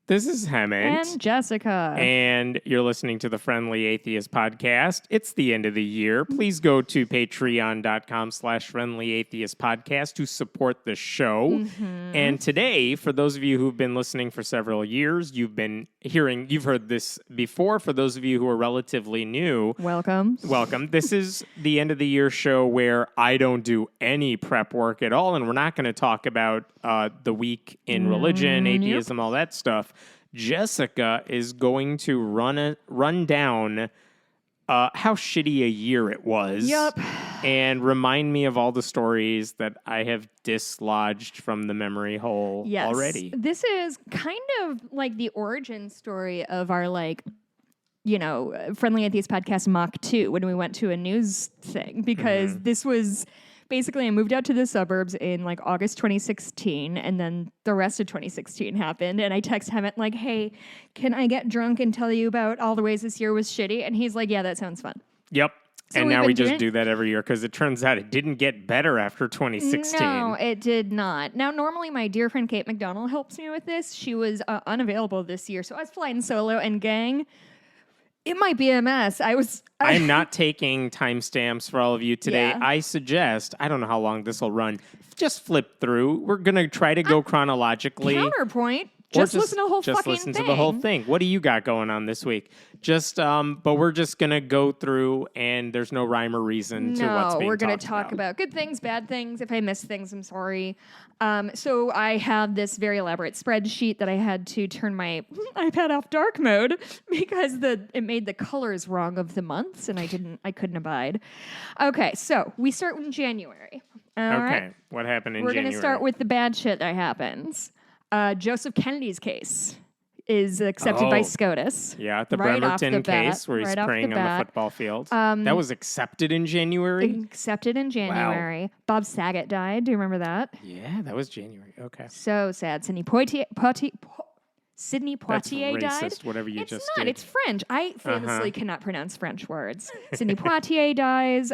This is Hemant. And Jessica. And you're listening to the Friendly Atheist podcast. It's the end of the year. Please go to patreon.com/Friendly Atheist podcast to support the show. Mm-hmm. And today, for those of you who've been listening for several years, you've heard this before. For those of you who are relatively new, welcome. This is the end of the year show where I don't do any prep work at all. And we're not going to talk about the week in religion, atheism, all that stuff. Jessica is going to run down how shitty a year it was. Yep. And remind me of all the stories that I have dislodged from the memory hole already. This is kind of like the origin story of our, Friendly Atheist podcast Mach 2 when we went to a news thing. Because this was... Basically, I moved out to the suburbs in August 2016, and then the rest of 2016 happened. And I text Hemant hey, can I get drunk and tell you about all the ways this year was shitty? And he's like, yeah, that sounds fun. Yep. So and now we just do that every year because it turns out it didn't get better after 2016. No, it did not. Now, normally my dear friend Kate McDonald helps me with this. She was unavailable this year, so I was flying solo, and gang... It might be a mess. I'm not taking timestamps for all of you today. Yeah. I suggest, I don't know how long this will run, just flip through. We're going to try to go chronologically. Counterpoint. Just listen to the whole fucking thing. Just listen to the whole thing. What do you got going on this week? But we're just going to go through, and there's no rhyme or reason to what's being talked about. No, we're going to talk about good things, bad things. If I miss things, I'm sorry. So I have this very elaborate spreadsheet that I had to turn my iPad off dark mode because it made the colors wrong of the months, and I couldn't abide. Okay, so we start in January. All right? What happened in January? We're going to start with the bad shit that happens. Joseph Kennedy's case is accepted by SCOTUS. Yeah, the Bremerton case where he's praying on the football field. That was accepted in January? Accepted in January. Wow. Bob Saget died. Do you remember that? Yeah, that was January. Okay. So sad. Sidney Poitier That's died. racist, whatever you just did. It's French. I famously cannot pronounce French words. Sidney Poitier dies.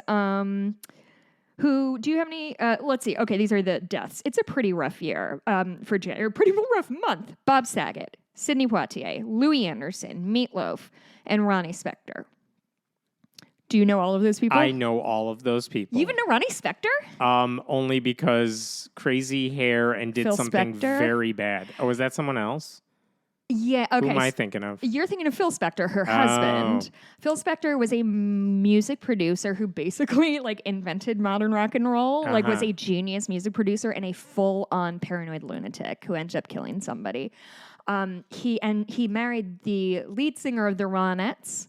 Who, do you have any, let's see. Okay, these are the deaths. It's a pretty rough year for January, pretty rough month. Bob Saget, Sidney Poitier, Louis Anderson, Meatloaf, and Ronnie Spector. Do you know all of those people? I know all of those people. You even know Ronnie Spector? Only because crazy hair and did Phil something Spector? Very bad. Oh, is that someone else? Yeah, okay. Who am I thinking of? You're thinking of Phil Spector, her husband. Phil Spector was a music producer who basically invented modern rock and roll, was a genius music producer and a full-on paranoid lunatic who ended up killing somebody. He married the lead singer of the Ronettes.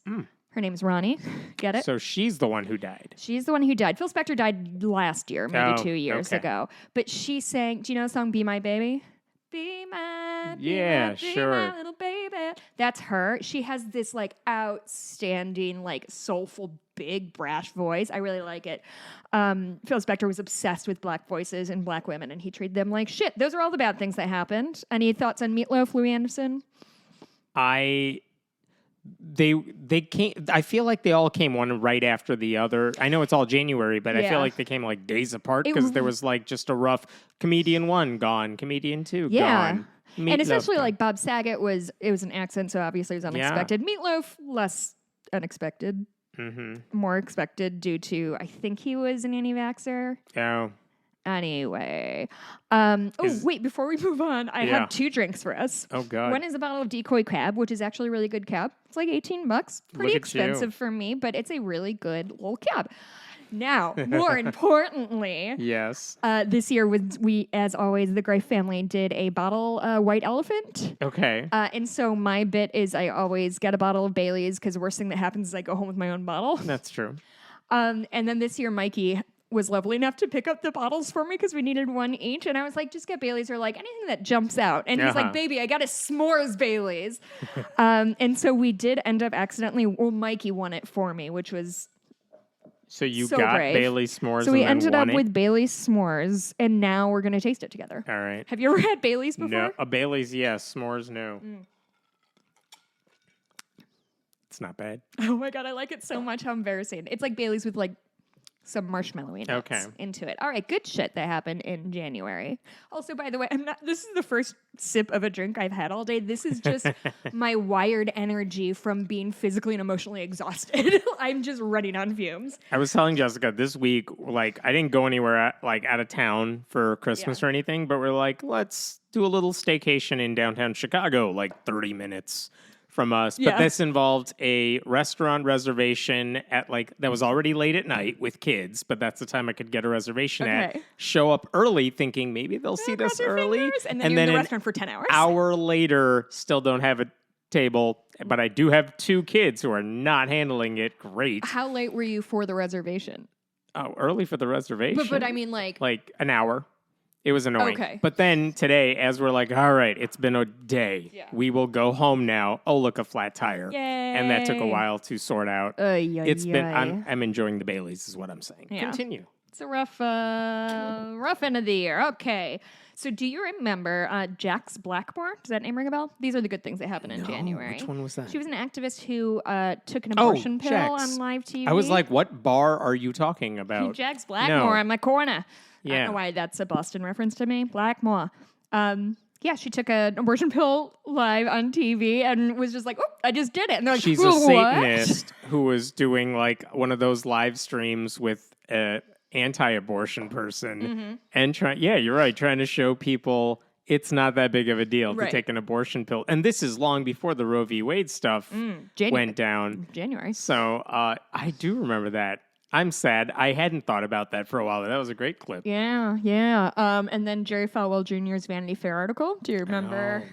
Her name's Ronnie. Get it? So she's the one who died. She's the one who died. Phil Spector died last year, maybe 2 years ago. But she sang, do you know the song Be My Baby? Be my little baby. That's her. She has this outstanding, soulful, big, brash voice. I really like it. Phil Spector was obsessed with black voices and black women, and he treated them like shit. Those are all the bad things that happened. Any thoughts on Meatloaf, Louis Anderson? They came. I feel like they all came one right after the other. I know it's all January, but I feel like they came days apart because there was just a rough comedian 1 gone, comedian 2 gone. Meatloaf And essentially, gone. Bob Saget was an accident, so obviously it was unexpected. Yeah. Meatloaf, less unexpected, more expected due to I think he was an anti-vaxxer. Oh. Anyway. Wait, before we move on, I have 2 drinks for us. Oh, God. One is a bottle of Decoy Cab, which is actually a really good cab. It's $18. Pretty expensive for me, but it's a really good little cab. Now, more importantly, yes, this year we, as always, the Greiff family did a bottle White Elephant. Okay. And so my bit is I always get a bottle of Bailey's because the worst thing that happens is I go home with my own bottle. That's true. And then this year, Mikey was lovely enough to pick up the bottles for me because we needed one each. And I was like, just get Bailey's or anything that jumps out. And he's like, baby, I got a s'mores Bailey's. And so we did end up accidentally, Mikey won it for me, which was so got brave. Bailey's s'mores. So we ended up with Bailey's s'mores, and now we're going to taste it together. All right. Have you ever had Bailey's before? No. A Bailey's, yes. S'mores, no. It's not bad. Oh my God, I like it so much. How embarrassing. It's like Bailey's with some marshmallowy nuts into it. All right, good shit that happened in January. Also, by the way, this is the first sip of a drink I've had all day. This is just my wired energy from being physically and emotionally exhausted. I'm just running on fumes. I was telling Jessica this week, like, I didn't go anywhere out of town for Christmas or anything, but we're like, let's do a little staycation in downtown Chicago, like 30 minutes from us. But this involved a restaurant reservation at that was already late at night with kids, but that's the time I could get a reservation at. Show up early thinking maybe they'll see this early. And then you're in the restaurant for 10 hours. Hour later, still don't have a table, but I do have 2 kids who are not handling it great. How late were you for the reservation? Oh, early for the reservation. But I mean like an hour. It was annoying. Okay. But then today, as we're like, all right, it's been a day. Yeah. We will go home now. Oh, look, a flat tire. Yay. And that took a while to sort out. I'm enjoying the Baileys is what I'm saying. Yeah. Continue. It's a rough end of the year. Okay. So do you remember Jax Blackmore? Does that name ring a bell? These are the good things that happened in January. Which one was that? She was an activist who took an abortion pill on live TV. I was like, what bar are you talking about? Jax Blackmore on my corner. Yeah. I don't know why that's a Boston reference to me. Blackmore. She took an abortion pill live on TV and was just like, oh, I just did it. And they're like, she's a Satanist who was doing one of those live streams with an anti-abortion person. And you're right, trying to show people it's not that big of a deal to take an abortion pill. And this is long before the Roe v. Wade stuff went down. January. So I do remember that. I'm sad. I hadn't thought about that for a while. That was a great clip. Yeah. And then Jerry Falwell Jr.'s Vanity Fair article. Do you remember?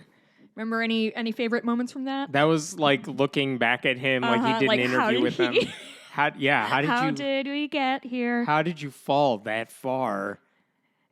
Remember any favorite moments from that? That was like looking back at him like he did an interview with them. How did we get here? How did you fall that far?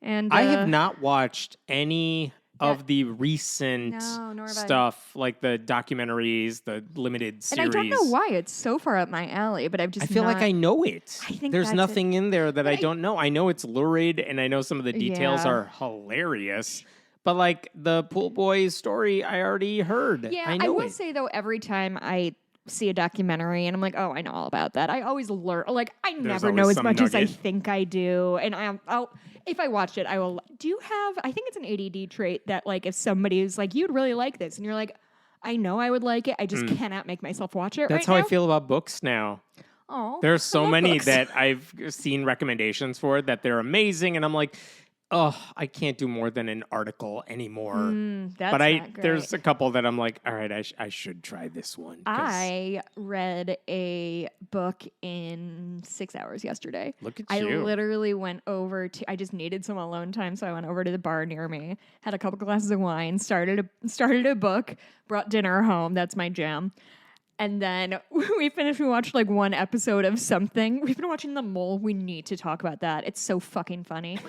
And I have not watched any of the recent stuff, like the documentaries, the limited series. And I don't know why it's so far up my alley, but I feel like I know it. I think there's nothing in there that I don't know. I know it's lurid, and I know some of the details are hilarious. But like the pool boys story, I already heard. Yeah, I will say though, every time I see a documentary and I'm like, oh, I know all about that, I always learn. Like I never know as much as I think I do, and I'll. If I watched it, I will. Do you have, I think it's an ADD trait that like if somebody is like, you'd really like this, and you're like, I know I would like it, I just cannot make myself watch it. That's how I feel about books now. Oh, there's so many that I've seen recommendations for that they're amazing, and I'm like, oh, I can't do more than an article anymore. There's a couple that I'm like, all right, I should try this one. I read a book in 6 hours yesterday. Look at you. I literally went over I just needed some alone time, so I went over to the bar near me, had a couple glasses of wine, started a book, brought dinner home. That's my jam. And then we watched like one episode of something. We've been watching The Mole. We need to talk about that. It's so fucking funny.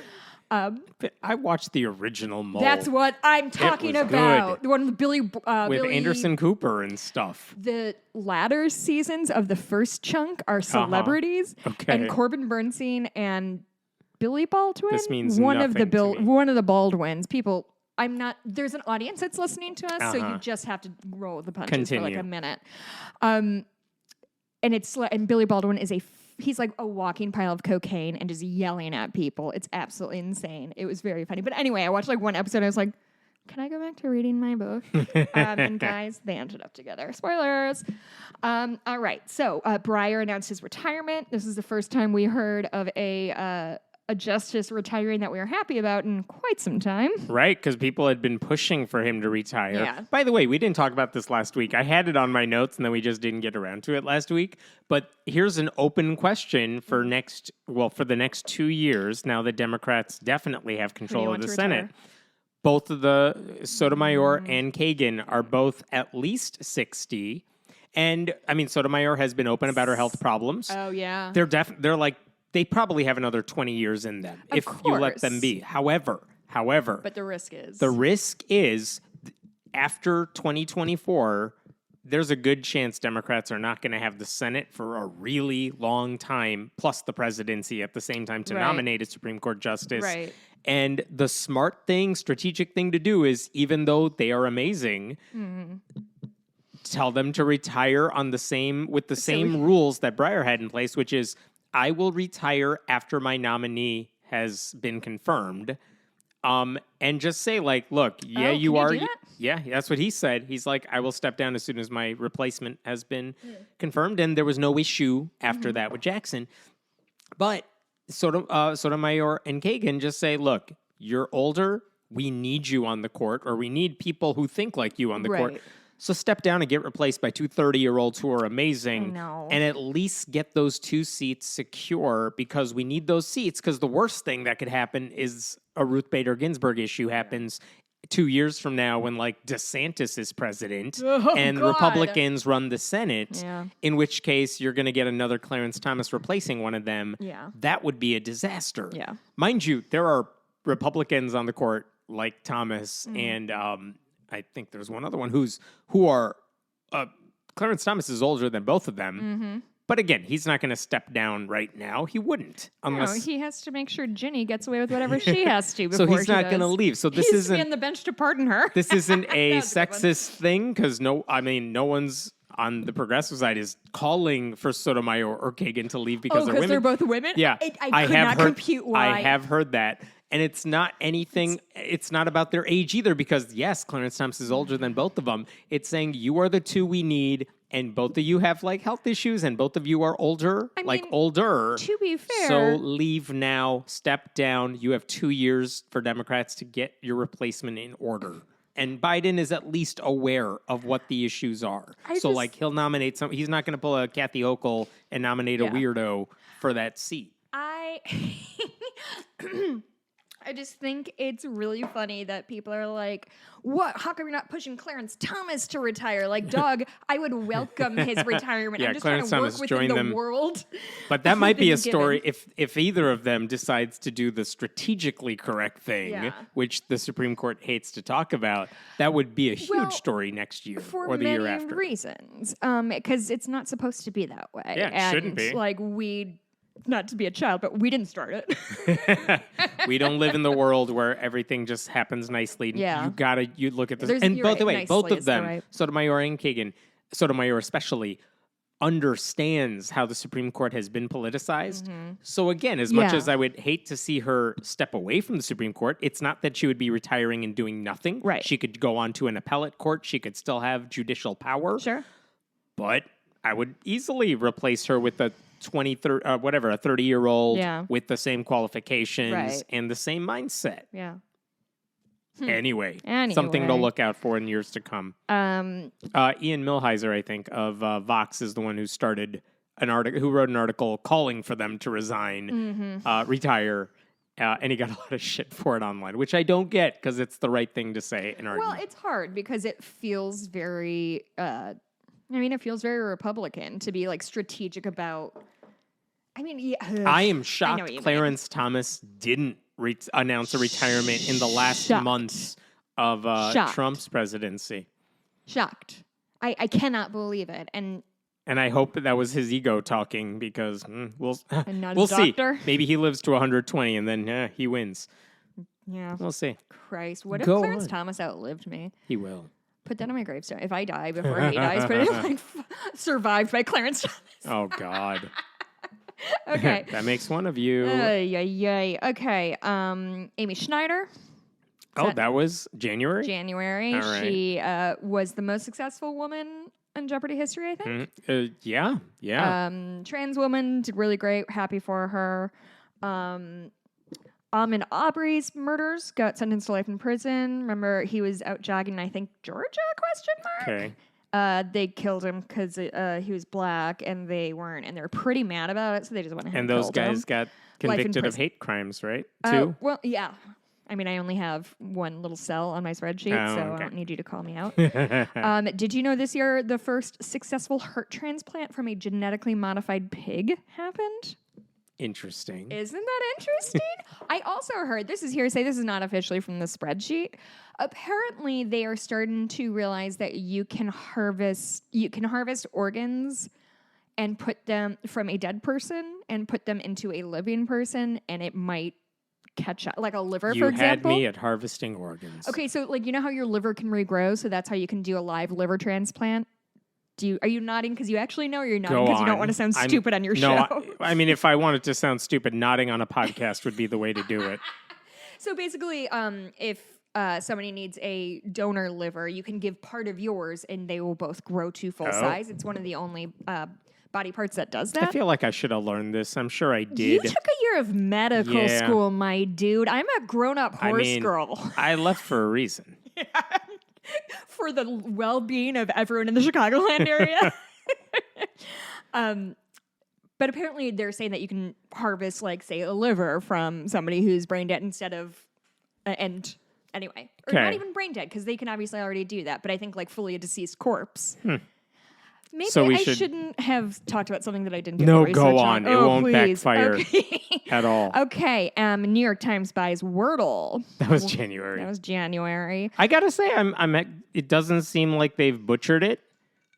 I watched the original Mole. That's what I'm talking about. The one with Billy with Anderson Cooper and stuff. The latter seasons of the first chunk are celebrities, and Corbin Bernsen and Billy Baldwin. This means one of the Baldwins. People, I'm not. There's an audience that's listening to us, so you just have to roll with the punches for like a minute. And Billy Baldwin is he's like a walking pile of cocaine and just yelling at people. It's absolutely insane. It was very funny. But anyway, I watched like one episode. I was like, can I go back to reading my book? And guys, they ended up together. Spoilers. All right. So Breyer announced his retirement. This is the first time we heard of a justice retiring that we are happy about in quite some time. Right, because people had been pushing for him to retire. Yeah. By the way, we didn't talk about this last week. I had it on my notes, and then we just didn't get around to it last week. But here's an open question for the next 2 years, now that Democrats definitely have control of the Senate. Both of the Sotomayor and Kagan are both at least 60. And, I mean, Sotomayor has been open about her health problems. Oh, yeah. They're like, they probably have another 20 years in them if you let them be. However. But the risk is after 2024, there's a good chance Democrats are not going to have the Senate for a really long time, plus the presidency at the same time to nominate a Supreme Court justice. Right. And the strategic thing to do is, even though they are amazing, tell them to retire on with the same rules that Breyer had in place, which is, I will retire after my nominee has been confirmed. And just say, like, look, yeah, you are. do that? Yeah, that's what he said. He's like, I will step down as soon as my replacement has been confirmed. And there was no issue after that with Jackson. But Sotomayor and Kagan just say, look, you're older. We need you on the court, or we need people who think like you on the court. Right. So step down and get replaced by 2 30-year-olds who are amazing. I know. And at least get those 2 seats secure, because we need those seats, because the worst thing that could happen is a Ruth Bader Ginsburg issue happens 2 years from now when, like, DeSantis is president and God. Republicans run the Senate, Yeah. in which case you're going to get another Clarence Thomas replacing one of them. Yeah. That would be a disaster. Yeah. Mind you, there are Republicans on the court like Thomas and I think there's one other one who are Clarence Thomas is older than both of them. But again, he's not going to step down right now. He wouldn't unless No, he has to make sure Ginny gets away with whatever she has to. so Before he's not going to leave. So this He's isn't on the bench to pardon her. this isn't a That's a good one. sexist thing, because no one's on the progressive side is calling for Sotomayor or Kagan to leave because they're women. They're both women? Yeah, I could not compute why. I have heard that. And it's not anything, it's not about their age either, because yes, Clarence Thomas is older than both of them. It's saying you are the 2 we need, and both of you have, like, health issues, and both of you are older, older. To be fair. So leave now, step down. You have 2 years for Democrats to get your replacement in order. And Biden is at least aware of what the issues are. He'll nominate he's not going to pull a Kathy Hochul and nominate a weirdo for that seat. I just think it's really funny that people are like, what? How come you're not pushing Clarence Thomas to retire? Like, dog, I would welcome his retirement. Yeah, I'm just Clarence trying to Thomas work within joined the them. world. But that might be a that's given. story if either of them decides to do the strategically correct thing, which the Supreme Court hates to talk about. That would be a huge story next year or the year after. For many reasons. Because it's not supposed to be that way. Yeah, it shouldn't be. Like, not to be a child, but we didn't start it. We don't live in the world where everything just happens nicely. Yeah. You look at this. And by the way, both of them, Sotomayor and Kagan, Sotomayor especially, understands how the Supreme Court has been politicized. So again, as much as I would hate to see her step away from the Supreme Court, it's not that she would be retiring and doing nothing. Right. She could go on to an appellate court. She could still have judicial power. Sure. But I would easily replace her with a 30-year-old with the same qualifications and the same mindset. Yeah. Anyway, something to look out for in years to come. Ian Millhiser, I think, of Vox is the one who started who wrote an article calling for them to resign, retire, and he got a lot of shit for it online, which I don't get because it's the right thing to say and argue. Well, it's hard because it feels very... it feels very Republican to be, like, strategic about... I am shocked Clarence Thomas didn't announce a retirement in the last months of Trump's presidency. Shocked. I cannot believe it. And I hope that was his ego talking, because we'll not see. Maybe he lives to 120 and then he wins. Yeah. We'll see. Christ. What if Clarence Thomas outlived me? He will. Put that on my gravestone. If I die before he dies, put it survived by Clarence Thomas. Oh, God. Okay. That makes one of you. Okay. Amy Schneider. That was January? January. All right. She was the most successful woman in Jeopardy history, I think. Yeah. Trans woman, did really great. Happy for her. Ahmaud Arbery's murders, got sentenced to life in prison. Remember, he was out jogging, I think, Georgia, ? Okay. They killed him because he was black, and they weren't, and they were pretty mad about it, so they just went ahead and those killed guys him. got convicted of hate crimes, right? Too? Well, yeah. I only have one little cell on my spreadsheet, so I don't need you to call me out. Did you know this year the first successful heart transplant from a genetically modified pig happened? Interesting. Isn't that interesting? I also heard, this is hearsay, this is not officially from the spreadsheet. Apparently, they are starting to realize that you can harvest organs and put them from a dead person and put them into a living person, and it might catch up, like a liver, for example. You had me at harvesting organs. Okay, so you know how your liver can regrow, so that's how you can do a live liver transplant Are you nodding because you actually know, or you're Go nodding because you don't on. want to sound stupid on your show? No, I mean, if I wanted to sound stupid, nodding on a podcast would be the way to do it. So basically, if somebody needs a donor liver, you can give part of yours, and they will both grow to full size. It's one of the only body parts that does that. I feel like I should have learned this. I'm sure I did. You took a year of medical school, my dude. I'm a grown-up horse girl. I left for a reason. For the well-being of everyone in the Chicagoland area. But apparently they're saying that you can harvest, like, say, a liver from somebody who's brain dead instead of, and anyway. Or not even brain dead, because they can obviously already do that. But I think, like, fully a deceased corpse. Maybe So I shouldn't have talked about something that I didn't do No, research go on. It won't backfire at all. Okay. New York Times buys Wordle. That was January. That was January. I gotta say, it doesn't seem like they've butchered it.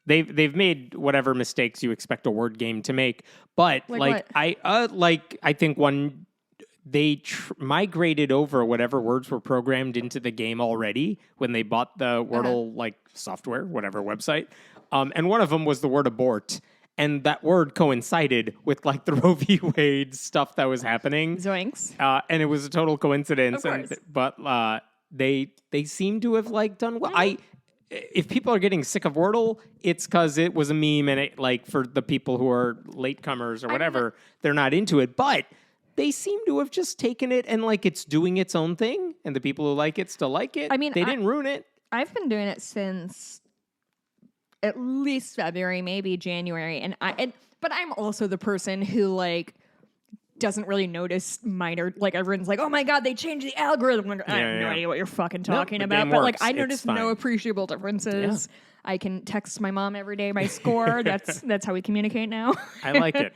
They've made whatever mistakes you expect a word game to make, but I think they migrated over whatever words were programmed into the game already when they bought the Wordle software, whatever website. And one of them was the word abort. And that word coincided with the Roe v. Wade stuff that was happening. Zoinks. And it was a total coincidence. Of course. But they seem to have done well. If people are getting sick of Wordle, it's because it was a meme and it for the people who are latecomers or whatever, they're not into it. But they seem to have just taken it and it's doing its own thing. And the people who like it still like it. They didn't ruin it. I've been doing it since at least February, maybe January, but I'm also the person who doesn't really notice minor. Everyone's like, "Oh my god, they changed the algorithm." I have no idea what you're fucking talking about, but I notice no appreciable differences. Yeah. I can text my mom every day my score. That's how we communicate now. I like it.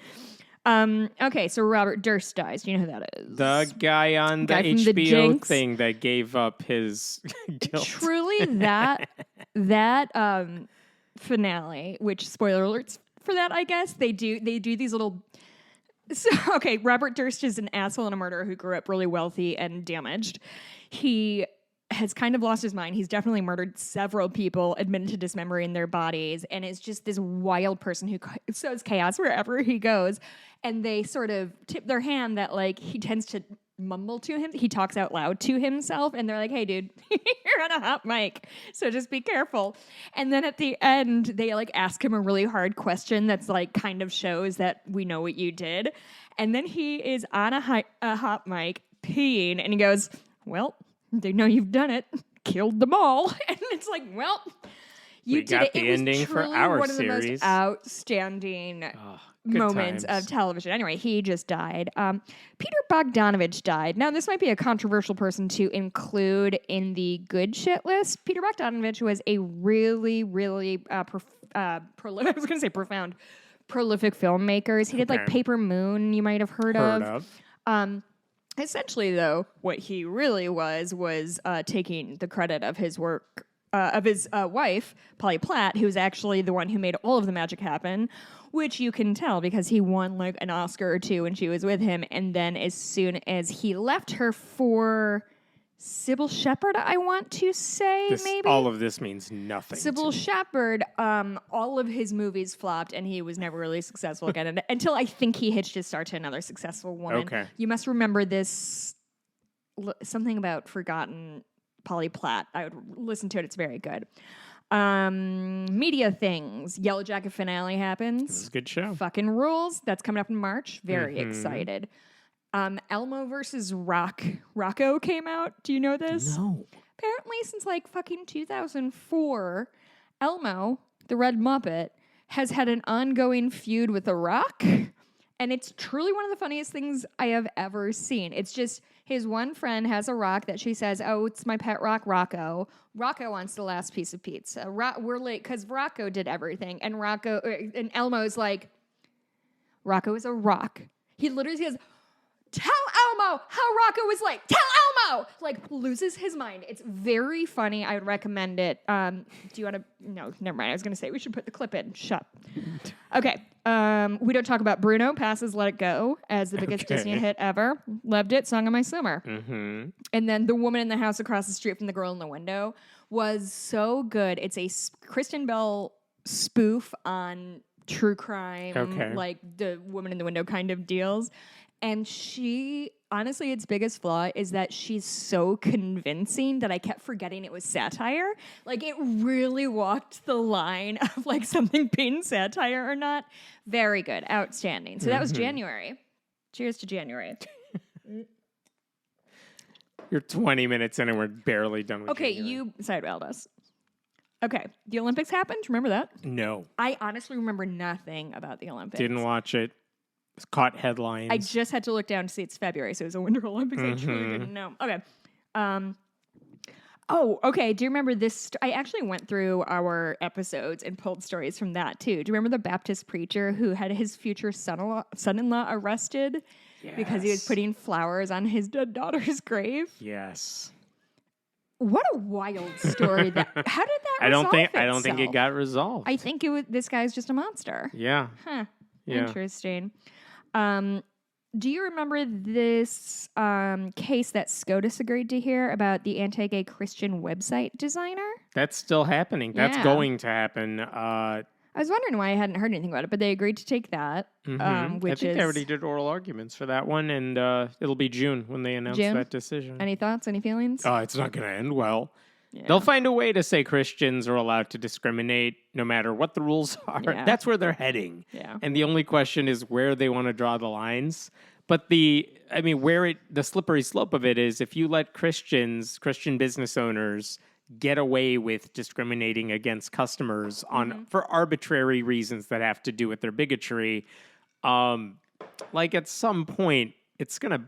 Okay, so Robert Durst dies. Do you know who that is? The guy on the HBO thing that gave up his guilt. Truly, that finale, which spoiler alerts for that, I guess they do these little. So okay, Robert Durst is an asshole and a murderer who grew up really wealthy and damaged. He has kind of lost his mind. He's definitely murdered several people, admitted to dismembering their bodies, and is just this wild person who sows chaos wherever he goes. And they sort of tip their hand that he tends to mumble to him. He talks out loud to himself, and they're like, "Hey, dude, you're on a hot mic, so just be careful." And then at the end, they ask him a really hard question that's kind of shows that we know what you did. And then he is on a hot mic peeing, and he goes, "Well, they know you've done it. Killed them all." And it's well, you did it. The ending for our one of the series. most outstanding moments of television. Anyway, he just died. Peter Bogdanovich died. Now, this might be a controversial person to include in the good shit list. Peter Bogdanovich was a really, really prolific. I was going to say profound, prolific filmmakers. He did Paper Moon. You might have heard of. Essentially, though, what he really was taking the credit of his work. Of his wife, Polly Platt, who's actually the one who made all of the magic happen, which you can tell because he won an Oscar or two when she was with him. And then as soon as he left her for Sybil Shepherd, I want to say, maybe. All of this means nothing. Sybil Shepherd, all of his movies flopped, and he was never really successful again until I think he hitched his star to another successful woman. Okay. You must remember this, something about Forgotten Polly Platt. I would listen to it. It's very good. Media things. Yellow Jacket finale happens. This is a good show. Fucking rules. That's coming up in March. Very excited. Elmo versus Rocco came out. Do you know this? No. Apparently, since fucking 2004, Elmo, the Red Muppet, has had an ongoing feud with The Rock. And it's truly one of the funniest things I have ever seen. It's just his one friend has a rock that she says, "Oh, it's my pet rock, Rocco." Rocco wants the last piece of pizza. We're late because Rocco did everything. And Elmo's like, Rocco is a rock. He literally says, "Tell Elmo how Rocco was late. Tell Elmo!" Loses his mind. It's very funny. I would recommend it. Do you want to? No, never mind. I was going to say we should put the clip in. Shut. Okay. We don't talk about Bruno passes Let It Go as the biggest Disney hit ever. Loved it. Song of my summer. Mm-hmm. And then The Woman in the House Across the Street from the Girl in the Window was so good. It's a Kristen Bell spoof on true crime, like the woman in the window kind of deals. And she, honestly, its biggest flaw is that she's so convincing that I kept forgetting it was satire. Like, it really walked the line of, like, something being satire or not. Very good. Outstanding. So that was January. Cheers to January. You're 20 minutes in and we're barely done with January. You siderailed us. Okay, the Olympics happened. Remember that? No. I honestly remember nothing about the Olympics. Didn't watch it. Caught headlines. I just had to look down to see it's February, so it was a Winter Olympics. I truly didn't know. Okay. Okay. Do you remember this? I actually went through our episodes and pulled stories from that, too. Do you remember the Baptist preacher who had his future son-in-law arrested because he was putting flowers on his dead daughter's grave? Yes. What a wild story! How did that? I don't think it got resolved. I think this guy's just a monster. Yeah. Huh. Yeah. Interesting. Do you remember this case that SCOTUS agreed to hear about the anti-gay Christian website designer? That's still happening. That's going to happen. I was wondering why I hadn't heard anything about it, but they agreed to take that. I think they already did oral arguments for that one, and it'll be June when they announce that decision. Any thoughts? Any feelings? It's not going to end well. Yeah. They'll find a way to say Christians are allowed to discriminate no matter what the rules are. Yeah. That's where they're heading. Yeah. And the only question is where they want to draw the lines. But the slippery slope of it is if you let Christian business owners get away with discriminating against customers for arbitrary reasons that have to do with their bigotry, like at some point it's going to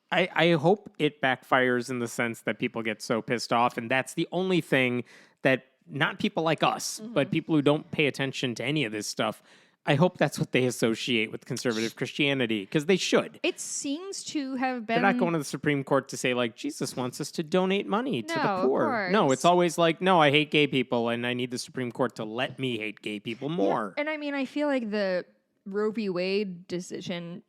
I hope it backfires in the sense that people get so pissed off, and that's the only thing that not people like us, but people who don't pay attention to any of this stuff, I hope that's what they associate with conservative Christianity, because they should. It seems to have been... They're not going to the Supreme Court to say, like, Jesus wants us to donate money to the poor. Of course. No, it's always like, no, I hate gay people, and I need the Supreme Court to let me hate gay people more. Yeah. And I mean, I feel like the Roe v. Wade decision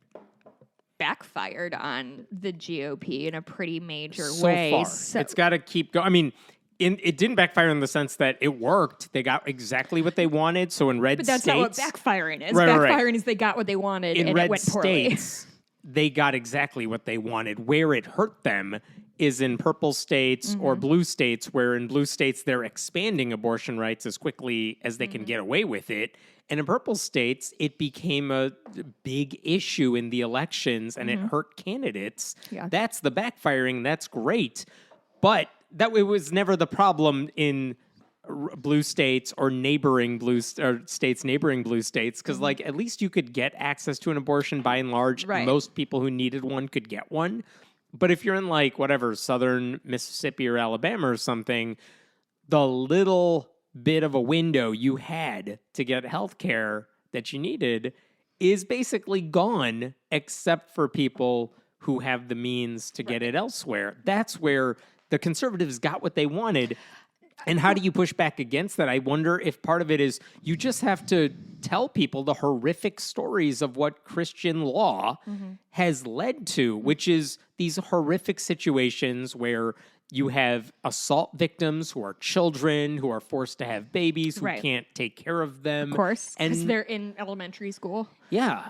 backfired on the GOP in a pretty major way. Far. So it's got to keep going. I mean, it didn't backfire in the sense that it worked. They got exactly what they wanted. So in red states... But that's not what backfiring is. Right, backfiring is they got what they wanted and it went poorly. In red states, they got exactly what they wanted. Where it hurt them is in purple states or blue states, where in blue states they're expanding abortion rights as quickly as they can get away with it. And in purple states, it became a big issue in the elections, and it hurt candidates. Yeah. That's the backfiring. That's great. But it was never the problem in blue states or states neighboring blue states, because like at least you could get access to an abortion by and large. Right. Most people who needed one could get one. But if you're in like whatever, southern Mississippi or Alabama or something, the little bit of a window you had to get health care that you needed is basically gone, except for people who have the means to get it elsewhere. That's where the conservatives got what they wanted. And how do you push back against that? I wonder if part of it is you just have to tell people the horrific stories of what Christian law has led to, which is these horrific situations where you have assault victims who are children, who are forced to have babies, who can't take care of them. Of course, because they're in elementary school. Yeah.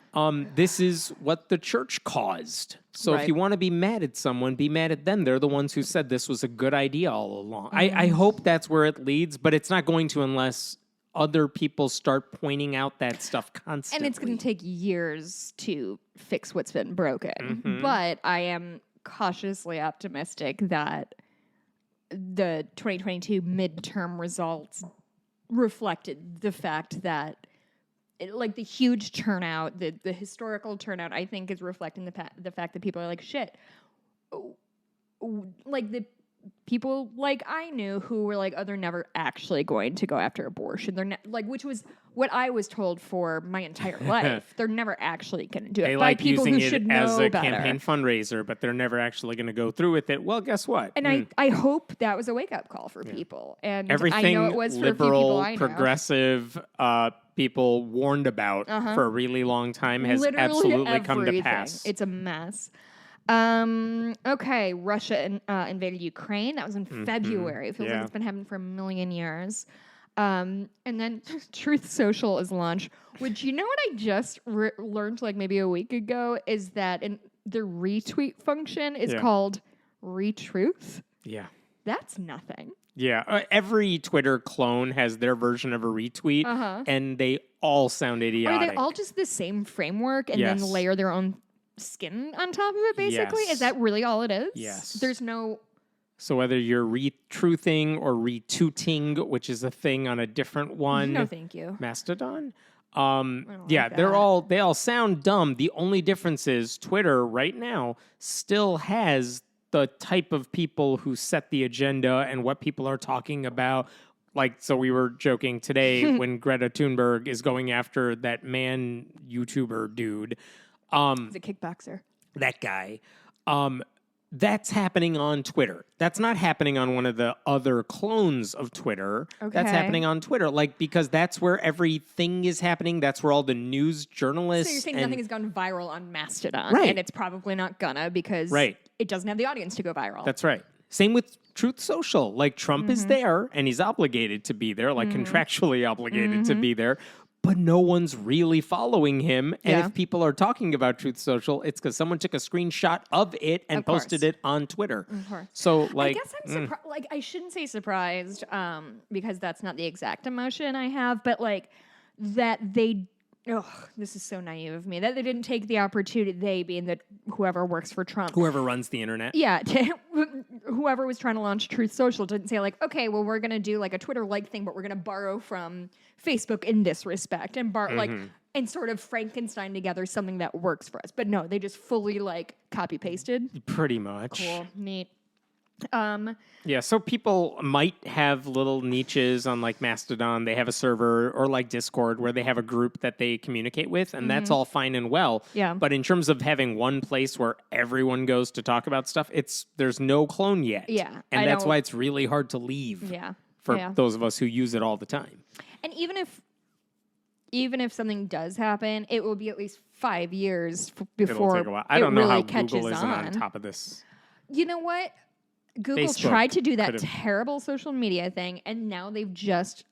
This is what the church caused. So if you want to be mad at someone, be mad at them. They're the ones who said this was a good idea all along. I hope that's where it leads, but it's not going to unless other people start pointing out that stuff constantly. And it's going to take years to fix what's been broken. But I am cautiously optimistic that the 2022 midterm results reflected the fact that the huge turnout, the historical turnout, I think is reflecting the fact that people are like, shit, like the people like I knew who were like, oh, they're never actually going to go after abortion. They're which was what I was told for my entire life. They're never actually going to do it. They by like people using who it should as know a better. campaign fundraiser, but they're never actually going to go through with it. Well, guess what? And I hope that was a wake-up call for people. And everything I know it was for liberal, a few people I know. progressive people warned about for a really long time has Literally absolutely come to everything. pass. It's a mess. Okay, Russia invaded Ukraine. That was in February. It feels like it's been happening for a million years. And then Truth Social is launched, which you know what I just learned like maybe a week ago is that the retweet function is called retruth. Yeah. That's nothing. Yeah. Every Twitter clone has their version of a retweet, and they all sound idiotic. Are they all just the same framework and then layer their own skin on top of it, basically? Yes. Is that really all it is? Yes. There's no... So whether you're retruthing or retooting, which is a thing on a different one. No, thank you. Mastodon. like they all sound dumb. The only difference is Twitter right now still has the type of people who set the agenda and what people are talking about. Like, so we were joking today when Greta Thunberg is going after that man YouTuber dude. He's a kickboxer. That guy. That's happening on Twitter. That's not happening on one of the other clones of Twitter. Okay. That's happening on Twitter, because that's where everything is happening. That's where all the news journalists. So you're saying nothing has gone viral on Mastodon, right? And it's probably not gonna because it doesn't have the audience to go viral. That's right. Same with Truth Social. Like Trump is there, and he's obligated to be there, like contractually obligated to be there. But no one's really following him. And if people are talking about Truth Social, it's because someone took a screenshot of it and posted it on Twitter. So, I guess I'm surprised. Like, I shouldn't say surprised because that's not the exact emotion I have, but like that they. Oh, this is so naive of me that they didn't take the opportunity. They being that whoever works for Trump, whoever runs the internet, whoever was trying to launch Truth Social didn't say like, okay, well, we're gonna do like a Twitter-like thing, but we're gonna borrow from Facebook in this respect and and sort of Frankenstein together something that works for us. But no, they just fully like copy pasted. Pretty much. Cool, neat. So people might have little niches on like Mastodon. They have a server or like Discord where they have a group that they communicate with, and that's all fine and well. Yeah. But in terms of having one place where everyone goes to talk about stuff, there's no clone yet. Yeah. And that's why it's really hard to leave. Yeah. For those of us who use it all the time. And even if something does happen, it will be at least 5 years before It'll take a while. I don't know how catches Google isn't on top of this. You know what? Google Facebook tried to do that terrible social media thing, and now they've just,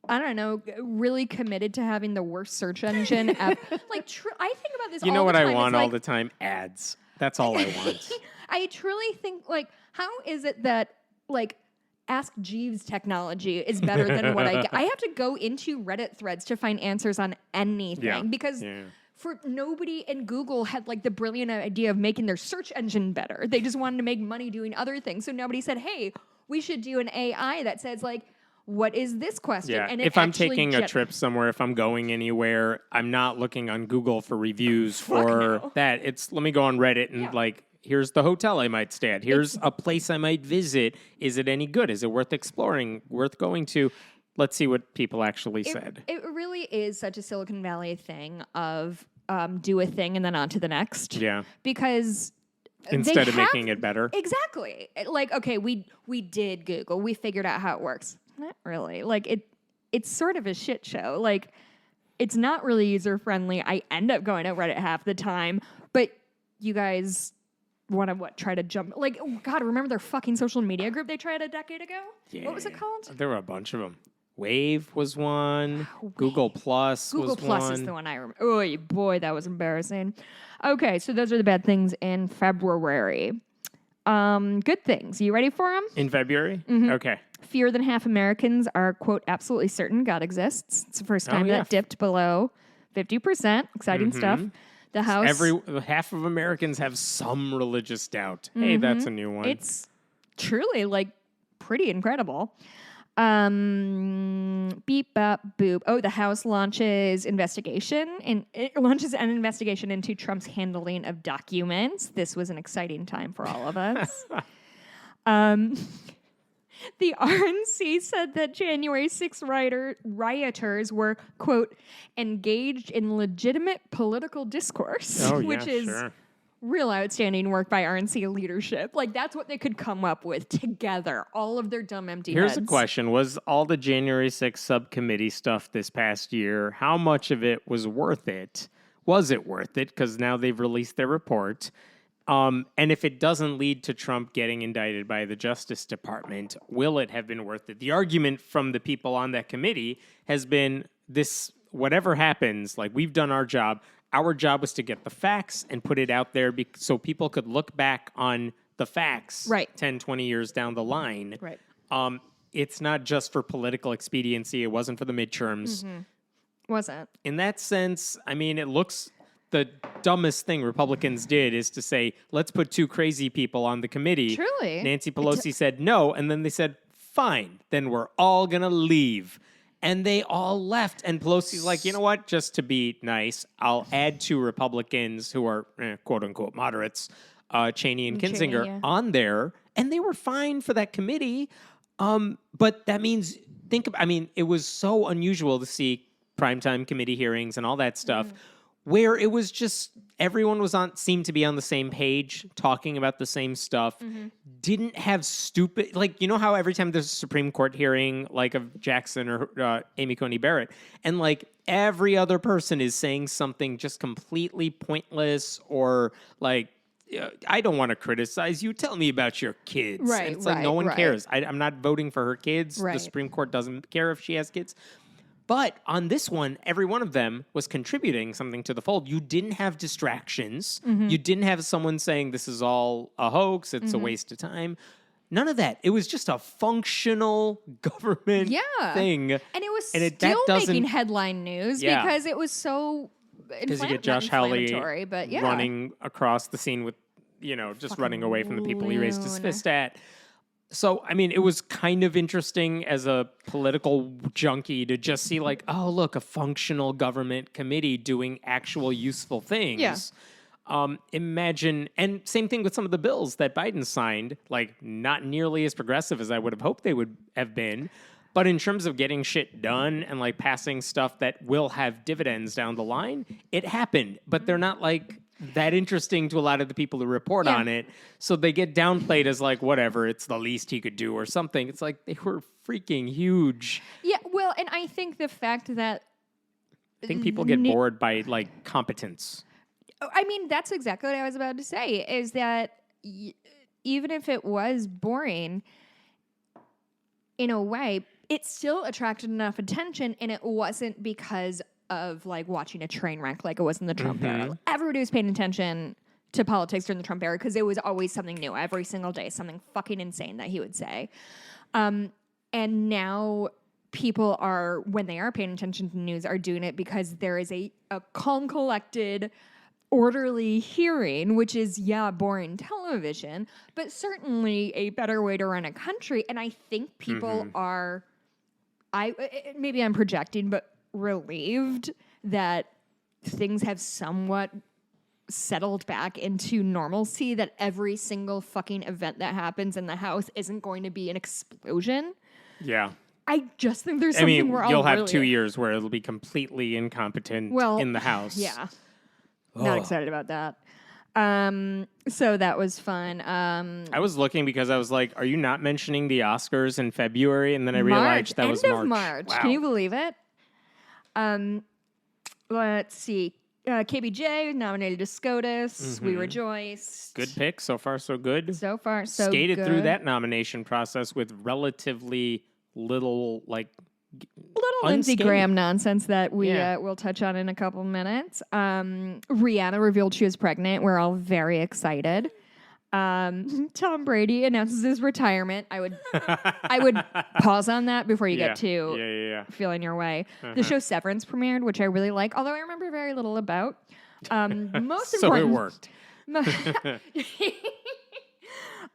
I don't know, really committed to having the worst search engine ever. Like, I think about this all the time. You know what I want all the time? Ads. That's all I want. I truly think, like, how is it that, like, Ask Jeeves technology is better than what I get? I have to go into Reddit threads to find answers on anything because... For nobody in Google had like the brilliant idea of making their search engine better. They just wanted to make money doing other things. So nobody said, hey, we should do an AI that says like, what is this question? Yeah. And if I'm taking a trip somewhere, if I'm going anywhere, I'm not looking on Google for reviews for that. Let me go on Reddit and like, here's the hotel I might stay at. Here's a place I might visit. Is it any good? Is it worth exploring? Worth going to? Let's see what people actually said. It really is such a Silicon Valley thing of do a thing and then on to the next. Yeah. Because instead of making it better. Exactly. Like, okay, we did Google. We figured out how it works. Not really. Like it's sort of a shit show. Like it's not really user friendly. I end up going to Reddit half the time, but you guys want to try to jump like, oh God, remember their fucking social media group they tried a decade ago? Yeah. What was it called? There were a bunch of them. Wave was one. Google Plus was one. Google Plus is the one I remember. Oh, boy, that was embarrassing. Okay, so those are the bad things in February. Good things. You ready for them? In February? Mm-hmm. Okay. Fewer than half Americans are, quote, absolutely certain God exists. It's the first time that dipped below 50%. Exciting stuff. The House. Half of Americans have some religious doubt. Hey, that's a new one. It's truly, like, pretty incredible. Beep, bop, boop. Oh, the House launches investigation, and it launches an investigation into Trump's handling of documents. This was an exciting time for all of us. The RNC said that January 6th rioters were, quote, engaged in legitimate political discourse, which is real outstanding work by RNC leadership. Like, that's what they could come up with together, all of their dumb, empty heads. Here's a question. Was all the January 6th subcommittee stuff this past year, how much of it was worth it? Was it worth it? Because now they've released their report. And if it doesn't lead to Trump getting indicted by the Justice Department, will it have been worth it? The argument from the people on that committee has been this, whatever happens, like we've done our job. Our job was to get the facts and put it out there so people could look back on the facts 10, 20 years down the line. Right. It's not just for political expediency. It wasn't for the midterms. Mm-hmm. Wasn't. In that sense, I mean, it looks the dumbest thing Republicans did is to say, let's put two crazy people on the committee. Truly. Nancy Pelosi said no, and then they said, fine, then we're all going to leave. And they all left. And Pelosi's like, you know what? Just to be nice, I'll add two Republicans who are quote unquote moderates, Cheney and Kinzinger, on there. And they were fine for that committee. But that means, it was so unusual to see primetime committee hearings and all that stuff where it was just everyone seemed to be on the same page, talking about the same stuff, didn't have stupid, like, you know how every time there's a Supreme Court hearing, like of Jackson or Amy Coney Barrett, and like every other person is saying something just completely pointless or like, I don't want to criticize you. Tell me about your kids. Right, and it's like no one cares. I'm not voting for her kids. Right. The Supreme Court doesn't care if she has kids. But on this one, every one of them was contributing something to the fold. You didn't have distractions. You didn't have someone saying this is all a hoax. It's a waste of time. None of that. It was just a functional government thing. And it was still making headline news because it was so because you get Josh Hawley but running across the scene with, just running away from the people he raised his fist at. So, it was kind of interesting as a political junkie to just see like, oh, look, a functional government committee doing actual useful things. Yeah. Imagine, and same thing with some of the bills that Biden signed, like not nearly as progressive as I would have hoped they would have been. But in terms of getting shit done and like passing stuff that will have dividends down the line, it happened. But they're not like that interesting to a lot of the people who report on it. So they get downplayed as like, whatever, it's the least he could do or something. It's like they were freaking huge. Yeah, well, and I think the fact that I think people get bored by like competence. That's exactly what I was about to say, is that even if it was boring, in a way, it still attracted enough attention, and it wasn't because of like watching a train wreck like it was in the Trump era. Everybody was paying attention to politics during the Trump era because it was always something new every single day, something fucking insane that he would say. And now people are, when they are paying attention to news, are doing it because there is a calm, collected, orderly hearing, which is, boring television, but certainly a better way to run a country. And I think people are, maybe I'm projecting, but relieved that things have somewhat settled back into normalcy, that every single fucking event that happens in the House isn't going to be an explosion. Yeah. I just think there's something we're all you'll have 2 years where it'll be completely incompetent in the House. Yeah. Not excited about that. So that was fun. I was looking because I was like, are you not mentioning the Oscars in February? And then I realized that was March. End of March. Wow. Can you believe it? Let's see. KBJ nominated to SCOTUS. We rejoiced. Good pick. So far, so good. So far, so Skated good. through that nomination process with relatively little, Lindsey Graham nonsense that we will touch on in a couple minutes. Rihanna revealed she was pregnant. We're all very excited. Tom Brady announces his retirement. I would pause on that before you get to feeling your way. The show Severance premiered, which I really like, although I remember very little about. Most so important, it worked.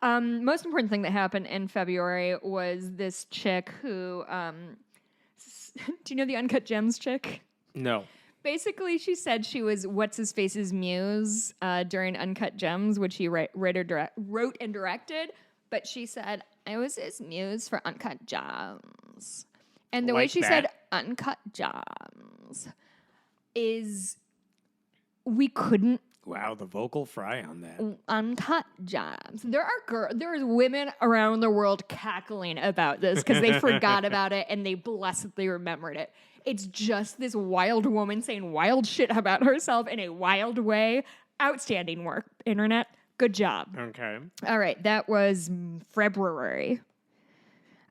Most important thing that happened in February was this chick who, do you know the Uncut Gems chick? No. Basically, she said she was What's-His-Face's muse during Uncut Gems, which he wrote and directed. But she said, I was his muse for Uncut Gems. And the way she said Uncut Gems is we couldn't. Wow, the vocal fry on that. Uncut Gems. There's women around the world cackling about this because they forgot about it and they blessedly remembered it. It's just this wild woman saying wild shit about herself in a wild way. Outstanding work, internet. Good job. Okay. All right. That was February.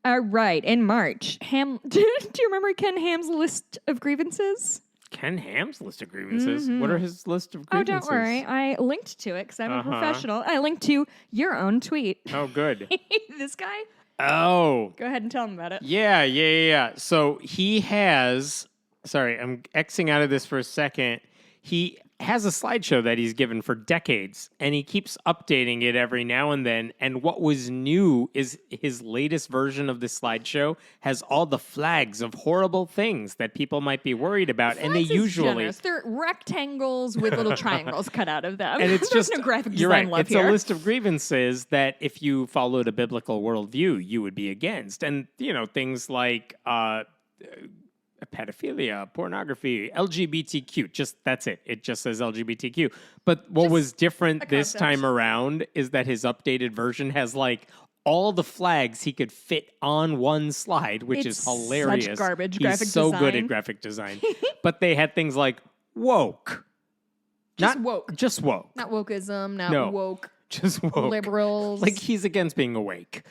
All right. In March, do you remember Ken Ham's list of grievances? Ken Ham's list of grievances? What are his list of grievances? Oh, don't worry. I linked to it because I'm a professional. I linked to your own tweet. Oh, good. This guy? Oh. Go ahead and tell him about it. Yeah. So he has... Sorry, I'm Xing out of this for a second. He has a slideshow that he's given for decades, and he keeps updating it every now and then. And what was new is his latest version of the slideshow has all the flags of horrible things that people might be worried about. Flags and they usually... generous. They're rectangles with little triangles cut out of them. And it's There's just... no graphic You're design right. love It's here. a list of grievances that if you followed a biblical worldview, you would be against. And, things like... pedophilia, pornography, LGBTQ. That's it. It just says LGBTQ. But what was different this time around is that his updated version has all the flags he could fit on one slide, which is hilarious. Such garbage He's graphic so design. good at graphic design. But they had things like woke. Just woke. Just woke. Not wokeism, not woke. Just woke. Liberals. He's against being awake.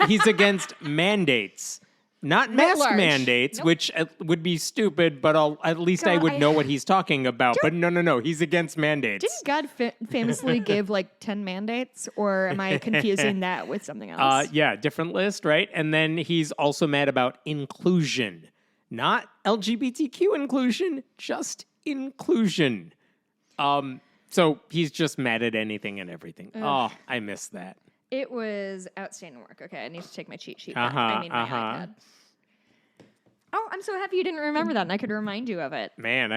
He's against mandates. Not mask mandates, which would be stupid, but at least I would know what he's talking about. But no, he's against mandates. Didn't God famously give 10 mandates? Or am I confusing that with something else? Yeah, different list, right? And then he's also mad about inclusion. Not LGBTQ inclusion, just inclusion. So he's just mad at anything and everything. Oh, I miss that. It was outstanding work. Okay, I need to take my cheat sheet back. I mean my iPad. Oh, I'm so happy you didn't remember that, and I could remind you of it. Man,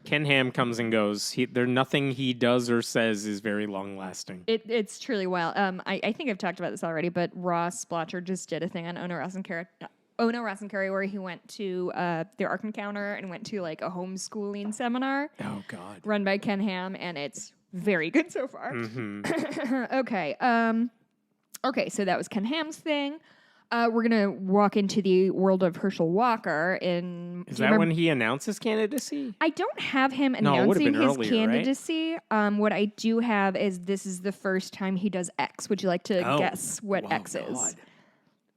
Ken Ham comes and goes. Nothing he does or says is very long-lasting. It's truly wild. I think I've talked about this already, but Ross Blotcher just did a thing on Ono Ross and Carey where he went to the Ark Encounter and went to a homeschooling seminar. Oh, God. Run by Ken Ham, and it's very good so far. Mm-hmm. Okay. Okay, so that was Ken Ham's thing. We're going to walk into the world of Herschel Walker. Is that when he announced his candidacy? I don't have him announcing his earlier, candidacy. Right? What I do have is this is the first time he does X. Would you like to guess what X is?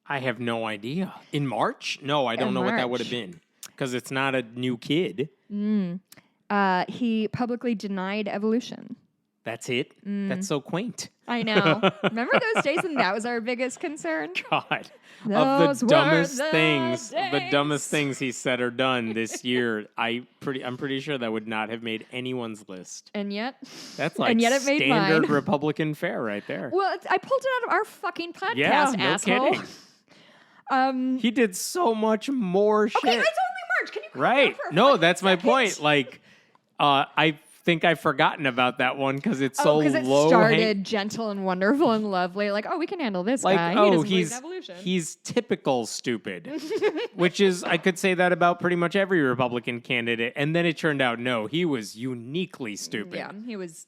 I have no idea. In March? No, I don't know what that would have been. Because it's not a new kid. He publicly denied evolution. That's it? That's so quaint. I know. Remember those days when that was our biggest concern? God. Of the dumbest things he said or done this year, I'm pretty sure that would not have made anyone's list. And yet? That's it made standard mine. Republican fare right there. Well, I pulled it out of our fucking podcast, yeah, no asshole. Kidding. He did so much more shit. Okay, it's only March. Can you Right. No, that's my point. I think I've forgotten about that one because it's so low. Because it started gentle and wonderful and lovely. We can handle this guy. He doesn't believe in evolution. He's typical stupid, which is, I could say that about pretty much every Republican candidate. And then it turned out, no, he was uniquely stupid. Yeah, he was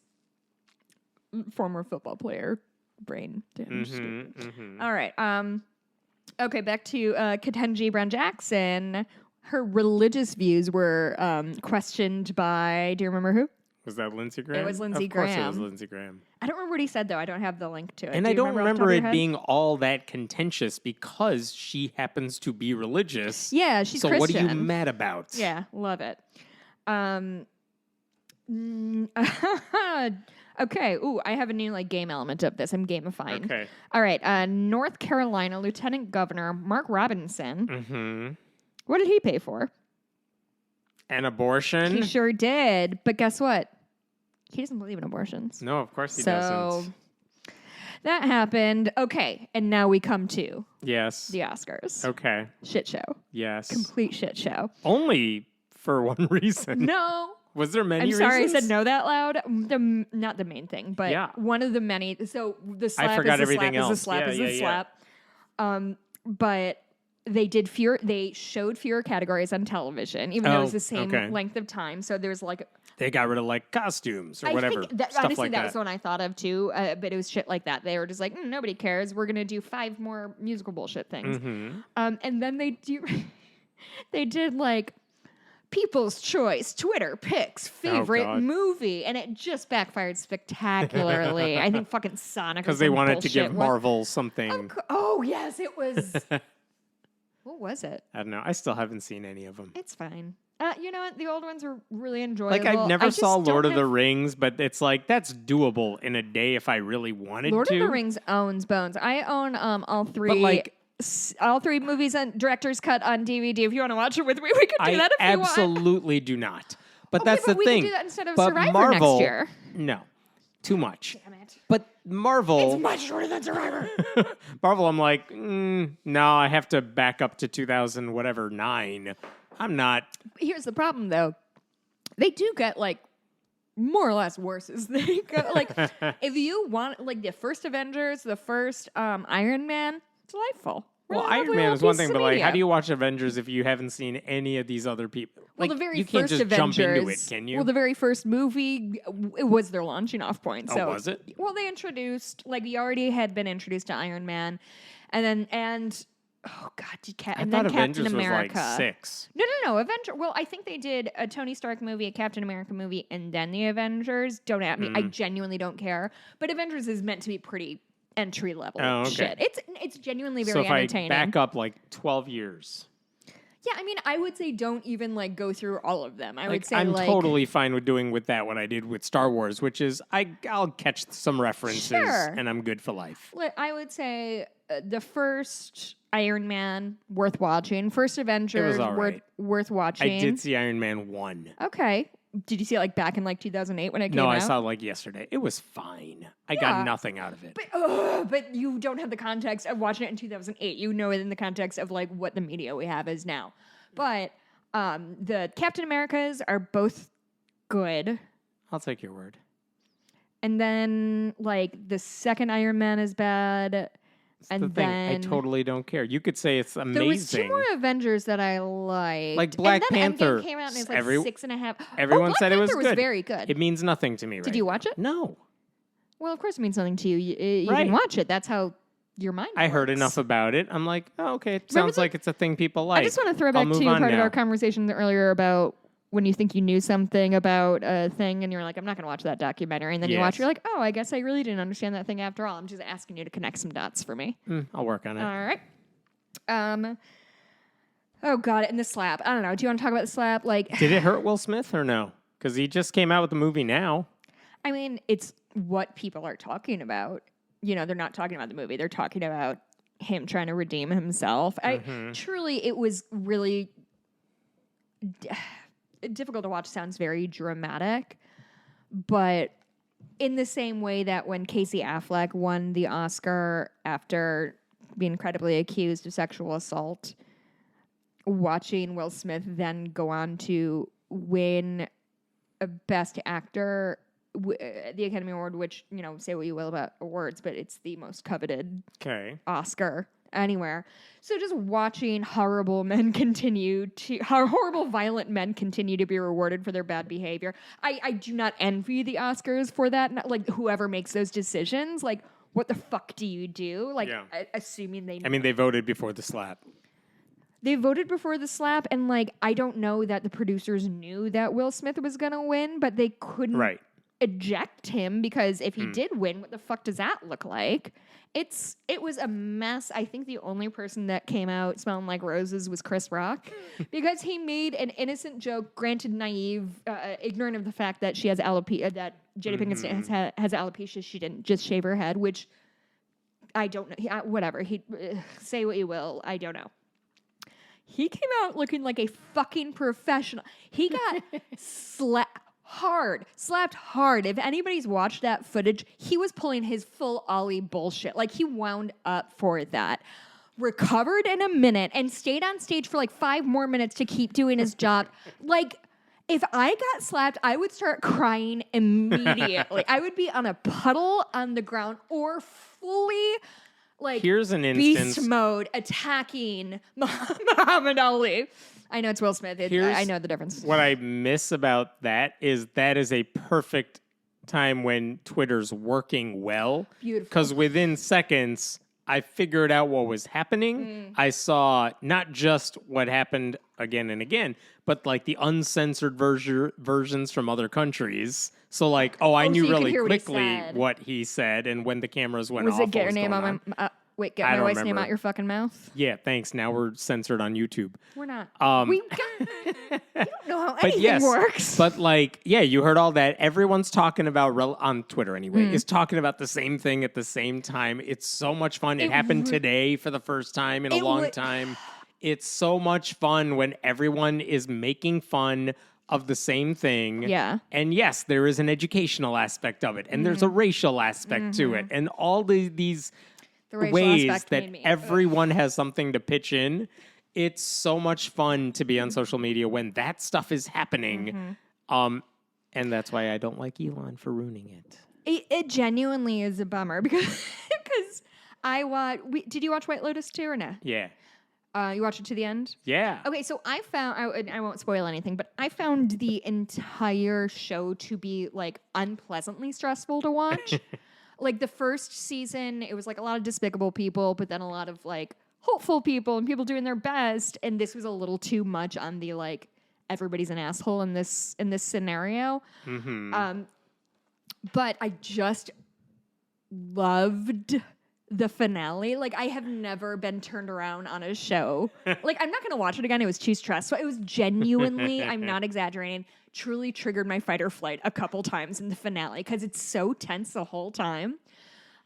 former football player, brain damage. All right. Okay, back to Ketanji Brown Jackson. Her religious views were questioned by, do you remember who? Was that Lindsey Graham? It was Lindsey Graham. Of course Graham. it was Lindsey Graham. I don't remember what he said, though. I don't have the link to it. And I don't remember it being all that contentious because she happens to be religious. Yeah, she's Christian. So what are you mad about? Yeah, love it. Okay. Ooh, I have a new game element of this. I'm gamifying. Okay. All right. North Carolina Lieutenant Governor Mark Robinson. Mm-hmm. What did he pay for? An abortion? He sure did. But guess what? He doesn't believe in abortions. No, of course he doesn't. That happened. Okay. And now we come to the Oscars. Okay. Shit show. Yes. Complete shit show. Only for one reason. No. Was there many reasons? I'm sorry I said no that loud. Not the main thing, but one of the many. So the slap I forgot is the everything slap else. is the slap is the slap. But they did they showed fewer categories on television, even though it was the same length of time. So there was they got rid of costumes or whatever. Honestly, that was one I thought of too. But it was shit like that. They were just nobody cares. We're gonna do 5 more musical bullshit things. Mm-hmm. And then they did People's Choice, Twitter picks, favorite movie. And it just backfired spectacularly. I think fucking Sonic. Because they wanted to give Marvel something. Oh, yes, it was. What was it? I don't know. I still haven't seen any of them. It's fine. You know what? The old ones were really enjoyable. Like, I never saw Lord of the Rings, but it's like, that's doable in a day if I really wanted to. Lord of the Rings owns bones. I own all three. But like, all three movies and director's cut on DVD. If you want to watch it with me, we could do that if you want. I absolutely do not. But that's the thing. We could do that instead of Survivor next year. No. Too much. Damn it. But Marvel... It's much shorter than Survivor. Marvel, I'm like, no, I have to back up to 2009. I'm not... Here's the problem, though. They do get, like, more or less worse as they go. Like, if you want, like, the first Avengers, the first Iron Man, delightful. Well, Iron Man is one thing, but like, how do you watch Avengers if you haven't seen any of these other people? Like, well, the very you can't first just Avengers, jump into it, can you? Well, the very first movie, it was their launching off point. So, was it? Well, they introduced, like, we already had been introduced to Iron Man, and oh God, and then Captain America. Was like 6. No, Avenger. Well, I think they did a Tony Stark movie, a Captain America movie, and then the Avengers. Don't at me. I genuinely don't care. But Avengers is meant to be pretty entry level shit. It's genuinely very entertaining. So if I back up like 12 years. Yeah, I mean, I would say don't even like go through all of them. I would say I'm totally fine with doing with that what I did with Star Wars, which is I'll catch some references and I'm good for life. I would say the first Iron Man worth watching, first Avengers worth watching. I did see Iron Man 1. Okay. Did you see it like back in like 2008 when it came out? No, I saw it like yesterday. It was fine. I got nothing out of it. But you don't have the context of watching it in 2008. You know it in the context of like what the media we have is now. But the Captain Americas are both good. I'll take your word. And then like the second Iron Man is bad. That's the thing. I totally don't care. You could say it's amazing. There was 2 more Avengers that I liked. Like Black Panther. Endgame came out and it was like 6.5. Everyone said it was good. Black Panther was very good. It means nothing to me, right? Did you watch it? No. Well, of course it means nothing to you. You didn't watch it. That's how your mind works. I heard enough about it. I'm like, oh, okay. It sounds like it's a thing people like. I just want to throw back to part of our conversation earlier about when you think you knew something about a thing and you're like, I'm not going to watch that documentary. And then you watch, you're like, oh, I guess I really didn't understand that thing after all. I'm just asking you to connect some dots for me. I'll work on it. All right. Oh, God. And the slap. I don't know. Do you want to talk about the slap? Like, did it hurt Will Smith or no? Because he just came out with the movie now. I mean, it's what people are talking about. You know, they're not talking about the movie. They're talking about him trying to redeem himself. Truly, it was really... difficult to watch. Sounds very dramatic, but in the same way that when Casey Affleck won the Oscar after being credibly accused of sexual assault, watching Will Smith then go on to win a Best Actor, the Academy Award, which, you know, say what you will about awards, but it's the most coveted Oscar anywhere. So just watching horrible violent men continue to be rewarded for their bad behavior. I do not envy the Oscars for that. Like, whoever makes those decisions, like, what the fuck do you do? Like, assuming they... I mean, they voted before the slap. They voted before the slap, and, like, I don't know that the producers knew that Will Smith was going to win, but they couldn't eject him because if he did win, what the fuck does that look like? It was a mess. I think the only person that came out smelling like roses was Chris Rock because he made an innocent joke, granted naive, ignorant of the fact that she has alopecia, that Jada Pinkett has alopecia. She didn't just shave her head, which I don't know. Whatever. Say what you will. I don't know. He came out looking like a fucking professional. He got slapped hard. If anybody's watched that footage, he was pulling his full Ollie bullshit. Like, he wound up for that. Recovered in a minute and stayed on stage for like 5 more minutes to keep doing his job. Like, if I got slapped, I would start crying immediately. I would be on a puddle on the ground or fully... like, here's an instance. Beast mode attacking Muhammad Ali. I know it's Will Smith. I know the difference. What I miss about that is a perfect time when Twitter's working well. Beautiful. Because within seconds, I figured out what was happening. I saw not just what happened again and again, but like the uncensored versions from other countries. So like, I knew so really quickly he what he said and when the cameras went off. Was it get your name on my... Wait, get my wife's name out your fucking mouth? Yeah, thanks. Now we're censored on YouTube. We're not. You don't know how anything works. But like, yeah, you heard all that. Everyone's talking about, on Twitter anyway, is talking about the same thing at the same time. It's so much fun. It happened today for the first time in a long time. It's so much fun when everyone is making fun of the same thing. Yeah. And yes, there is an educational aspect of it. And there's a racial aspect to it. And all these... ways that everyone has something to pitch in. It's so much fun to be on social media when that stuff is happening. And that's why I don't like Elon for ruining it. It genuinely is a bummer because I watched... Did you watch White Lotus too or no? Yeah. You watched it to the end? Yeah. Okay, so I found... I won't spoil anything, but I found the entire show to be like unpleasantly stressful to watch. Like the first season, it was like a lot of despicable people, but then a lot of like hopeful people and people doing their best. And this was a little too much on the like everybody's an asshole in this scenario. But I just loved the finale. Like I have never been turned around on a show. Like I'm not going to watch it again. It was too stressful. It was genuinely, I'm not exaggerating, truly triggered my fight or flight a couple times in the finale because it's so tense the whole time.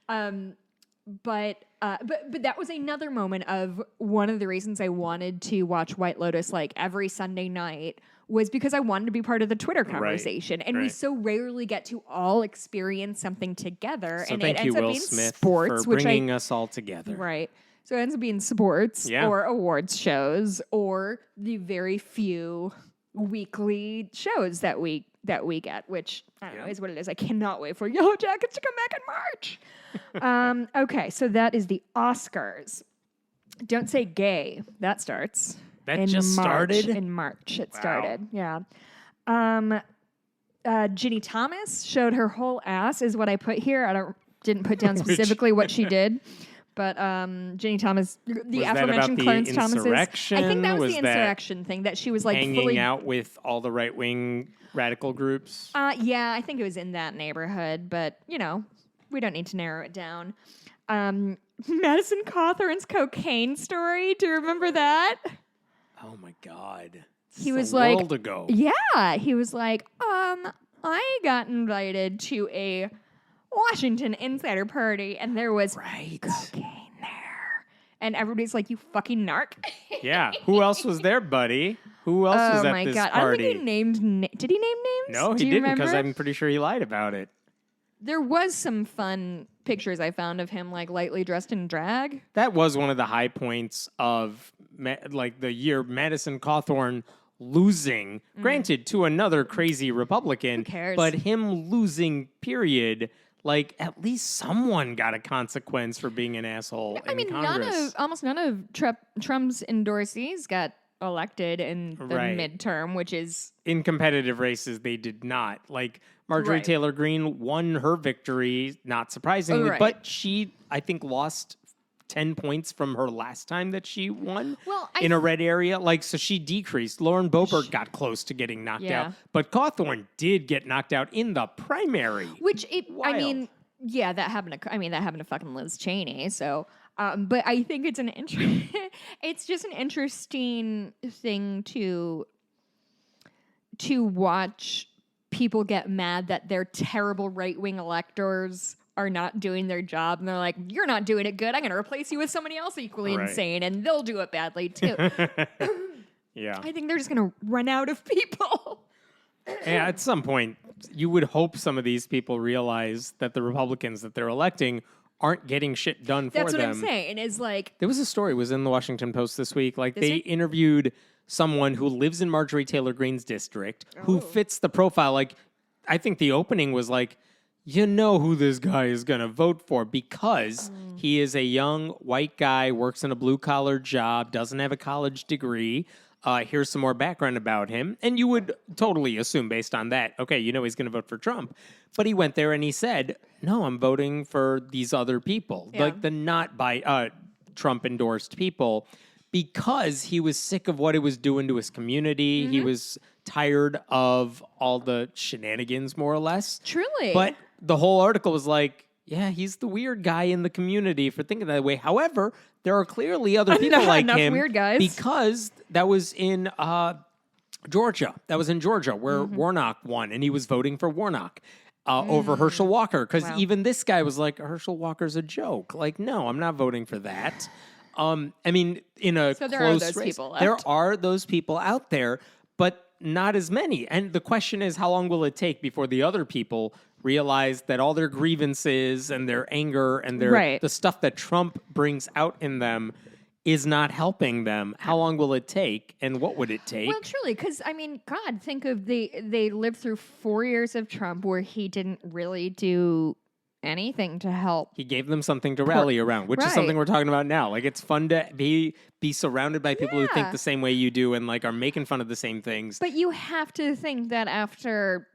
But that was another moment of one of the reasons I wanted to watch White Lotus like every Sunday night was because I wanted to be part of the Twitter conversation. And we so rarely get to all experience something together. So and thank it you, ends up Will being Smith, sports, for bringing us all together. Right. So it ends up being sports or awards shows or the very few weekly shows that we get, which I don't know is what it is. I cannot wait for Yellow Jackets to come back in March. Okay, so that is the Oscars. Don't say gay. That starts. That just started? In March. It started. Yeah. Ginny Thomas showed her whole ass is what I put here. I didn't put down specifically what she did. But Ginny Thomas, the was aforementioned Clarence Thomas's. I think that was the that insurrection thing that she was like hanging out with all the right-wing radical groups. Yeah, I think it was in that neighborhood, but you know, we don't need to narrow it down. Madison Cawthorn's cocaine story. Do you remember that? Oh my God! He was like, world ago. Yeah, he was like, I got invited to a Washington insider party, and there was cocaine there. And everybody's like, you fucking narc. Yeah. Who else was there, buddy? Who else was at this party? I don't think he named... Did he name names? No, he didn't, because I'm pretty sure he lied about it. There was some fun pictures I found of him, like, lightly dressed in drag. That was one of the high points of, like, the year Madison Cawthorn losing, granted, to another crazy Republican. Who cares? But him losing, period... Like, at least someone got a consequence for being an asshole in Congress. Almost none of Trump's endorsees got elected in the midterm, which is... In competitive races, they did not. Like, Marjorie Taylor Greene won her victory, not surprisingly, but she, I think, lost 10 points from her last time that she won in a red area. Like, so she decreased. Lauren Boebert got close to getting knocked out. But Cawthorn did get knocked out in the primary. Which, that happened to fucking Liz Cheney. So, but I think it's it's just an interesting thing to watch people get mad that their terrible right-wing electors are not doing their job, and they're like, you're not doing it good. I'm going to replace you with somebody else equally insane, and they'll do it badly, too. Yeah. I think they're just going to run out of people. Yeah, at some point, you would hope some of these people realize that the Republicans that they're electing aren't getting shit done for them. That's what I'm saying, is like... There was a story, it was in the Washington Post this week, like they interviewed someone who lives in Marjorie Taylor Greene's district, who fits the profile. Like, I think the opening was like, you know who this guy is going to vote for because he is a young white guy, works in a blue-collar job, doesn't have a college degree, Here's some more background about him. And you would totally assume based on that, okay, he's going to vote for Trump. But he went there and he said, no, I'm voting for these other people, like the not by Trump endorsed people, because he was sick of what it was doing to his community. He was tired of all the shenanigans, more or less. Truly. But the whole article was like, yeah, he's the weird guy in the community for thinking that way. However, there are clearly other people like him. Weird guys. Because that was in Georgia. That was in Georgia where Warnock won, and he was voting for Warnock over Herschel Walker. Because even this guy was like, Herschel Walker's a joke. Like, no, I'm not voting for that. I mean, in a so close race, there are those people out there, but not as many. And the question is, how long will it take before the other people realize that all their grievances and their anger and the stuff that Trump brings out in them is not helping them? How long will it take, and what would it take? Well, truly, because, I mean, God, think of they lived through 4 years of Trump where he didn't really do anything to help. He gave them something to rally around, which is something we're talking about now. Like, it's fun to be surrounded by people who think the same way you do and, like, are making fun of the same things. But you have to think that after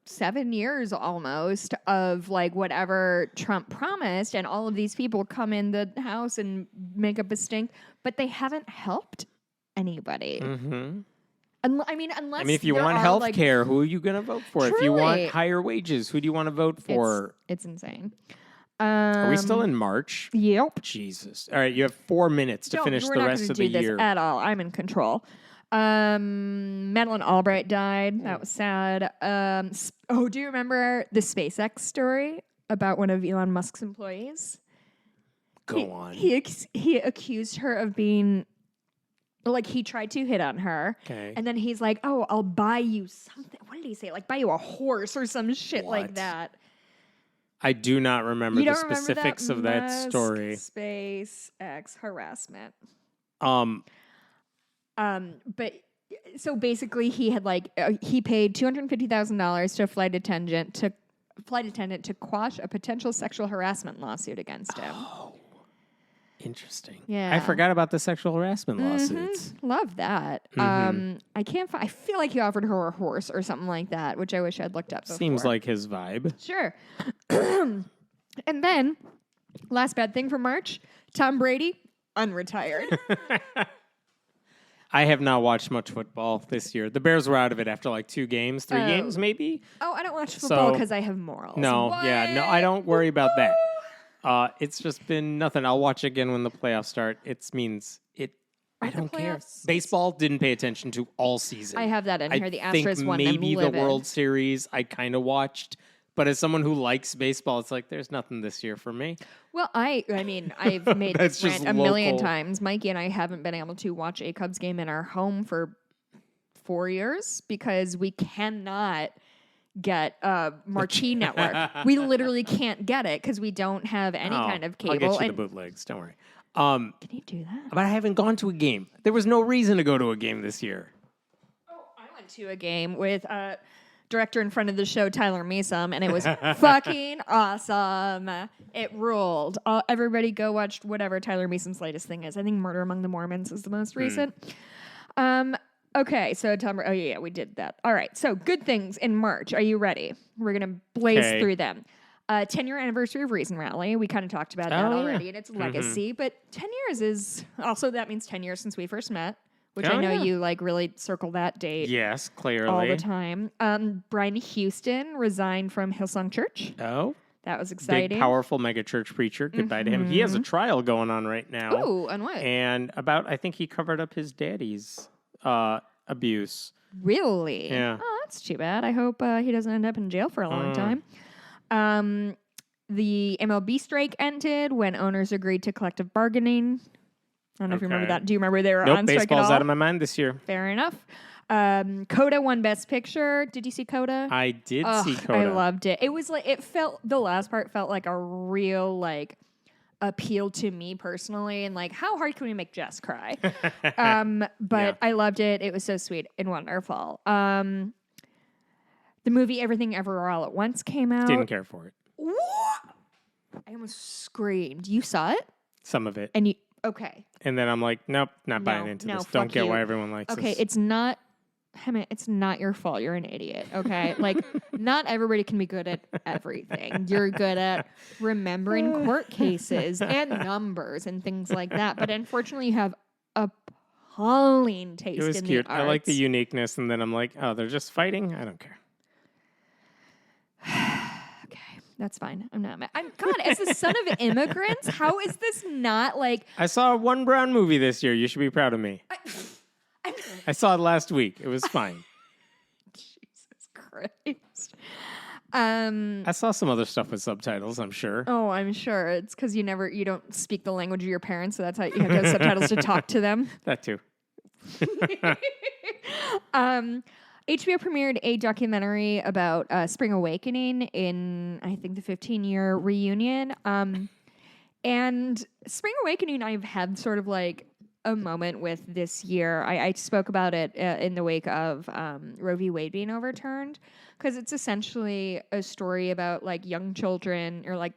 7 years almost of like whatever Trump promised, and all of these people come in the house and make up a stink, but they haven't helped anybody. I mean, if you want health care, who are you going to vote for? Truly. If you want higher wages, who do you want to vote for? It's insane. Are we still in March? Yep. Jesus. All right, you have 4 minutes to finish the rest of the year. We're not going to do this at all. I'm in control. Madeleine Albright died. That was sad. Do you remember the SpaceX story about one of Elon Musk's employees? Go on. He accused her of being, like, he tried to hit on her. Okay. And then he's like, oh, I'll buy you something. What did he say? Like, buy you a horse or some shit like that. I do not remember the specifics of that story. SpaceX harassment. But so basically, he had he paid $250,000 to a flight attendant to quash a potential sexual harassment lawsuit against him. Oh, interesting. Yeah, I forgot about the sexual harassment lawsuits. Love that. I can't. I feel like he offered her a horse or something like that, which I wish I'd looked up before. Seems like his vibe. Sure. And then, last bad thing for March: Tom Brady unretired. I have not watched much football this year. The Bears were out of it after like 2 games, 3 games maybe. Oh, I don't watch football because I have morals. No, I don't worry about that. It's just been nothing. I'll watch again when the playoffs start. It means it. I don't care. Baseball didn't pay attention to all season. I have that in here. The Astros won. Maybe the World Series I kind of watched. But as someone who likes baseball, it's like, there's nothing this year for me. Well, I mean, I've made this rant a million times. Mikey and I haven't been able to watch a Cubs game in our home for 4 years because we cannot get a Marquee network. We literally can't get it because we don't have any kind of cable. I'll get you the bootlegs. Don't worry. Can you do that? But I haven't gone to a game. There was no reason to go to a game this year. Oh, I went to a game with... director in front of the show, Tyler Measom, and it was fucking awesome. It ruled. Everybody go watch whatever Tyler Measom's latest thing is. I think Murder Among the Mormons is the most recent. Okay, so Tom, we did that. All right, so good things in March. Are you ready? We're going to blaze through them. 10-year anniversary of Reason Rally. We kind of talked about that already, and its legacy. But 10 years is also, that means 10 years since we first met. Which I know you like really circle that date. Yes, clearly. All the time. Brian Houston resigned from Hillsong Church. Oh. That was exciting. Big, powerful megachurch preacher. Goodbye to him. He has a trial going on right now. Oh, on what? And I think he covered up his daddy's abuse. Really? Yeah. Oh, that's too bad. I hope he doesn't end up in jail for a long time. The MLB strike ended when owners agreed to collective bargaining. I don't know if you remember that. Do you remember they were on strike at all? Baseball's out of my mind this year. Fair enough. Coda won Best Picture. Did you see Coda? I did see Coda. I loved it. It was like, the last part felt like a real, like, appeal to me personally. And, like, how hard can we make Jess cry? But I loved it. It was so sweet and wonderful. The movie Everything Everywhere All at Once came out. Didn't care for it. What? I almost screamed. You saw it? Some of it. And Okay. And then I'm like, nope, not buying into this. Don't get why everyone likes this. Okay, it's not your fault. You're an idiot, okay? Like, not everybody can be good at everything. You're good at remembering court cases and numbers and things like that. But unfortunately, you have appalling taste in the arts. It was cute. I like the uniqueness. And then I'm like, oh, they're just fighting? I don't care. Okay, that's fine. I'm not mad. God, as the son of immigrants, how is this not like... I saw one Brown movie this year. You should be proud of me. I saw it last week. It was fine. Jesus Christ. I saw some other stuff with subtitles, I'm sure. Oh, I'm sure. It's because you don't speak the language of your parents, so that's how you have to have subtitles to talk to them. That too. HBO premiered a documentary about Spring Awakening in, I think, the 15-year reunion. And Spring Awakening, I've had sort of like a moment with this year. I spoke about it in the wake of Roe v. Wade being overturned, because it's essentially a story about like young children or like,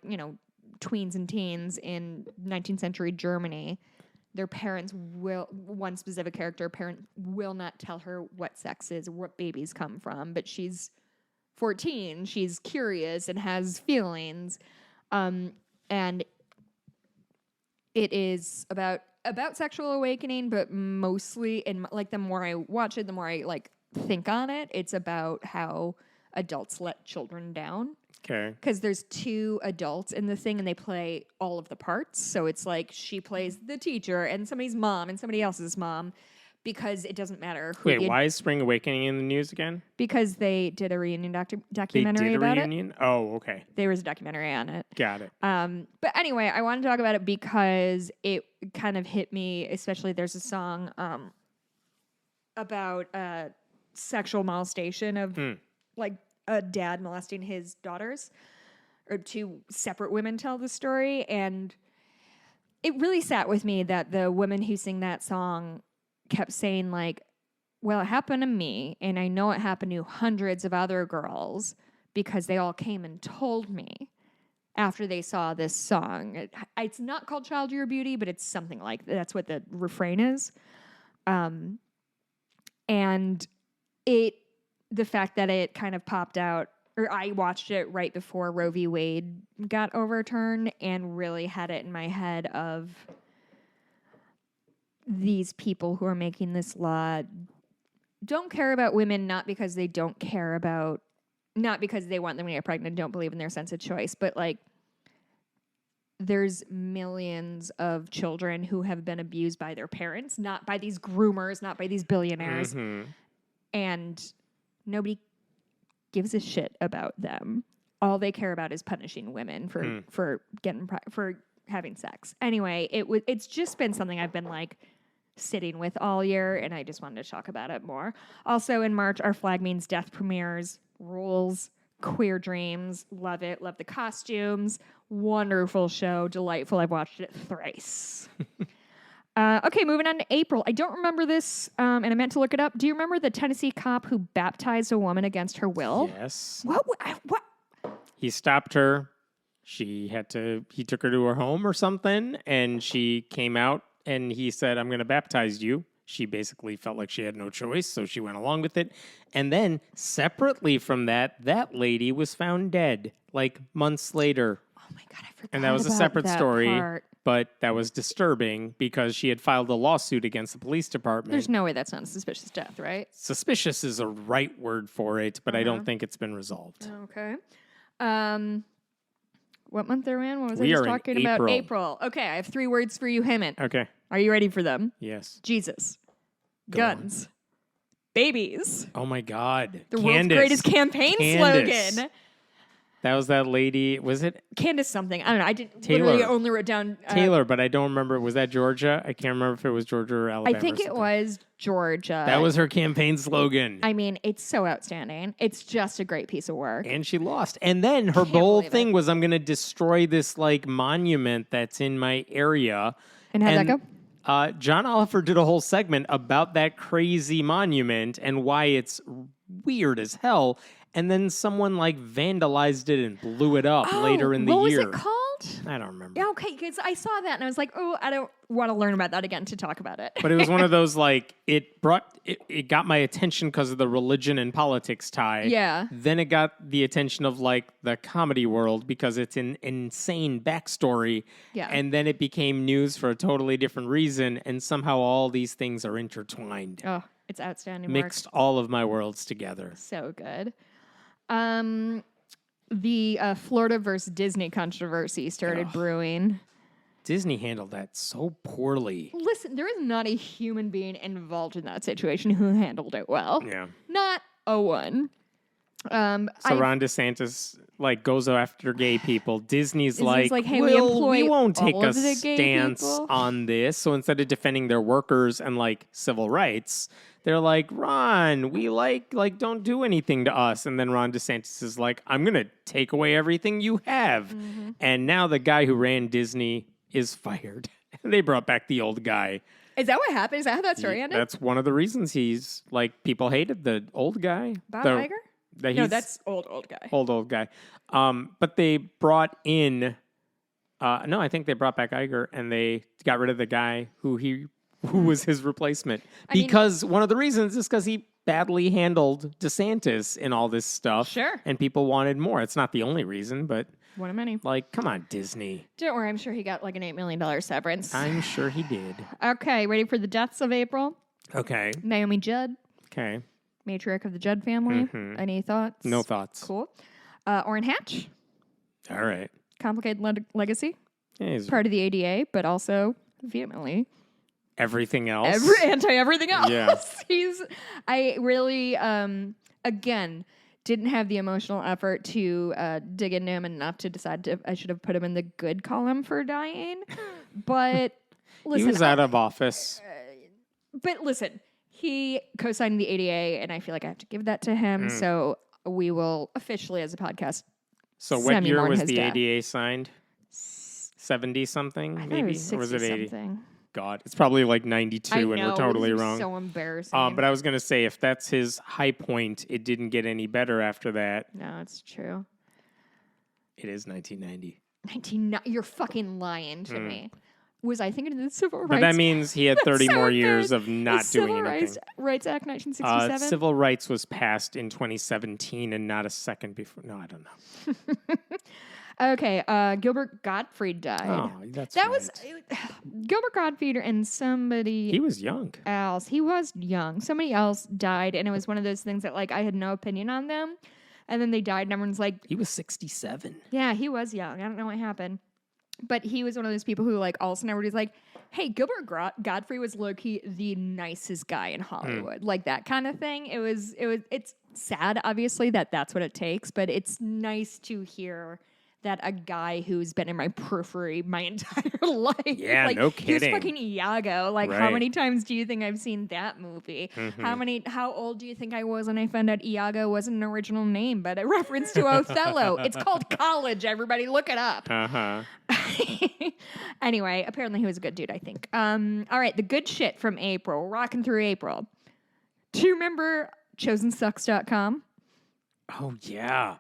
tweens and teens in 19th century Germany. Their parents one specific character, parent will not tell her what sex is, what babies come from, but she's 14, she's curious and has feelings. And it is about sexual awakening, but mostly, and like the more I watch it, the more I like think on it, it's about how adults let children down. Okay. Because there's 2 adults in the thing and they play all of the parts. So it's like she plays the teacher and somebody's mom and somebody else's mom, because it doesn't matter who. Wait, why is Spring Awakening in the news again? Because they did a reunion documentary about it. Oh, okay. There was a documentary on it. Got it. But anyway, I want to talk about it because it kind of hit me, especially there's a song about sexual molestation of like a dad molesting his daughters, or 2 separate women tell the story. And it really sat with me that the women who sing that song kept saying like, well, it happened to me, and I know it happened to hundreds of other girls because they all came and told me after they saw this song. It's not called Child of Your Beauty, but it's something like that's what the refrain is. And the fact that it kind of popped out, or I watched it right before Roe v. Wade got overturned, and really had it in my head of these people who are making this law don't care about women, not because they want them to get pregnant, don't believe in their sense of choice, but like there's millions of children who have been abused by their parents, not by these groomers, not by these billionaires. Mm-hmm. And nobody gives a shit about them. All they care about is punishing women for having sex. Anyway, it's just been something I've been like sitting with all year, and I just wanted to talk about it more. Also in March, Our Flag Means Death premieres. Rules. Queer Dreams. Love it. Love the costumes. Wonderful show. Delightful. I've watched it thrice. Okay, moving on to April. I don't remember this, and I meant to look it up. Do you remember the Tennessee cop who baptized a woman against her will? Yes. What? He stopped her. He took her to her home or something, and she came out, and he said, I'm going to baptize you. She basically felt like she had no choice, so she went along with it. And then, separately from that lady was found dead, like months later. Oh my God, I forgot. And that was a separate story. Part. But that was disturbing because she had filed a lawsuit against the police department. There's no way that's not a suspicious death, right? Suspicious is a right word for it, but I don't think it's been resolved. Okay. What month are we in? What was I just talking about? April. Okay, I have 3 words for you, Hemant. Okay. Are you ready for them? Yes. Jesus. Guns. Babies. Oh my God. The world's greatest campaign slogan. That was that lady. Was it Candace something? I don't know. I literally only wrote down Taylor, but I don't remember. Was that Georgia? I can't remember if it was Georgia or Alabama. I think it was Georgia. That was her campaign slogan. I mean, it's so outstanding. It's just a great piece of work. And she lost. And then her whole thing was, I'm going to destroy this like monument that's in my area. And how'd that go? John Oliver did a whole segment about that crazy monument and why it's weird as hell. And then someone like vandalized it and blew it up later in the year. What was it called? don't? I don't remember. Yeah, okay, because I saw that and I was like, oh, I don't want to learn about that again to talk about it. But it was one of those, like, it got my attention because of the religion and politics tie. Yeah. Then it got the attention of, like, the comedy world because it's an insane backstory. Yeah. And then it became news for a totally different reason. And somehow all these things are intertwined. Oh, it's outstanding. Mixed all of my worlds together. So good. The Florida versus Disney controversy started brewing. Disney handled that so poorly. Listen, there is not a human being involved in that situation who handled it well. Yeah. Not a one. So Ron DeSantis goes after gay people. Disney's like, hey, we won't take all a of the gay stance people." on this. So instead of defending their workers and civil rights, they're like, Ron, we don't do anything to us. And then Ron DeSantis is like, I'm gonna take away everything you have. Mm-hmm. And now the guy who ran Disney is fired. They brought back the old guy. Is that what happened? Is that how that story ended? That's one of the reasons he's people hated the old guy. Bob Iger? No, that's old guy. Old guy. But they brought in, I think they brought back Iger and they got rid of the guy who was his replacement. Because one of the reasons is because he badly handled DeSantis in all this stuff. Sure. And people wanted more. It's not the only reason, but one of many. Come on, Disney. Don't worry, I'm sure he got an $8 million severance. I'm sure he did. Okay, ready for the deaths of April? Okay. Naomi Judd. Okay. Matriarch of the Judd family. Mm-hmm. Any thoughts? No thoughts. Cool. Orrin Hatch. All right. Complicated legacy. Yeah, part of the ADA, but also vehemently everything else. Anti-everything else. Yeah. I really, again, didn't have the emotional effort to dig into him enough to decide I should have put him in the good column for dying. But listen. He was out of office. But listen, he co-signed the ADA, and I feel like I have to give that to him. So we will officially, as a podcast, so what year was the ADA signed? 70-something, maybe? Or was it 80? Something. God, it's probably 92 and we're totally wrong. So embarrassing. But I was going to say, if that's his high point, it didn't get any better after that. No, it's true. It is 1990. You're fucking lying to me. Was I thinking of the Civil Rights? But that means he had 30 more years of not doing anything. Civil Rights Act 1967? Civil rights was passed in 2017 and not a second before. No, I don't know. Okay, Gilbert Gottfried died. Oh, that was Gilbert Gottfried and somebody. He was young. Else, he was young. Somebody else died, and it was one of those things that I had no opinion on them, and then they died, and everyone's like, he was 67. Yeah, he was young. I don't know what happened, but he was one of those people who all of a sudden everybody's like, hey, Gilbert Gottfried was low key the nicest guy in Hollywood, like that kind of thing. It's sad, obviously, that's what it takes, but it's nice to hear that a guy who's been in my periphery my entire life. Yeah, no kidding. He was fucking Iago. Right. How many times do you think I've seen that movie? Mm-hmm. How old do you think I was when I found out Iago wasn't an original name, but a reference to Othello? It's called College, everybody. Look it up. Uh-huh. Anyway, apparently he was a good dude, I think. All right, the good shit from April. Rocking through April. Do you remember ChosenSucks.com? Oh, yeah.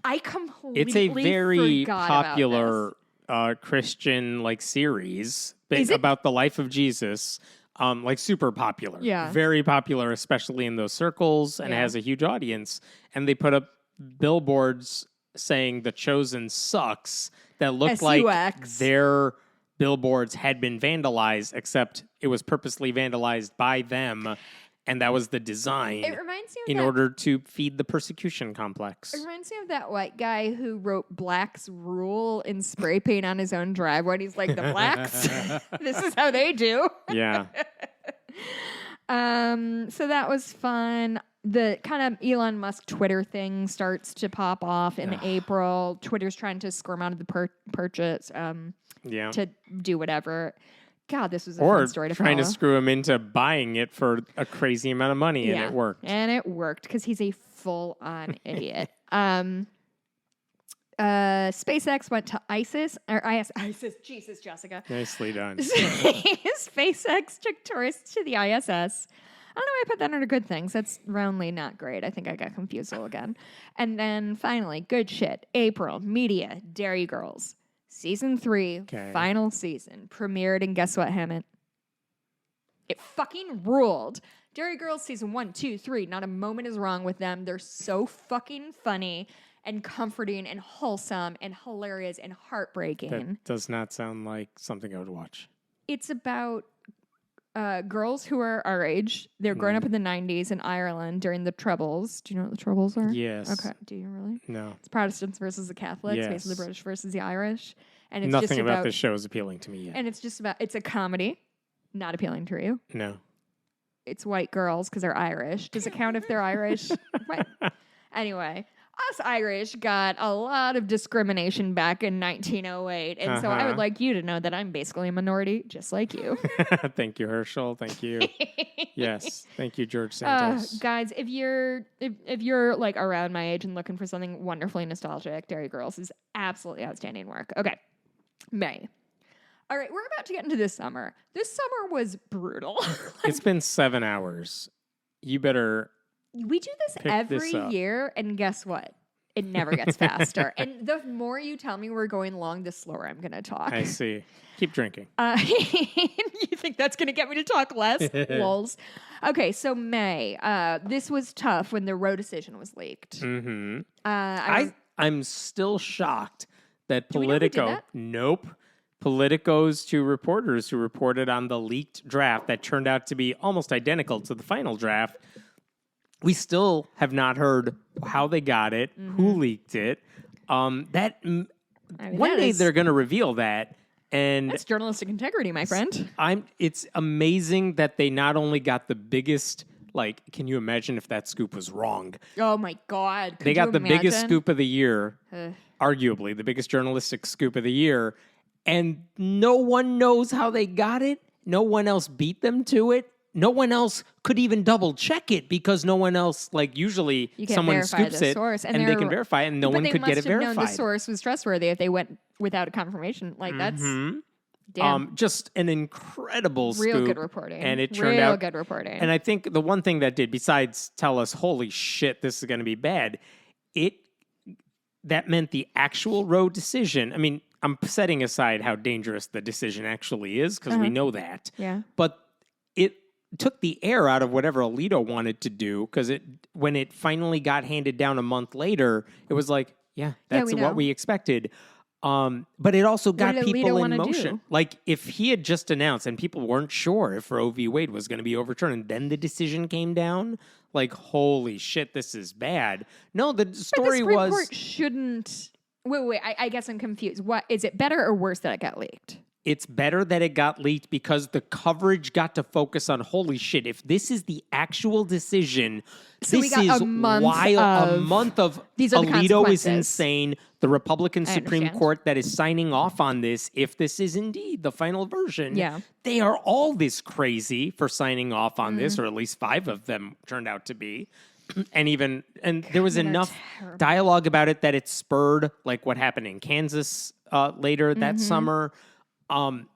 I completely It's a very forgot popular Christian series about the life of Jesus. Super popular. Yeah. Very popular, especially in those circles, and has a huge audience. And they put up billboards saying The Chosen sucks that looked SUX. like their billboards had been vandalized, except it was purposely vandalized by them. And that was the design. It reminds me of in order to feed the persecution complex. It reminds me of that white guy who wrote Blacks Rule in spray paint on his own driveway. And he's like, the blacks, this is how they do. Yeah. So that was fun. The kind of Elon Musk Twitter thing starts to pop off in April. Twitter's trying to squirm out of the purchase to do whatever. God, this was a fun story to follow. Or trying to screw him into buying it for a crazy amount of money, and it worked. And it worked, because he's a full-on idiot. SpaceX went to ISIS. Jesus, Jessica. Nicely done. SpaceX took tourists to the ISS. I don't know why I put that under good things. That's roundly not great. I think I got confused again. And then finally, good shit. April, media, Dairy Girls. Season 3, final season, premiered, and guess what, Hammett? It fucking ruled. Derry Girls season 1, 2, 3, not a moment is wrong with them. They're so fucking funny and comforting and wholesome and hilarious and heartbreaking. That does not sound like something I would watch. It's about girls who are our age. They're growing up in the 90s in Ireland during the Troubles. Do you know what the Troubles are? Yes. Okay. Do you really? No. It's Protestants versus the Catholics, Yes. basically the British versus the Irish. And it's Nothing just about this show is appealing to me yet. And it's a comedy. Not appealing to you. No. It's white girls because they're Irish. Does it count if they're Irish? Right. Anyway, us Irish got a lot of discrimination back in 1908. And so I would like you to know that I'm basically a minority just like you. Thank you, Herschel. Thank you. Yes. Thank you, George Santos. Guys, if you're like around my age and looking for something wonderfully nostalgic, Derry Girls is absolutely outstanding work. Okay. May. All right, we're about to get into this summer. This summer was brutal. It's been 7 hours. You better. We do this every year, and guess what? It never gets faster. And the more you tell me we're going long, the slower I'm going to talk. I see. Keep drinking. You think that's going to get me to talk less? Lols. Okay, so May. This was tough when the Roe decision was leaked. Mm-hmm. I'm still shocked that Politico. Nope. Politico's two reporters who reported on the leaked draft that turned out to be almost identical to the final draft. We still have not heard how they got it, who leaked it. One day they're going to reveal that. And that's journalistic integrity, my friend. It's amazing that they not only got the biggest, like, can you imagine if that scoop was wrong? Oh my God. They got the biggest scoop of the year, arguably the biggest journalistic scoop of the year. And no one knows how they got it. No one else beat them to it. No one else could even double check it because no one else, like usually someone scoops it and they can verify it and no one could get it verified. They must have known the source was trustworthy if they went without a confirmation. Like that's damn. Just an incredible scoop. Real good reporting. And it turned out good reporting. And I think the one thing that did, besides tell us, holy shit, this is going to be bad, that meant the actual Roe decision. I mean, I'm setting aside how dangerous the decision actually is because we know that. Yeah. But it took the air out of whatever Alito wanted to do because when it finally got handed down a month later, it was like, that's what we expected. But it also got people in motion. Do? Like if he had just announced and people weren't sure if Roe v. Wade was going to be overturned and then the decision came down, like, holy shit, this is bad. No, the story was... But the Supreme Court shouldn't... Wait, I guess I'm confused. What is it better or worse that it got leaked? It's better that it got leaked because the coverage got to focus on, holy shit, if this is the actual decision, so this is wild. A month of these are Alito is insane. The Republican Supreme Court that is signing off on this, if this is indeed the final version, they are all this crazy for signing off on this, or at least 5 of them turned out to be. And there was enough dialogue about it that it spurred like what happened in Kansas later that summer.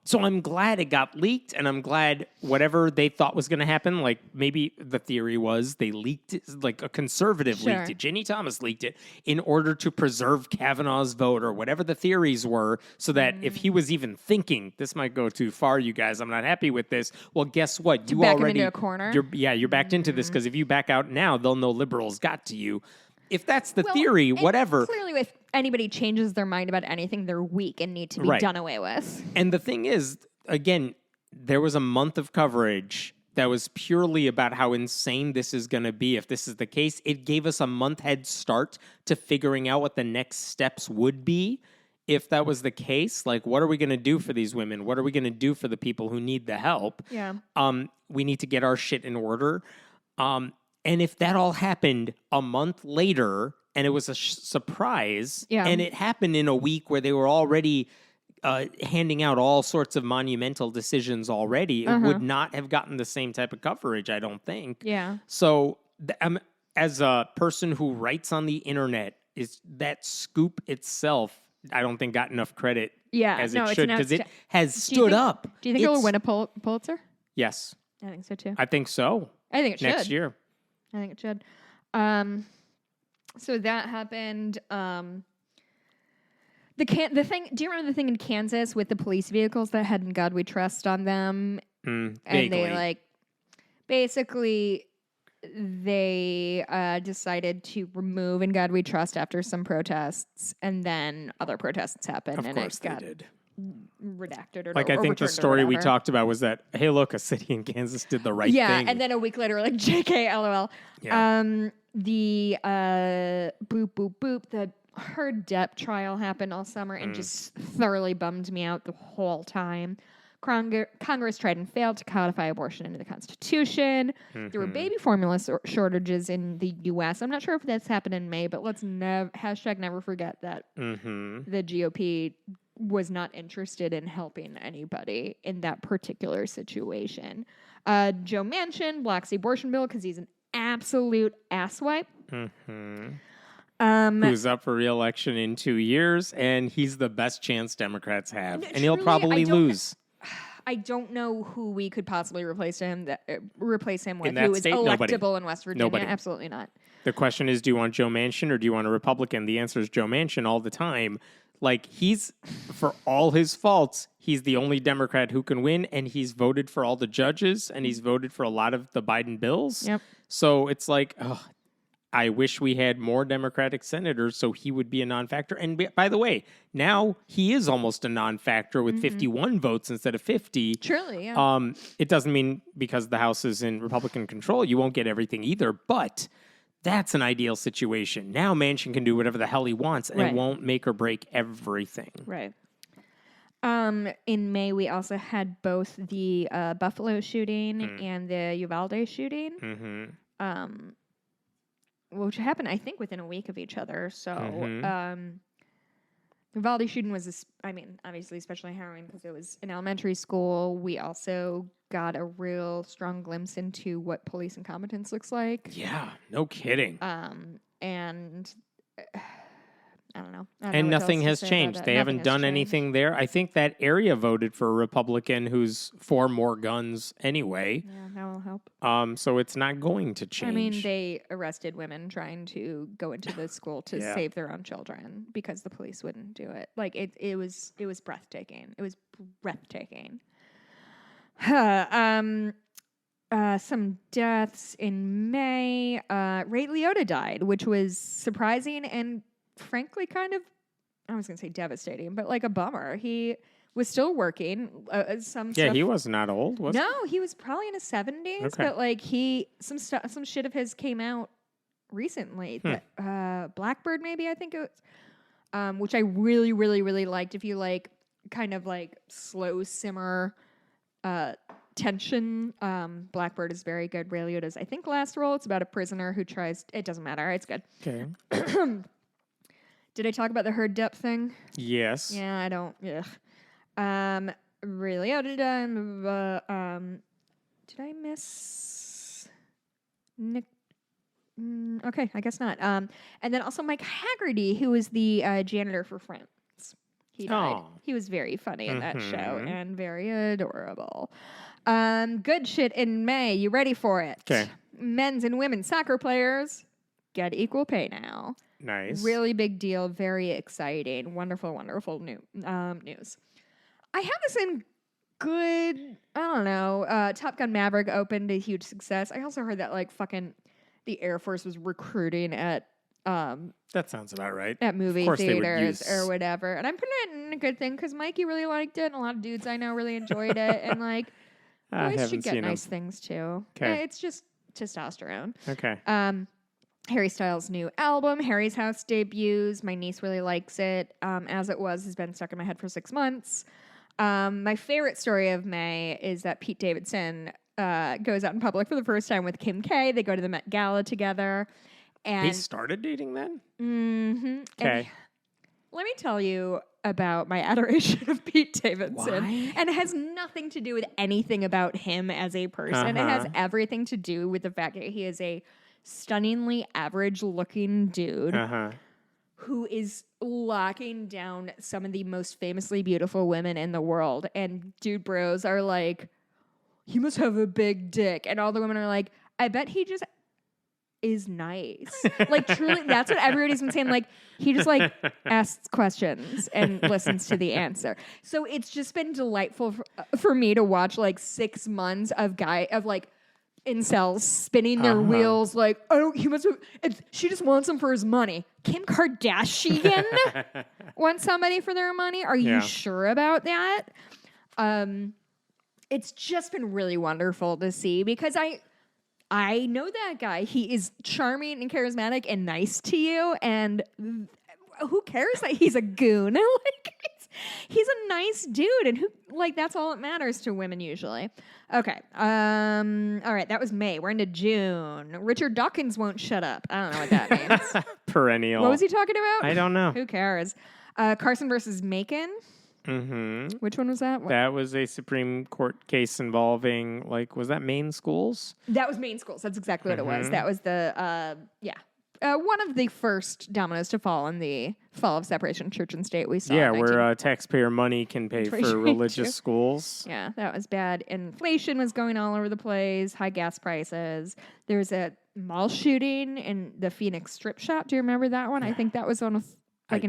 So I'm glad it got leaked, and I'm glad whatever they thought was going to happen, like maybe the theory was they leaked it, like a conservative leaked it, Ginny Thomas leaked it, in order to preserve Kavanaugh's vote or whatever the theories were, so that if he was even thinking, this might go too far, you guys, I'm not happy with this, well, guess what? You back already... him into a corner? You're backed into this, because if you back out now, they'll know liberals got to you. If that's the theory, whatever. Clearly, if anybody changes their mind about anything, they're weak and need to be done away with. And the thing is, again, there was a month of coverage that was purely about how insane this is going to be. If this is the case, it gave us a month head start to figuring out what the next steps would be. If that was the case, like, what are we going to do for these women? What are we going to do for the people who need the help? Yeah. We need to get our shit in order. And if that all happened a month later and it was a surprise, and it happened in a week where they were already handing out all sorts of monumental decisions already, it would not have gotten the same type of coverage, I don't think. Yeah. So as a person who writes on the internet, is that scoop itself, I don't think got enough credit as it should, because it has stood up. Do you think it will win a Pulitzer? Yes. I think so, too. I think so. I think it should. Next year. I think it should. So that happened. the thing. Do you remember the thing in Kansas with the police vehicles that had "In God We Trust" on them, and they basically they decided to remove "In God We Trust" after some protests, and then other protests happened, and it got redacted or I think the story we talked about was that, hey, look, a city in Kansas did the right thing. Yeah, and then a week later, like, JK, LOL. Yeah. The boop, boop, boop, the Heard Depp trial happened all summer and just thoroughly bummed me out the whole time. Congress tried and failed to codify abortion into the Constitution. There were baby formula shortages in the U.S. I'm not sure if that's happened in May, but let's never forget that the GOP was not interested in helping anybody in that particular situation. Joe Manchin blocks the abortion bill because he's an absolute asswipe. Who's up for re-election in 2 years, and he's the best chance Democrats have. And he'll probably lose. I don't know who we could possibly replace him with, who is state, electable in West Virginia. Nobody. Absolutely not. The question is, do you want Joe Manchin or do you want a Republican? The answer is Joe Manchin all the time. Like, he's, for all his faults, he's the only Democrat who can win, and he's voted for all the judges, and he's voted for a lot of the Biden bills. Yep. So it's like, I wish we had more Democratic senators so he would be a non-factor. And by the way, now he is almost a non-factor with 51 votes instead of 50. Truly, yeah. It doesn't mean because the House is in Republican control, you won't get everything either, but that's an ideal situation. Now Manchin can do whatever the hell he wants, and it won't make or break everything. Right. In May, we also had both the Buffalo shooting and the Uvalde shooting, which happened, I think, within a week of each other. So the Uvalde shooting was, obviously especially harrowing because it was in elementary school. We also got a real strong glimpse into what police incompetence looks like. Yeah, no kidding. And I don't know. And nothing has changed. They haven't done anything there. I think that area voted for a Republican who's for more guns anyway. Yeah, that will help. So it's not going to change. I mean, they arrested women trying to go into the school to save their own children because the police wouldn't do it. Like, it was breathtaking. It was breathtaking. Some deaths in May. Ray Liotta died, which was surprising and frankly kind of, I was going to say devastating, but like a bummer. He was still working. He was not old, was he? No, he was probably in his 70s, but like some shit of his came out recently. Blackbird, maybe, I think it was, which I really, really, really liked. If you like kind of like slow simmer tension, Blackbird is very good. Ray Liotta's, I think, last role, it's about a prisoner who tries, it doesn't matter, it's good. Okay. Did I talk about the Heard Depp thing? Yes. Yeah, I don't. Ugh. Ray Liotta. Did I miss Nick? Okay, I guess not. And then also Mike Haggerty, who was the janitor for Friends. He died. He was very funny in that show and very adorable. Good shit in May. You ready for it? Okay. Men's and women's soccer players get equal pay now. Nice. Really big deal. Very exciting. Wonderful, wonderful news. I have this in good, I don't know, Top Gun Maverick opened a huge success. I also heard that like fucking the Air Force was recruiting at that sounds about right. At movie theaters or whatever. And I'm putting it in a good thing because Mikey really liked it and a lot of dudes I know really enjoyed it. And like boys should get nice things too. Okay. Yeah, it's just testosterone. Okay. Harry Styles' new album, Harry's House, debuts. My niece really likes it. As It Was has been stuck in my head for 6 months. My favorite story of May is that Pete Davidson goes out in public for the first time with Kim K. They go to the Met Gala together. And they started dating then? Mm-hmm. Okay. Let me tell you about my adoration of Pete Davidson. Why? And it has nothing to do with anything about him as a person. It has everything to do with the fact that he is a stunningly average-looking dude who is locking down some of the most famously beautiful women in the world. And dude bros are like, he must have a big dick. And all the women are like, I bet he just is nice. Like, truly, that's what everybody's been saying. Like, he just, like, asks questions and listens to the answer. So it's just been delightful for me to watch, like, 6 months of like, incels spinning their wheels like, oh, she just wants him for his money. Kim Kardashian wants somebody for their money? Are you sure about that? It's just been really wonderful to see because I know that guy. He is charming and charismatic and nice to you, and who cares that he's a goon? Like, he's a nice dude, and that's all that matters to women usually. Okay. All right, that was May. We're into June. Richard Dawkins won't shut up. I don't know what that means. Perennial. What was he talking about? I don't know. Who cares? Carson versus Macon. Mm-hmm. Which one was that? That was a Supreme Court case involving, was that Maine schools? That was Maine schools. That's exactly what it was. That was the, one of the first dominoes to fall in the fall of separation of church and state we saw. Yeah, where taxpayer money can pay for religious schools. Yeah, that was bad. Inflation was going all over the place, high gas prices. There was a mall shooting in the Phoenix strip shop. Do you remember that one? I think that was in a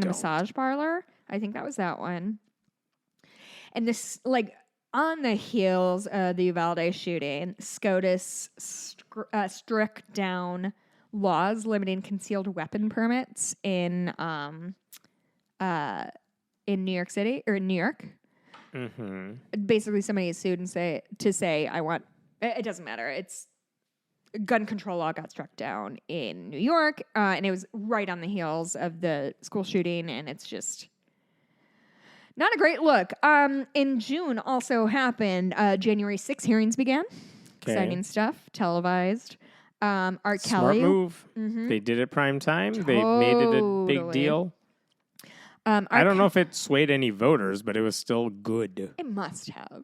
massage parlor. I think that was that one. And this, on the heels of the Uvalde shooting, SCOTUS struck down laws limiting concealed weapon permits in New York City or in New York. Mm-hmm. Basically, somebody sued and say I want. It doesn't matter. It's gun control law got struck down in New York, and it was right on the heels of the school shooting, and it's just not a great look. In June also happened. January 6 hearings began. Okay. Exciting stuff. Televised. R. Kelly. Smart move. Mm-hmm. They did it prime time. Totally. They made it a big deal. I don't know if it swayed any voters, but it was still good. It must have.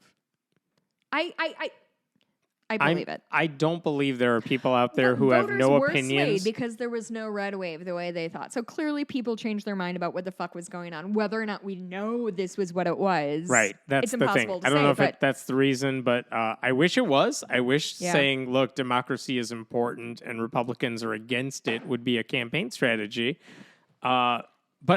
I believe it. I don't believe there are people out there who have no opinions. Swayed because there was no red wave the way they thought. So clearly people changed their mind about what the fuck was going on. Whether or not we know this was what it was. Right. That's the thing. I don't know if that's the reason, but I wish it was. I wish saying, look, democracy is important and Republicans are against it would be a campaign strategy. But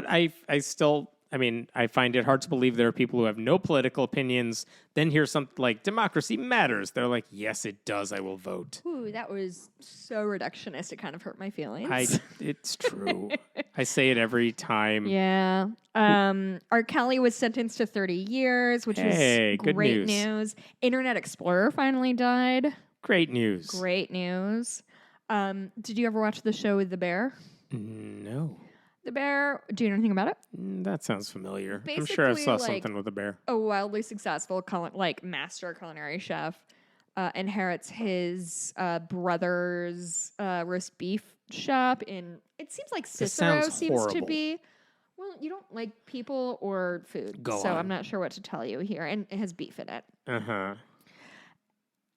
I still... I find it hard to believe there are people who have no political opinions, then hear something like democracy matters. They're like, yes, it does. I will vote. Ooh, that was so reductionist. It kind of hurt my feelings. It's true. I say it every time. Yeah. R. Kelly was sentenced to 30 years, which was great news. Internet Explorer finally died. Great news. Great news. Did you ever watch the show with the bear? No. The bear, do you know anything about it? That sounds familiar. I'm sure I saw something with a bear. A wildly successful master culinary chef inherits his brother's roast beef shop in, it seems like Cicero seems to be. Well, you don't like people or food. So I'm not sure what to tell you here. And it has beef in it. Uh-huh.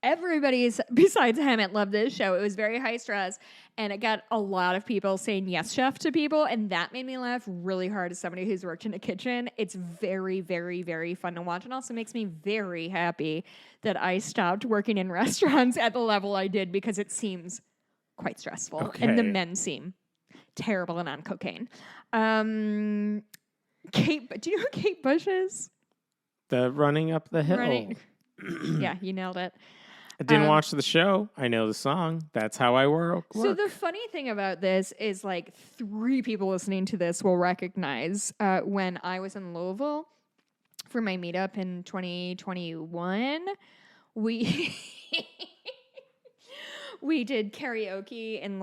Everybody besides Hammett loved this show. It was very high stress, and it got a lot of people saying yes, chef to people, and that made me laugh really hard as somebody who's worked in a kitchen. It's very, very, very fun to watch, and also makes me very happy that I stopped working in restaurants at the level I did because it seems quite stressful, and the men seem terrible and on cocaine. Kate, do you know who Kate Bush is? The running up the hill. Yeah, you nailed it. I didn't watch the show. I know the song. That's how I work. So the funny thing about this is 3 people listening to this will recognize when I was in Louisville for my meetup in 2021, we we did karaoke in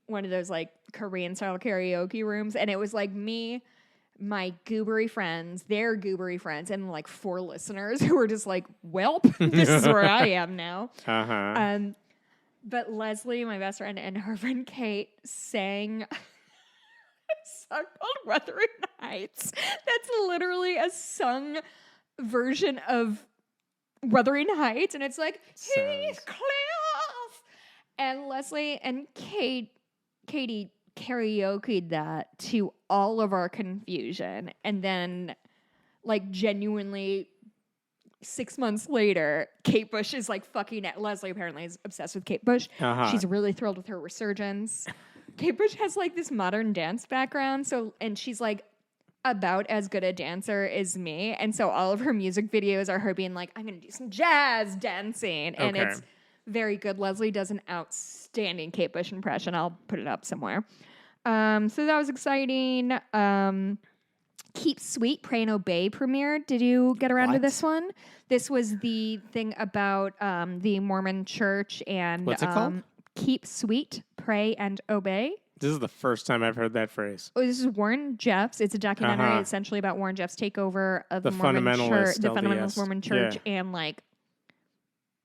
one of those Korean style karaoke rooms, and it was me, my goobery friends, their goobery friends, and 4 listeners who were just welp, this is where I am now. Uh-huh. But Leslie, my best friend, and her friend Kate sang a song called Wuthering Heights. That's literally a sung version of Wuthering Heights, and it's Heathcliff. And Leslie and Katie karaoke'd that to all of our confusion, and then genuinely 6 months later, Kate Bush is like fucking at Leslie apparently is obsessed with Kate Bush. She's really thrilled with her resurgence. Kate Bush has like this modern dance background, and she's like about as good a dancer as me, and so all of her music videos are her being like, I'm gonna do some jazz dancing, and it's very good. Leslie does an outstanding Kate Bush impression. I'll put it up somewhere. So that was exciting. Keep Sweet, Pray and Obey premiered. Did you get around to this one? This was the thing about the Mormon church and what's it called? Keep Sweet, Pray and Obey. This is the first time I've heard that phrase. Oh, this is Warren Jeffs. It's a documentary essentially about Warren Jeffs' takeover of the Mormon church, the fundamentalist Mormon church, and like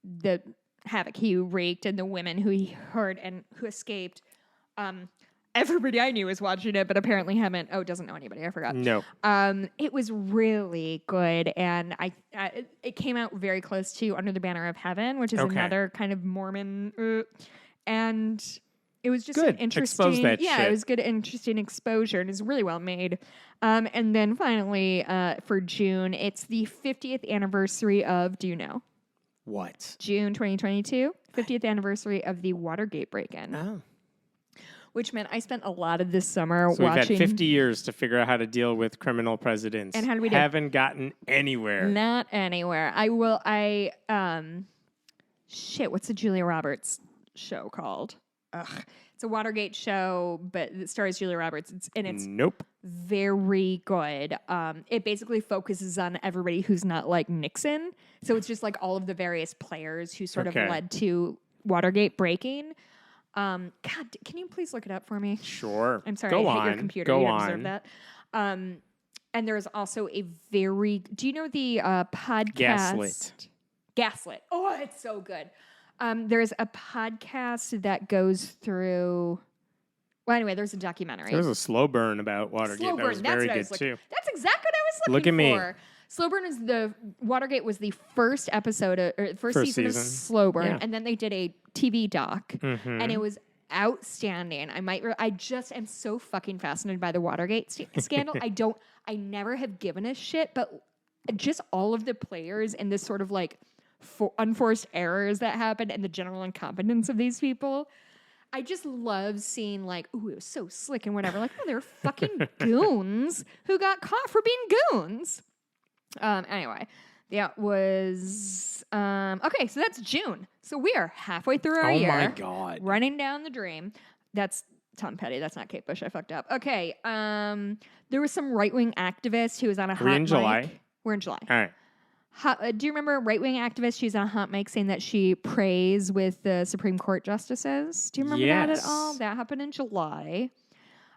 the havoc he wreaked and the women who he hurt and who escaped. Everybody I knew was watching it, but apparently haven't. Oh, doesn't know anybody. I forgot. No. It was really good, and it came out very close to Under the Banner of Heaven, which is another kind of Mormon, and it was just good. An interesting. Expose that shit. It was good, interesting exposure, and it's really well made. And then finally, for June, it's the 50th anniversary of. Do you know? What? June 2022, 50th anniversary of the Watergate break-in. Oh. Which meant I spent a lot of this summer watching. We've had 50 years to figure out how to deal with criminal presidents. And how do we do? Haven't gotten anywhere. Not anywhere. What's the Julia Roberts show called? It's a Watergate show, but it stars Julia Roberts. It's very good. It basically focuses on everybody who's not like Nixon. So it's just like all of the various players who sort of led to Watergate breaking. God, can you please look it up for me? Sure. I'm sorry, I hate your computer. You don't deserve that. And there's also a do you know the podcast? Gaslit. Oh, it's so good. There's a podcast that goes through. Well, anyway, there's a documentary. There's a slow burn about Watergate. That was very good too. That's exactly what I was looking for. Look at me. Slow burn is Watergate was the first episode or first season of Slow Burn, and then they did a TV doc, and it was outstanding. I just am so fucking fascinated by the Watergate scandal. I never have given a shit, but just all of the players and this sort of like unforced errors that happened and the general incompetence of these people. I just love seeing like, ooh, it was so slick and whatever. Like, no, they're fucking goons who got caught for being goons. Anyway, that was okay. So that's June. So we are halfway through our year. Oh my God! Running down the dream. That's Tom Petty. That's not Kate Bush. I fucked up. Okay. There was some right-wing activist who was on a hot mic. We're in July. All right. Do you remember a right-wing activist? She's on a hot mic saying that she prays with the Supreme Court justices. Do you remember that at all? That happened in July.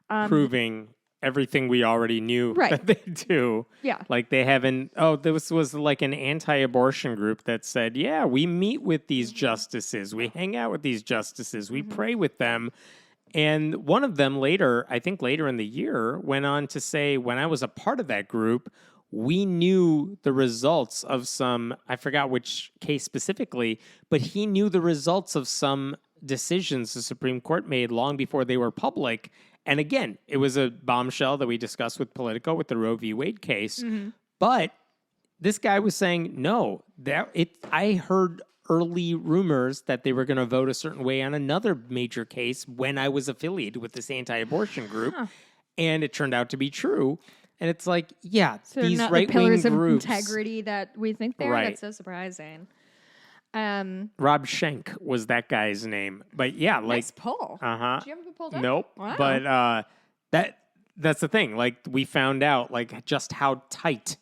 Proving everything we already knew that they do. Yeah. Like they haven't, this was like an anti-abortion group that said, yeah, we meet with these justices. We hang out with these justices. We pray with them. And one of them later in the year, went on to say, when I was a part of that group, we knew the results of some, I forgot which case specifically, but he knew the results of some decisions the Supreme Court made long before they were public. And again, it was a bombshell that we discussed with Politico with the Roe v. Wade case. But this guy was saying, no, I heard early rumors that they were going to vote a certain way on another major case when I was affiliated with this anti-abortion group. And it turned out to be true. And it's like, yeah, so these not right-wing the pillars groups. Of integrity that we think they are. That's so surprising. Rob Schenck was that guy's name. But yeah, like nice pull. Do you have it pulled up? Nope. Wow. But that's the thing. Like we found out like just how tight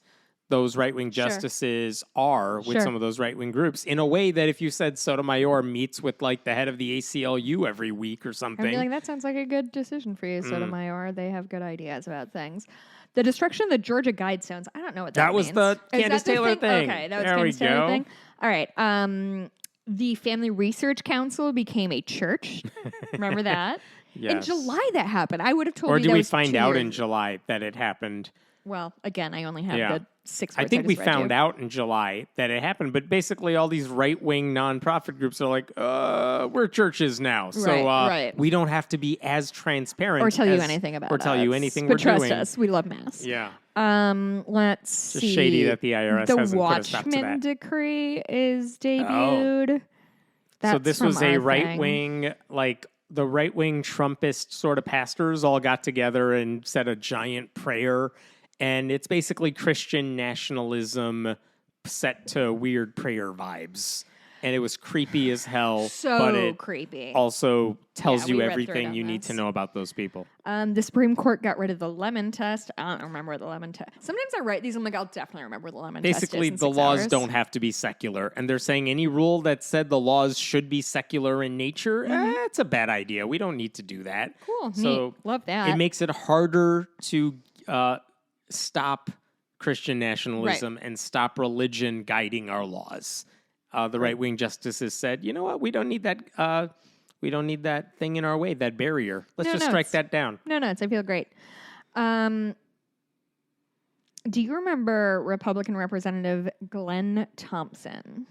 those right-wing justices are with some of those right-wing groups in a way that if you said Sotomayor meets with like the head of the ACLU every week or something. I'd be like, that sounds like a good decision for you, Sotomayor. They have good ideas about things. The destruction of the Georgia Guidestones. I don't know what that means. That was the Candace Taylor thing. Okay, that was Candace Taylor thing. All right. The Family Research Council became a church. Remember that? Yes. In July that happened. I would have told you that was 2 years. Or did we find out in July that it happened? Well, again, I only have the 6 I words think we just read found you. out in July that it happened, but basically all these right-wing nonprofit groups are like, we're churches now, so Right. we don't have to be as transparent Or tell you anything about or tell you us. anything But we're trust doing. us, we love mass. Yeah. Let's It's see. shady that the IRS the hasn't put a stop to Watchmen that. decree is debuted. So this from was a our right-wing, like the right-wing Trumpist sort of pastors all got together and said a giant prayer. And it's basically Christian nationalism set to weird prayer vibes. And it was creepy as hell. So but it creepy. Also tells we you read through it everything on you need this. to know about those people. The Supreme Court got rid of the lemon test. I don't remember the lemon test. Sometimes I write these, I'm like, I'll definitely remember the lemon test. Basically, in the 6 laws hours. don't have to be secular. And they're saying any rule that said the laws should be secular in nature, it's a bad idea. We don't need to do that. Cool. So neat. Love that. It makes it harder to stop Christian nationalism and stop religion guiding our laws. The right-wing justices said, you know what? We don't need that. We don't need that thing in our way, that barrier. Let's just strike that down. No notes. I feel great. Do you remember Republican Representative Glenn Thompson,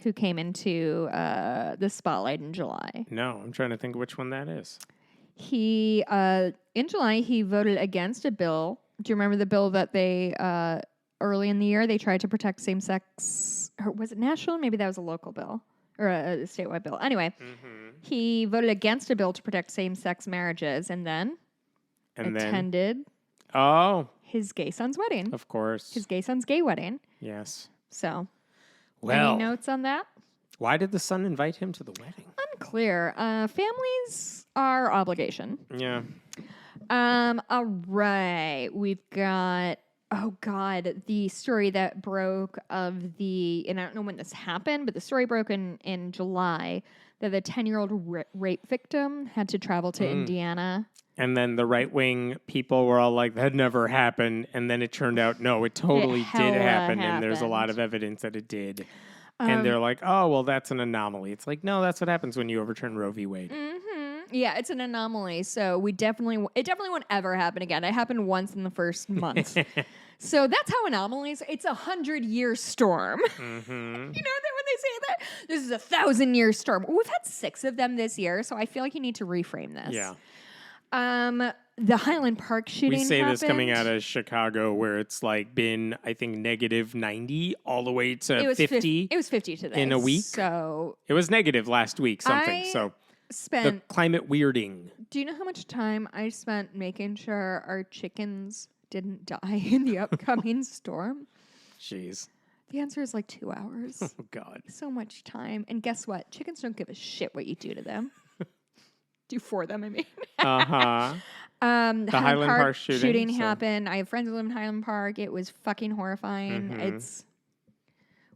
who came into the spotlight in July? No, I'm trying to think which one that is. He in July he voted against a bill. Do you remember the bill that they early in the year they tried to protect same-sex? Or was it national? Maybe that was a local bill or a statewide bill. Anyway, he voted against a bill to protect same-sex marriages, and then attended his gay son's wedding. Of course, his gay son's gay wedding. Yes. So, well, any notes on that? Why did the son invite him to the wedding? Unclear. Families are obligation. Yeah. All right. We've got, oh God, the story that broke of the, and I don't know when this happened, but the story broke in July that the 10-year-old rape victim had to travel to Indiana. And then the right-wing people were all like, that never happened. And then it turned out, no, it totally did happen. And there's a lot of evidence that it did. And they're like, oh, well, that's an anomaly. It's like, no, that's what happens when you overturn Roe v. Wade. Yeah, it's an anomaly. So it definitely won't ever happen again. It happened once in the first month. So that's how anomalies, it's 100-year storm. You know that when they say that? This is a 1,000-year storm. We've had 6 of them this year, so I feel like you need to reframe this. Yeah. The Highland Park shooting We say happened. this coming out of Chicago where it's like been, I think, negative 90 all the way to 50. It was 50 today. In a week. So it was negative last week, something. So the climate weirding. Do you know how much time I spent making sure our chickens didn't die in the upcoming storm? Jeez. The answer is like 2 hours. Oh, God. So much time. And guess what? Chickens don't give a shit what you do to them. Do for them, I mean. Uh-huh. The Highland Park shooting happened. I have friends who live in Highland Park. It was fucking horrifying.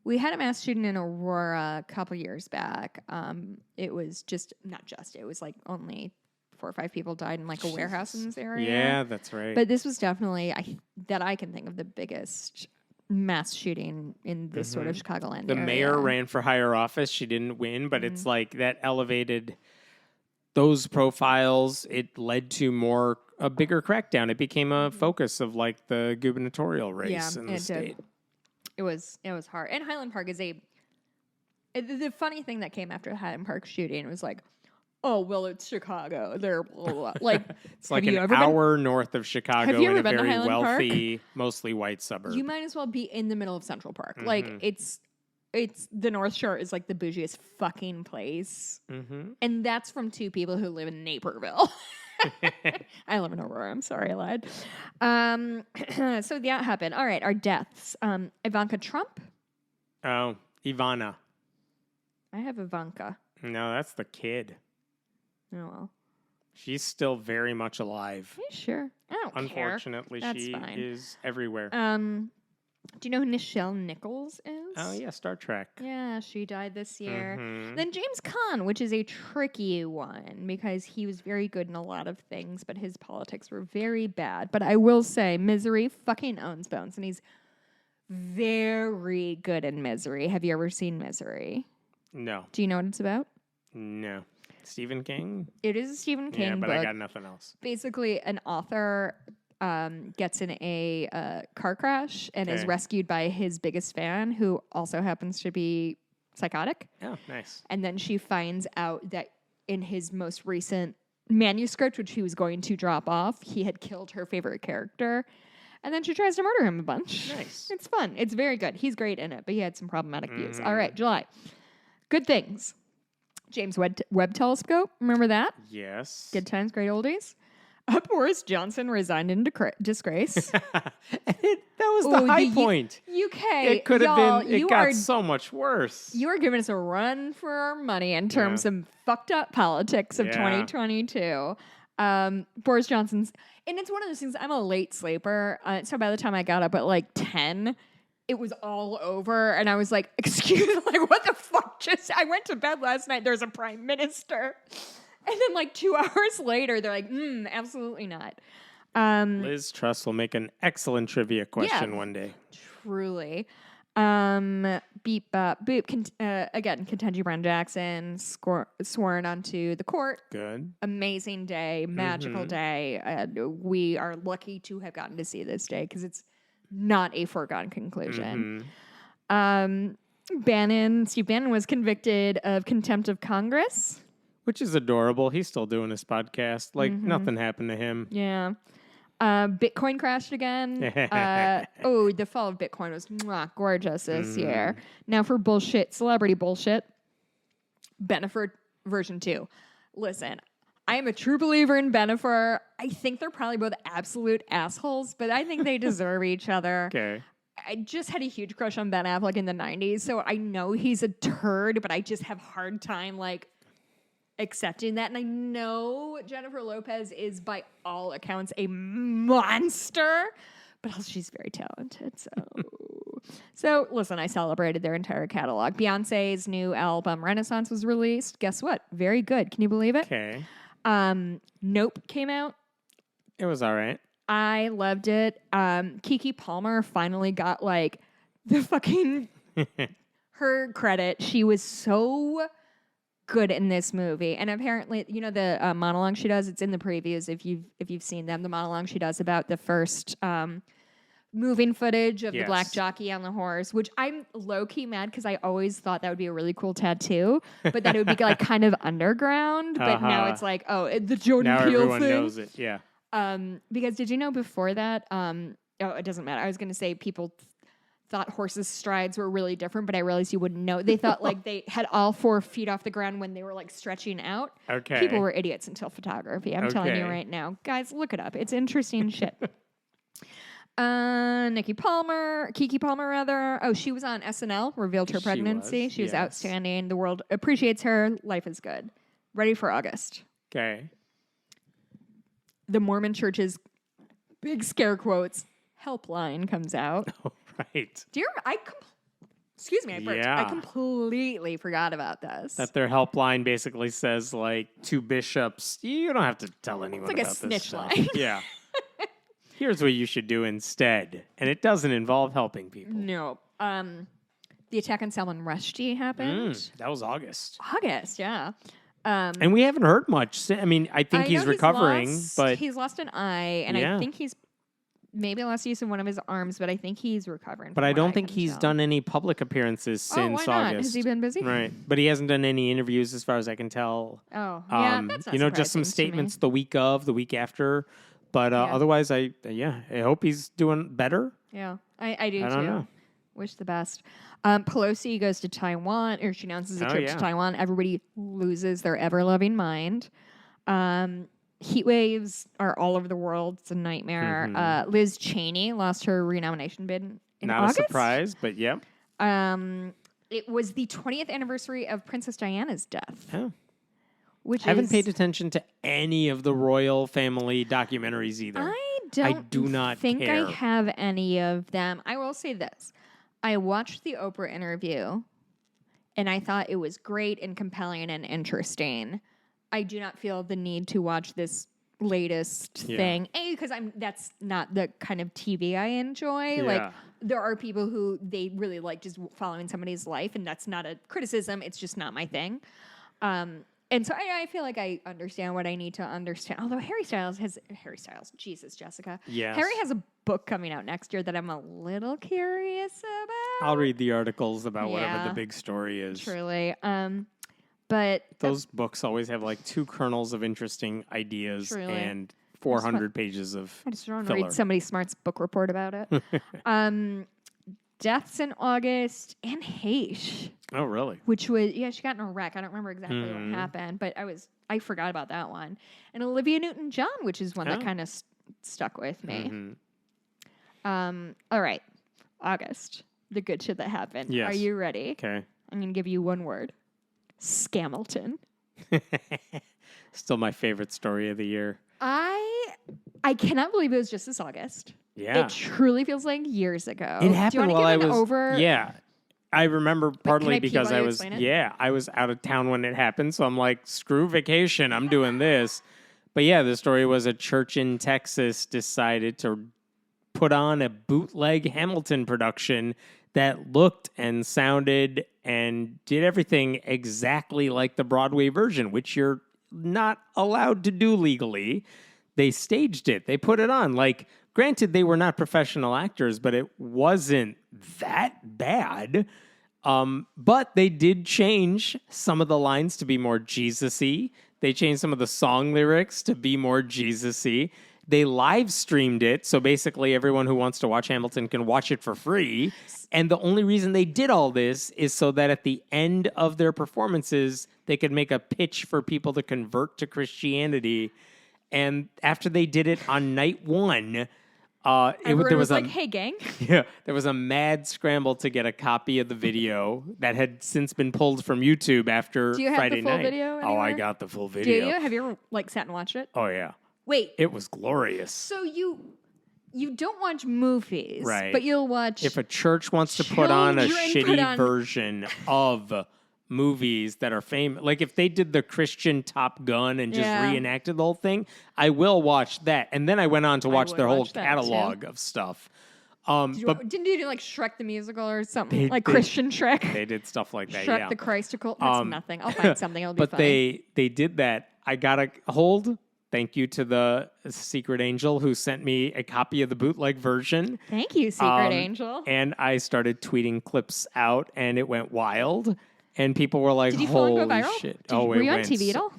We had a mass shooting in Aurora a couple years back. It was it was like only 4 or 5 people died in like a warehouse in this area. Yeah, that's right. But this was definitely, that I can think of, the biggest mass shooting in this sort of Chicagoland area. The mayor ran for higher office. She didn't win, but it's like that elevated those profiles. It led to a bigger crackdown. It became a focus of like the gubernatorial race in the state. It was hard. And Highland Park is the funny thing that came after the Highland Park shooting was like, oh, well, it's Chicago. They're blah, blah, blah. Like, it's like an hour north of Chicago in a very wealthy, mostly white suburb. You might as well be in the middle of Central Park. Like, it's the North Shore is like the bougiest fucking place. And that's from 2 people who live in Naperville. I live in Aurora. I'm sorry I lied. So that happened. All right, our deaths. Ivanka Trump. Oh, Ivana. I have Ivanka. No, that's the kid. Oh, well. She's still very much alive. Are you sure? I don't care. Unfortunately, she is everywhere. Do you know who Nichelle Nichols is? Oh, yeah, Star Trek. Yeah, she died this year. Then James Caan, which is a tricky one because he was very good in a lot of things, but his politics were very bad. But I will say, Misery fucking owns Bones, and he's very good in Misery. Have you ever seen Misery? No. Do you know what it's about? No. Stephen King? It is a Stephen King book. Yeah, but I got nothing else. Basically, an author gets in a car crash and is rescued by his biggest fan, who also happens to be psychotic. Oh, nice. And then she finds out that in his most recent manuscript, which he was going to drop off, he had killed her favorite character. And then she tries to murder him a bunch. Nice. It's fun. It's very good. He's great in it, but he had some problematic views. All right, July. Good things. James Webb Telescope. Remember that? Yes. Good times, great oldies. Boris Johnson resigned in disgrace. That was the high point. UK. It could have been. It got so much worse. You are giving us a run for our money in terms of fucked up politics of 2022. Boris Johnson's, and it's one of those things. I'm a late sleeper, so by the time I got up at like 10, it was all over, and I was like, "Excuse me, like what the fuck?" I went to bed last night. There's a prime minister. And then, like 2 hours later, they're like, absolutely not. Liz Truss will make an excellent trivia question one day. Truly. Beep, bop, boop. Again, Ketanji Brown Jackson sworn onto the court. Good. Amazing day, magical day. We are lucky to have gotten to see this day because it's not a foregone conclusion. Steve Bannon was convicted of contempt of Congress. Which is adorable. He's still doing his podcast. Like, nothing happened to him. Yeah. Bitcoin crashed again. The fall of Bitcoin was gorgeous this year. Now for celebrity bullshit, Bennifer version 2. Listen, I am a true believer in Bennifer. I think they're probably both absolute assholes, but I think they deserve each other. Okay. I just had a huge crush on Ben Affleck in the 90s, so I know he's a turd, but I just have a hard time, accepting that. And I know Jennifer Lopez is by all accounts a monster, but also she's very talented. So listen, I celebrated their entire catalog. Beyonce's new album Renaissance was released. Guess what? Very good. Can you believe it? Okay. Nope came out. It was all right. I loved it. Keke Palmer finally got the fucking her credit. She was so good in this movie, and apparently, the monologue she does. It's in the previews if you've seen them. The monologue she does about the first moving footage of the black jockey on the horse, which I'm low key mad because I always thought that would be a really cool tattoo, but that it would be kind of underground. But now it's the Jordan now Peele everyone thing. knows it. Yeah. Because did you know before that? It doesn't matter. I was going to say people thought horses' strides were really different, but I realized you wouldn't know. They thought they had all 4 feet off the ground when they were stretching out. Okay. People were idiots until photography. I'm telling you right now. Guys, look it up. It's interesting shit. Keke Palmer rather. Oh, she was on SNL, revealed her pregnancy. She was outstanding. The world appreciates her. Life is good. Ready for August. Okay. The Mormon Church's big scare quotes helpline comes out. Oh, right. Excuse me, I burped. Yeah. I completely forgot about this. That their helpline basically says to bishops, you don't have to tell anyone it's about this snitch stuff. line. Yeah. Here's what you should do instead. And it doesn't involve helping people. No. The attack on Salman Rushdie happened. That was August. August, yeah. And we haven't heard much. I mean, I think he's recovering, but he's lost an eye, and I think he's maybe lost use of one of his arms, but I think he's recovering. But I don't think he's done any public appearances since why not? August. Has he been busy? Right. But he hasn't done any interviews as far as I can tell. Oh, yeah, that's not just some surprising to statements me. the week after. But otherwise, I hope he's doing better. Yeah, I do I too. don't know. Wish the best. Pelosi goes to Taiwan, or she announces a trip to Taiwan. Everybody loses their ever-loving mind. Heat waves are all over the world. It's a nightmare. Liz Cheney lost her renomination bid in Not August. a surprise, but yep. It was the 20th anniversary of Princess Diana's death. Oh. Which haven't paid attention to any of the royal family documentaries either. I do not think care. I have any of them. I will say this. I watched the Oprah interview, and I thought it was great and compelling and interesting. I do not feel the need to watch this latest thing. Because that's not the kind of TV I enjoy. Yeah. There are people who they really like just following somebody's life, and that's not a criticism. It's just not my thing. And so I feel like I understand what I need to understand. Although Harry Styles, Jesus, Jessica. Yes. Harry has a book coming out next year that I'm a little curious about. I'll read the articles about whatever the big story is. Truly. But those books always have like 2 kernels of interesting ideas and 400 pages of I just want to read somebody smart's book report about it. Deaths in August, and Heish. Oh, really? Which was, she got in a wreck. I don't remember exactly what happened, but I forgot about that one. And Olivia Newton-John, which is one that kind of stuck with me. Mm-hmm. All right. August. The good shit that happened. Yes. Are you ready? Okay. I'm going to give you one word. Scamilton. Still my favorite story of the year. I cannot believe it was just this August. Yeah. It truly feels like years ago. It happened while I was Yeah. I remember partly because I was out of town when it happened, so I'm like, screw vacation, I'm doing this. But yeah, the story was a church in Texas decided to put on a bootleg Hamilton production that looked and sounded and did everything exactly like the Broadway version, which you're not allowed to do legally. They staged it. They put it on. Like, granted, they were not professional actors, but it wasn't that bad. But they did change some of the lines to be more Jesus-y. They changed some of the song lyrics to be more Jesus-y. They live streamed it, so basically everyone who wants to watch Hamilton can watch it for free. And the only reason they did all this is so that at the end of their performances, they could make a pitch for people to convert to Christianity. And after they did it on night 1, there was like, hey, gang. Yeah, there was a mad scramble to get a copy of the video that had since been pulled from YouTube after Friday night. Do you have the full video anywhere? Oh, I got the full video. Do you? Have you ever sat and watched it? Oh, yeah. Wait. It was glorious. So you don't watch movies, right? But you'll watch. If a church wants to put on a shitty version of movies that are famous, like if they did the Christian Top Gun and just reenacted the whole thing, I will watch that. And then I went on to watch their whole catalog of stuff. Didn't you do like Shrek the musical or something Christian Shrek? They did stuff like that. Shrek the Christical. That's nothing. I'll find something. It'll be funny. But they did that. I got a hold. Thank you to the Secret Angel who sent me a copy of the bootleg version. Thank you, Secret Angel. And I started tweeting clips out, and it went wild. And people were like, "Did you holy go viral? shit!" Were you on TV at all?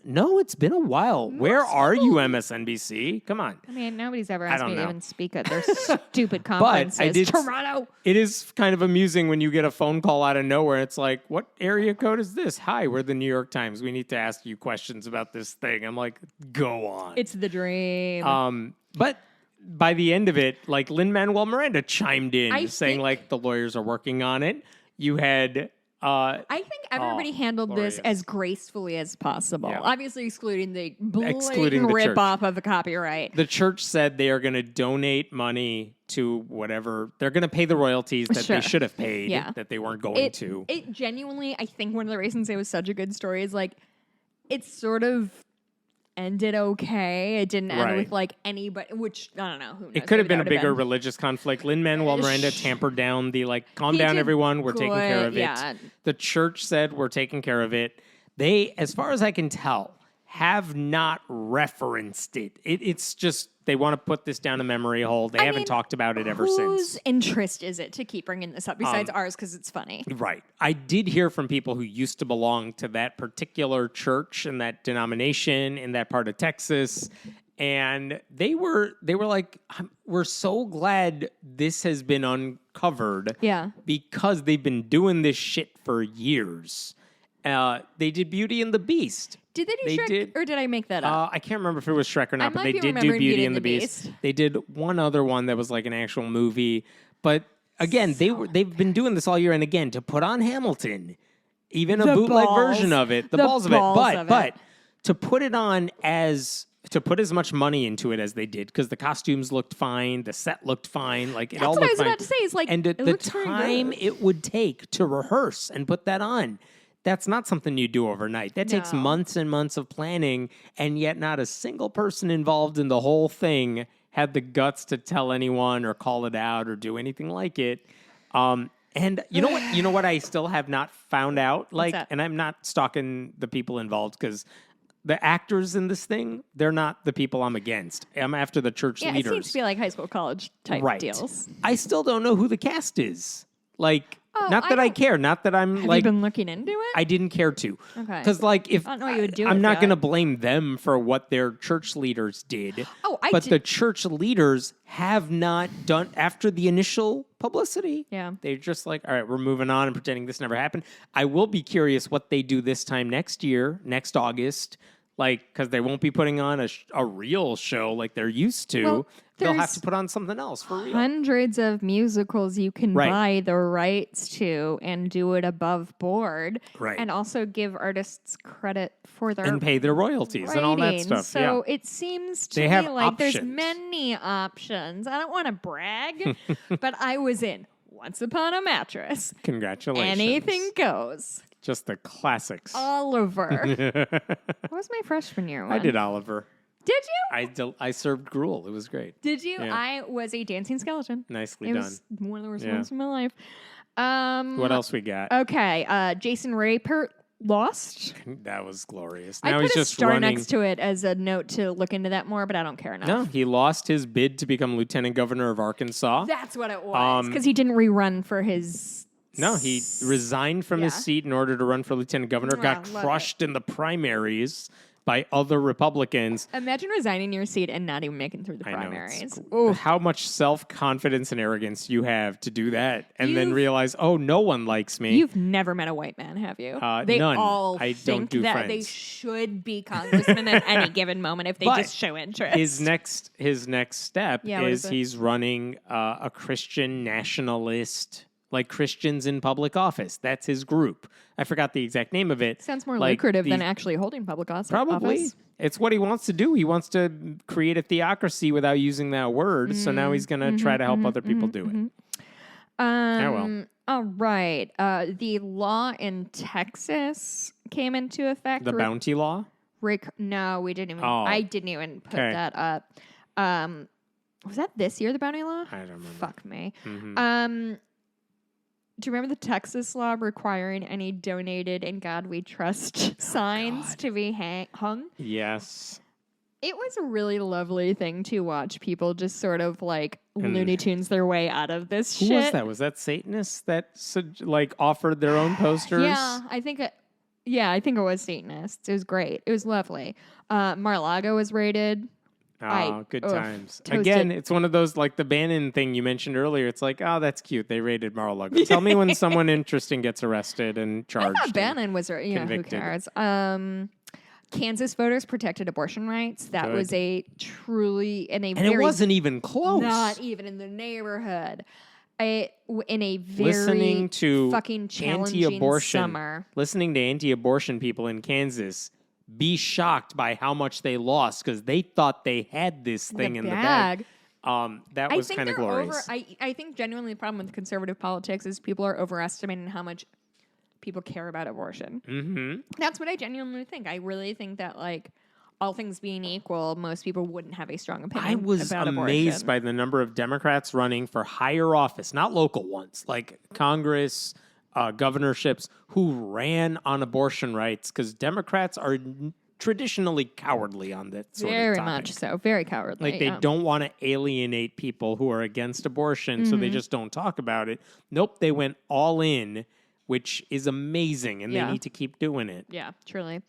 No, it's been a while. Where are you, MSNBC? Come on. I mean, nobody's ever asked me to even speak at their stupid conferences. But I did, Toronto. It is kind of amusing when you get a phone call out of nowhere. It's like, what area code is this? Hi, we're the New York Times. We need to ask you questions about this thing. I'm like, go on. It's the dream. But by the end of it, like Lin-Manuel Miranda chimed in saying like the lawyers are working on it. You had... I think everybody handled this as gracefully as possible. Yeah. Obviously, excluding the blatant rip-off of the copyright. The church said they are going to donate money to whatever. They're going to pay the royalties that they should have paid that they weren't going to. It genuinely, I think one of the reasons it was such a good story is like, it's sort of ended okay. It didn't end with like anybody, which I don't know. Who knows? It could have been a bigger religious conflict. Lin-Manuel Miranda tampered down the like, calm down, everyone. We're taking care of it. The church said we're taking care of it. They, as far as I can tell, have not referenced it. It's just they want to put this down a memory hole. They haven't talked about it ever since. Whose interest is it to keep bringing this up besides ours because it's funny? Right. I did hear from people who used to belong to that particular church and that denomination in that part of Texas. And they were like, we're so glad this has been uncovered. Yeah. Because they've been doing this shit for years. They did Beauty and the Beast. Did they do Shrek, or did I make that up? I can't remember if it was Shrek or not, but they did do Beauty and the Beast. They did one other one that was like an actual movie. But again, they've been doing this all year, and again, to put on Hamilton, even a bootleg version of it, the balls of it. But to put it on to put as much money into it as they did, because the costumes looked fine, the set looked fine, like it all looked fine. That's what I was about to say. Is like, and the time it would take to rehearse and put that on. That's not something you do overnight. That takes months and months of planning, and yet not a single person involved in the whole thing had the guts to tell anyone or call it out or do anything like it. And you know what? You know what I still have not found out? Like, that? and I'm not stalking the people involved because the actors in this thing, they're not the people I'm against. I'm after the church Yeah, leaders. it seems to be like high school, college type deals. I still don't know who the cast is. Like, not I that I don't- care. Not that I'm Have like. you been looking into it? I didn't care to. Okay. Because, like, if I don't know what you would do I'm with not that. going to blame them for what their church leaders did. I the church leaders have not done after the initial publicity. Yeah. They're just like, all right, we're moving on and pretending this never happened. I will be curious what they do this time next year, next August. Like, because they won't be putting on a real show like they're used to. Well, They'll have there's to put on something else for real. Hundreds of musicals you can Right. buy the rights to and do it above board. Right. And also give artists credit for their And pay their royalties and all that writing. stuff. So yeah. it seems to They me have like there's options. many options. I don't want to brag, but I was in Once Upon a Mattress. Congratulations. Anything goes. Just the classics. Oliver. What was my freshman year one? I did Oliver. Did you? I served gruel. It was great. Did you? Yeah. I was a dancing skeleton. Nicely It done. was one of the worst Yeah. moments of my life. What else we got? Okay, Jason Rapert lost. That was glorious. I Now put he's a just star running. next to it as a note to look into that more, but I don't care enough. No, he lost his bid to become lieutenant governor of Arkansas. That's what it was. Because he didn't rerun for his... No, he resigned from his Yeah. seat in order to run for lieutenant governor. Wow, Got love crushed in the primaries by other Republicans. Imagine resigning your seat and not even making through the I know. primaries. It's- Ooh. How much self-confidence and arrogance you have to do that and then You've- realize, oh, no one likes me. You've never met a white man, have you? They none. all I think don't do that they friends. should be congressmen at any given moment if they But just show interest. His next step Yeah, what is is it? he's running a Christian nationalist, like Christians in public office. That's his group. I forgot the exact name of it. Sounds more Like lucrative than the- actually holding public office. Probably. It's what he wants to do. He wants to create a theocracy without using that word. So now he's going to try to help other people do it. well. All right. The law in Texas came into effect. The bounty law? No, we didn't even. Oh. I didn't even put Okay. that up. Was that this year, the bounty law? I don't remember. Fuck me. Mhm. Do you remember the Texas law requiring any donated "In God We Trust" signs to be hung? Yes. It was a really lovely thing to watch people just sort of like And- Looney Tunes their way out of this Who shit. was that? Was that Satanists that like offered their own posters? Yeah, I think it was Satanists. It was great. It was lovely. Mar-a-Lago was raided. Oh, good times. toasted. Again, it's one of those like the Bannon thing you mentioned earlier. It's like, oh, that's cute. They raided Mar-a-Lago. Tell me when someone interesting gets arrested and charged. I thought and- Bannon was, who convicted. cares? Kansas voters protected abortion rights. That Good. was a truly And it wasn't even close. not even in the neighborhood. In a very Listening to fucking challenging anti-abortion, summer. listening to anti-abortion people in Kansas be shocked by how much they lost because they thought they had this thing in the bag. That was kind of glorious. I think genuinely the problem with conservative politics is people are overestimating how much people care about abortion. Mm-hmm. That's what I genuinely think. I really think that, like, all things being equal, most people wouldn't have a strong opinion I was about amazed abortion. by the number of Democrats running for higher office, not local ones, like Congress, governorships, who ran on abortion rights because Democrats are traditionally cowardly on that sort Very of topic. much so. Very cowardly. Like they don't want to alienate people who are against abortion, so they just don't talk about it. Nope, they went all in, which is amazing, and Yeah. they need to keep doing it. Yeah, truly.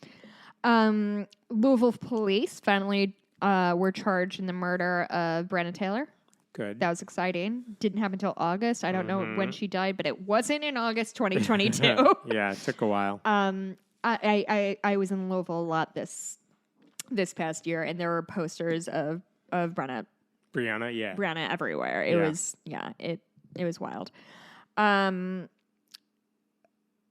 Louisville police finally were charged in the murder of Breonna Taylor. Good. That was exciting. Didn't happen until August. I don't know when she died, but it wasn't in August 2022. Yeah, it took a while. I was in Louisville a lot this past year, and there were posters of Breonna Brianna, yeah. everywhere. It Yeah. was it was wild.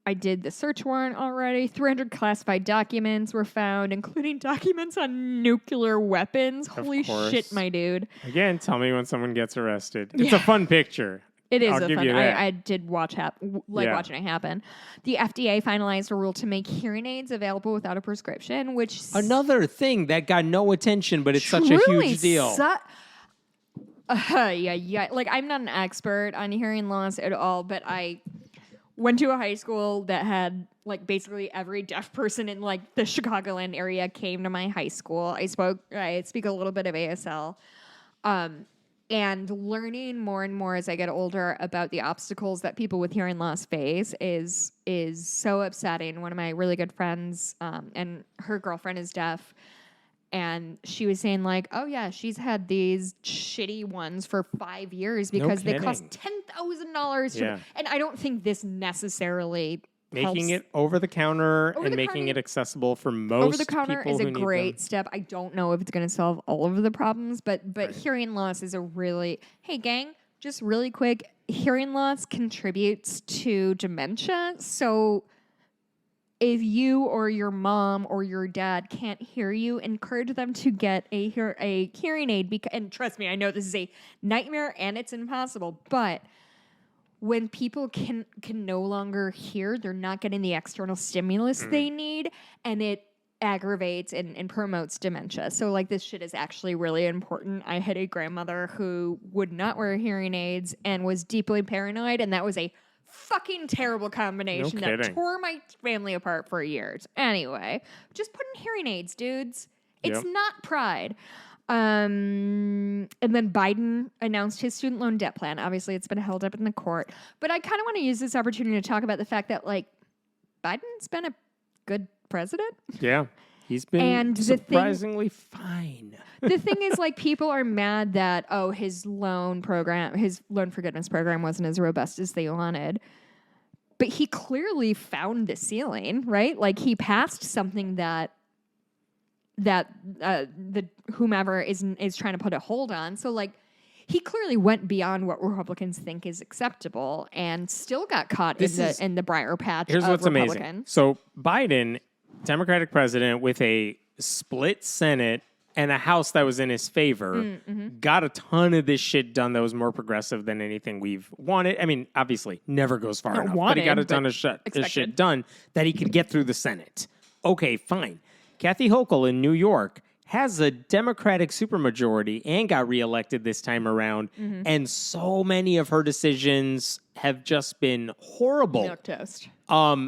I did the search warrant already. 300 classified documents were found, including documents on nuclear weapons. Holy course. shit, my dude. Again, tell me when someone gets arrested. It's a fun picture. It is I'll a give fun. you that. I did watch Yeah. watching it happen. The FDA finalized a rule to make hearing aids available without a prescription, which Another thing that got no attention, but it's such a truly huge deal. Yeah. Like, I'm not an expert on hearing loss at all, but I went to a high school that had, like, basically every deaf person in, like, the Chicagoland area came to my high school. I speak a little bit of ASL. And learning more and more as I get older about the obstacles that people with hearing loss face is so upsetting. One of my really good friends, and her girlfriend is deaf, and she was saying, like, oh yeah, she's had these shitty ones for 5 years because they cost $10,000. Yeah. And I don't think this necessarily Making helps. it over the counter and making it accessible for most Over the counter people is a who need great them. step. I don't know if it's going to solve all of the problems, but hearing loss is a really, hey gang, just really quick, hearing loss contributes to dementia. So if you or your mom or your dad can't hear you, encourage them to get a hearing aid. And trust me, I know this is a nightmare and it's impossible, but when people can no longer hear, they're not getting the external stimulus they need, and it aggravates and promotes dementia. So, like, this shit is actually really important. I had a grandmother who would not wear hearing aids and was deeply paranoid, and that was a fucking terrible combination that tore my family apart for years. Anyway, just put in hearing aids, dudes. It's not pride. And then Biden announced his student loan debt plan. Obviously, it's been held up in the court. But I kind of want to use this opportunity to talk about the fact that, like, Biden's been a good president. Yeah. He's been surprisingly fine. The thing is, like, people are mad that, his loan forgiveness program wasn't as robust as they wanted. But he clearly found the ceiling, right? Like, he passed something that the whomever is trying to put a hold on. So, like, he clearly went beyond what Republicans think is acceptable and still got caught in the briar patch. Here's what's Republicans. amazing. So Biden, Democratic president with a split Senate and a House that was in his favor, got a ton of this shit done that was more progressive than anything we've wanted. I mean, obviously, never goes far enough, but he got a ton of shit done that he could get through the Senate. Okay, fine. Kathy Hochul in New York has a Democratic supermajority and got reelected this time around. And so many of her decisions have just been horrible. Milquetoast.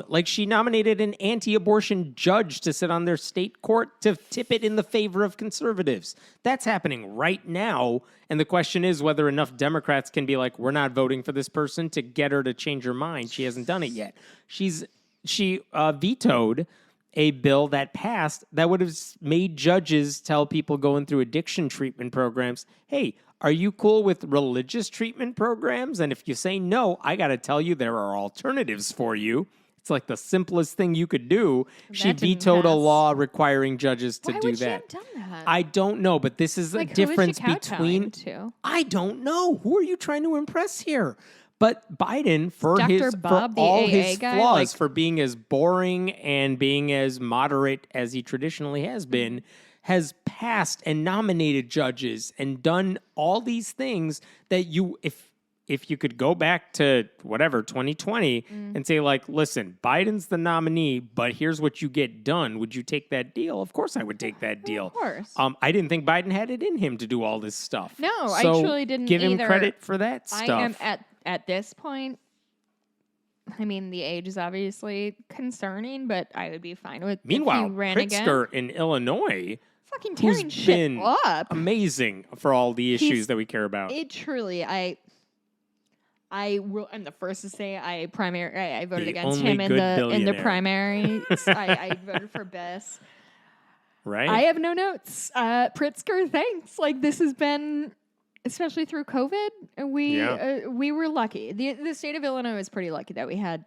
Like, she nominated an anti-abortion judge to sit on their state court to tip it in the favor of conservatives. That's happening right now. And the question is whether enough Democrats can be like, we're not voting for this person, to get her to change her mind. She hasn't done it yet. She vetoed a bill that passed that would have made judges tell people going through addiction treatment programs, hey, are you cool with religious treatment programs? And if you say no, I got to tell you there are alternatives for you. It's like the simplest thing you could do. She vetoed a law requiring judges to do that. Why would she have done that? I don't know, but this is a difference between... to? I don't know. Who are you trying to impress here? But Biden, for Bob, all his guy, flaws, for being as boring and being as moderate as he traditionally has been, has passed and nominated judges and done all these things that if you could go back to whatever 2020 and say, like, listen, Biden's the nominee, but here's what you get done. Would you take that deal? Of course I would take that deal. Of course. I didn't think Biden had it in him to do all this stuff. No, so I truly didn't give him either. credit for that stuff. I am at this point, I mean, the age is obviously concerning, but I would be fine with Meanwhile, if he ran Pritzker again. in Illinois, Fucking tearing who's shit been up. amazing for all the issues that we care about. It truly, I'm the first to say I voted against him in the primaries. I voted for Bess. Right? I have no notes. Pritzker, thanks. Like, this has been, especially through COVID, we were lucky. The state of Illinois was pretty lucky that we had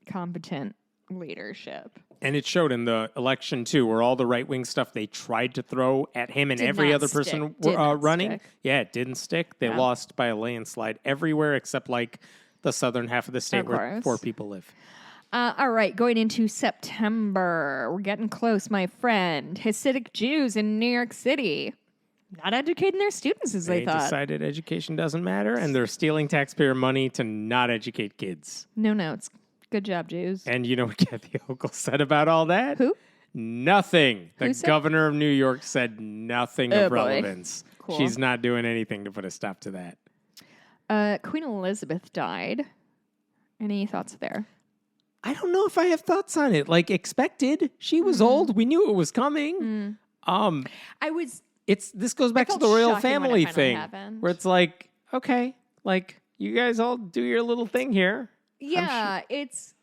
competent leadership. And it showed in the election, too, where all the right-wing stuff they tried to throw at him and every other person running, it didn't stick. They lost by a landslide everywhere except, like, the southern half of the state where 4 people live. All right, going into September. We're getting close, my friend. Hasidic Jews in New York City. Not educating their students as they thought. They decided education doesn't matter, and they're stealing taxpayer money to not educate kids. No notes. Good job, Jews. And you know what Kathy Hochul said about all that? Who? Nothing. The governor of New York said nothing of relevance. Cool. cool. She's not doing anything to put a stop to that. Queen Elizabeth died. Any thoughts there? I don't know if I have thoughts on it. Like, expected. She was old. We knew it was coming. This goes back to the royal family thing, where it's like, okay, like, you guys all do your little thing here. Yeah, it's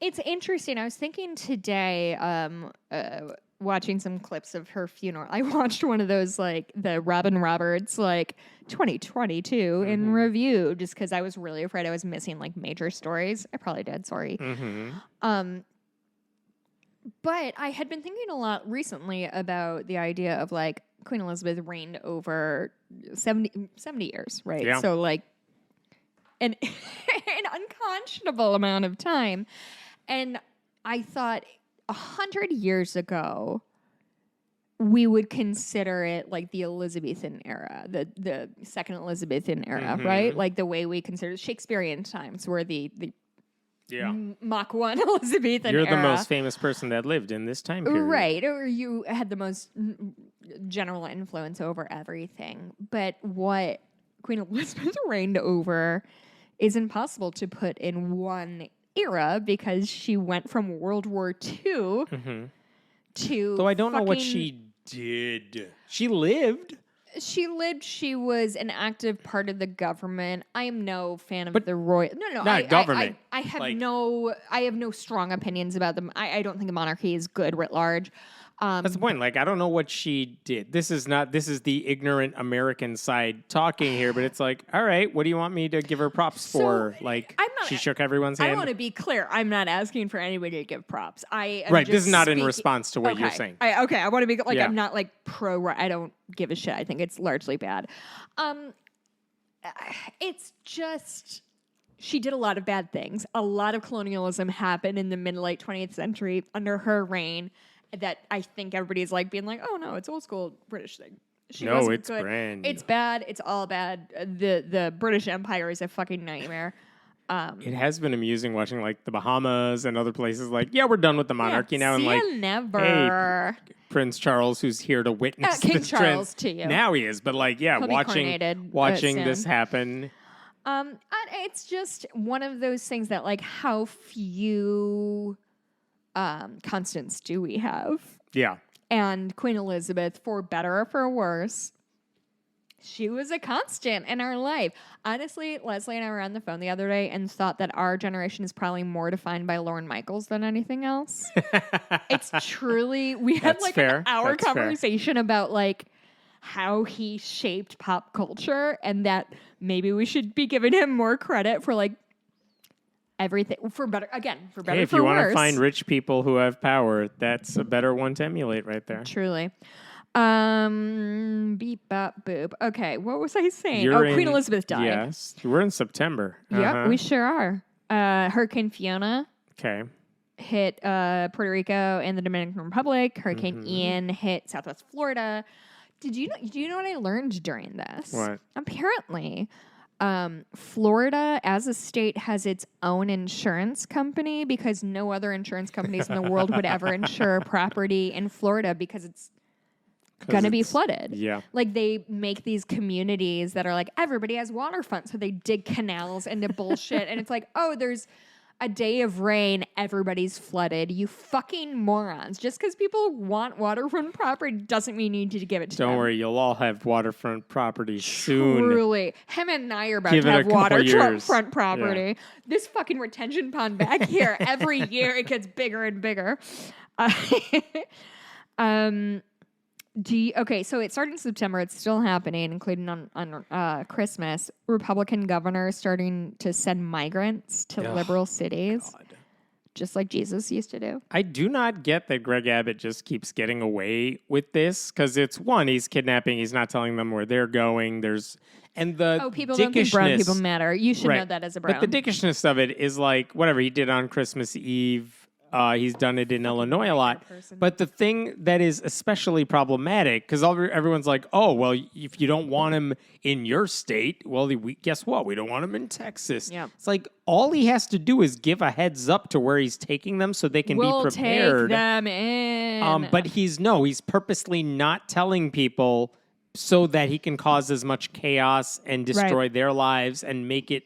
interesting. I was thinking today, watching some clips of her funeral. I watched one of those, like, the Robin Roberts, like, 2022 in review, just because I was really afraid I was missing, like, major stories. I probably did, sorry. But I had been thinking a lot recently about the idea of, like, Queen Elizabeth reigned over 70 years, right? Yeah. So, like, an unconscionable amount of time. And I thought 100 years ago, we would consider it like the Elizabethan era, the second Elizabethan era, right? Like the way we consider Shakespearean times were the Mach 1 Elizabethan You're era. the most famous person that lived in this time period. Right, or you had the most general influence over everything. But what Queen Elizabeth reigned over is impossible to put in one era because she went from World War II to Though I don't know what she did. She lived. She was an active part of the government. I am no fan of the royal. No, not government. I have no strong opinions about them. I don't think a monarchy is good writ large. That's the point. Like, I don't know what she did. This is the ignorant American side talking here, but it's like, all right, what do you want me to give her props for? Like, she shook everyone's hand. I want to be clear. I'm not asking for anybody to give props. This is not in response to what you're saying. I want to be like, I'm not like pro. I don't give a shit. I think it's largely bad. It's just, she did a lot of bad things. A lot of colonialism happened in the mid-late 20th century under her reign. That I think everybody's like being like, oh no, it's old school British thing. She wasn't it's good. brand new. It's bad. It's all bad. The British Empire is a fucking nightmare. It has been amusing watching like the Bahamas and other places. Like, we're done with the monarchy now, and like, never. Hey, Prince Charles, who's here to witness King this Charles to you. Now he is, but like, watching this happen. It's just one of those things that like how few constants do we have? Yeah. And Queen Elizabeth, for better or for worse, she was a constant in our life. Honestly, Leslie and I were on the phone the other day and thought that our generation is probably more defined by Lorne Michaels than anything else. It's truly, we had like an hour conversation about like how he shaped pop culture and that maybe we should be giving him more credit for like everything, for better, for better, if for you worse. want to find rich people who have power, that's a better one to emulate right there. Truly. Beep, bop, boop. Okay, what was I saying? Queen Elizabeth died. Yes, we're in September. Yep, we sure are. Hurricane Fiona hit Puerto Rico and the Dominican Republic. Hurricane Ian hit Southwest Florida. Do you know what I learned during this? What? Apparently, Florida as a state has its own insurance company because no other insurance companies in the world would ever insure property in Florida because it's going to be flooded. Yeah. Like they make these communities that are like, everybody has waterfront. So they dig canals into bullshit. And it's like, oh, there's a day of rain, everybody's flooded. You fucking morons. Just because people want waterfront property doesn't mean you need to give it to them. Don't worry, you'll all have waterfront property soon. Truly. Him and I are about to have waterfront property. Yeah. This fucking retention pond back here, every year it gets bigger and bigger. Okay, so it started in September. It's still happening, including on Christmas. Republican governors starting to send migrants to liberal cities, just like Jesus used to do. I do not get that Greg Abbott just keeps getting away with this because it's one, he's kidnapping. He's not telling them where they're going. People don't think brown people matter. You should know that as a brown. But the dickishness of it is like whatever he did on Christmas Eve. He's done it in Illinois a lot. But the thing that is especially problematic, because everyone's like, oh, well, if you don't want him in your state, well, guess what? We don't want him in Texas. Yeah. It's like all he has to do is give a heads up to where he's taking them so they can be prepared. Take them in. But he's purposely not telling people so that he can cause as much chaos and destroy their lives and make it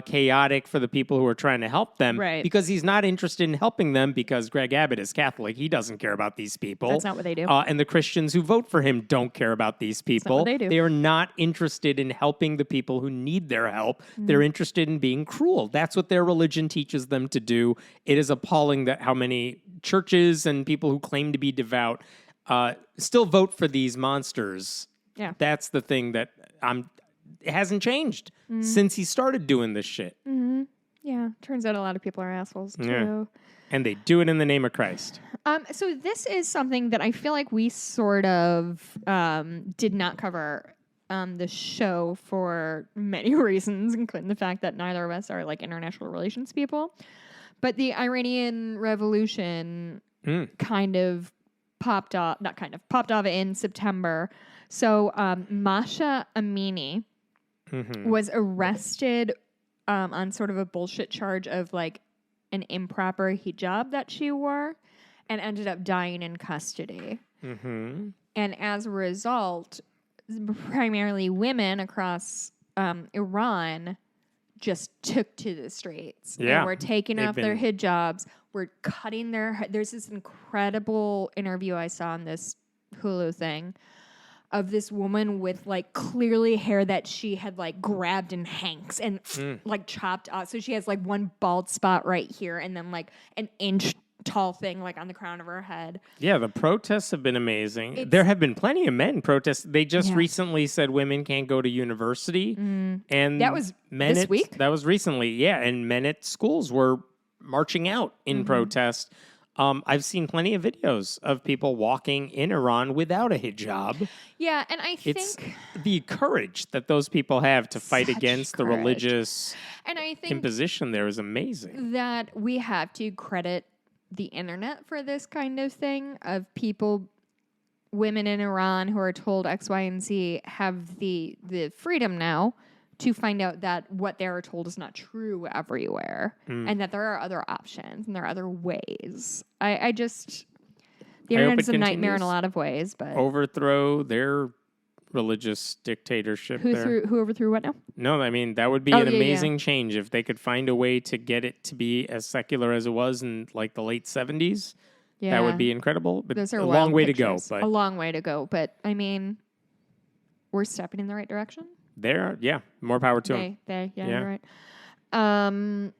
chaotic for the people who are trying to help them. Right. Because he's not interested in helping them because Greg Abbott is Catholic. He doesn't care about these people. That's not what they do. And the Christians who vote for him don't care about these people. That's not what they do. They are not interested in helping the people who need their help. They're interested in being cruel. That's what their religion teaches them to do. It is appalling that how many churches and people who claim to be devout still vote for these monsters. Yeah. That's the thing that it hasn't changed since he started doing this shit. Mm-hmm. Yeah. Turns out a lot of people are assholes too. Yeah. And they do it in the name of Christ. So this is something that I feel like we sort of did not cover on the show for many reasons, including the fact that neither of us are like international relations people. But the Iranian Revolution popped off in September. So Masha Amini was arrested on sort of a bullshit charge of like an improper hijab that she wore and ended up dying in custody. Mm-hmm. And as a result, primarily women across Iran just took to the streets. Yeah. And were taking off their hijabs, were cutting their... There's this incredible interview I saw on this Hulu thing of this woman with like clearly hair that she had like grabbed in hanks and like chopped off. So she has like one bald spot right here and then like an inch tall thing like on the crown of her head. Yeah, the protests have been amazing. There have been plenty of men protests. They just recently said women can't go to university. And that was this week? That was recently, yeah. And men at schools were marching out in protest. I've seen plenty of videos of people walking in Iran without a hijab. Yeah, and I think... It's the courage that those people have to fight against the religious imposition there is amazing. That we have to credit the internet for this kind of thing, of people, women in Iran who are told X, Y, and Z have the freedom now to find out that what they are told is not true everywhere and that there are other options and there are other ways. The internet is a nightmare in a lot of ways, but overthrow their religious dictatorship. Who overthrew what now? No, I mean, that would be an amazing change if they could find a way to get it to be as secular as it was in like the late 70s. Yeah. That would be incredible, but those are a long way pictures. to go. But a long way to go, but I mean, we're stepping in the right direction. More power to them. You're right. The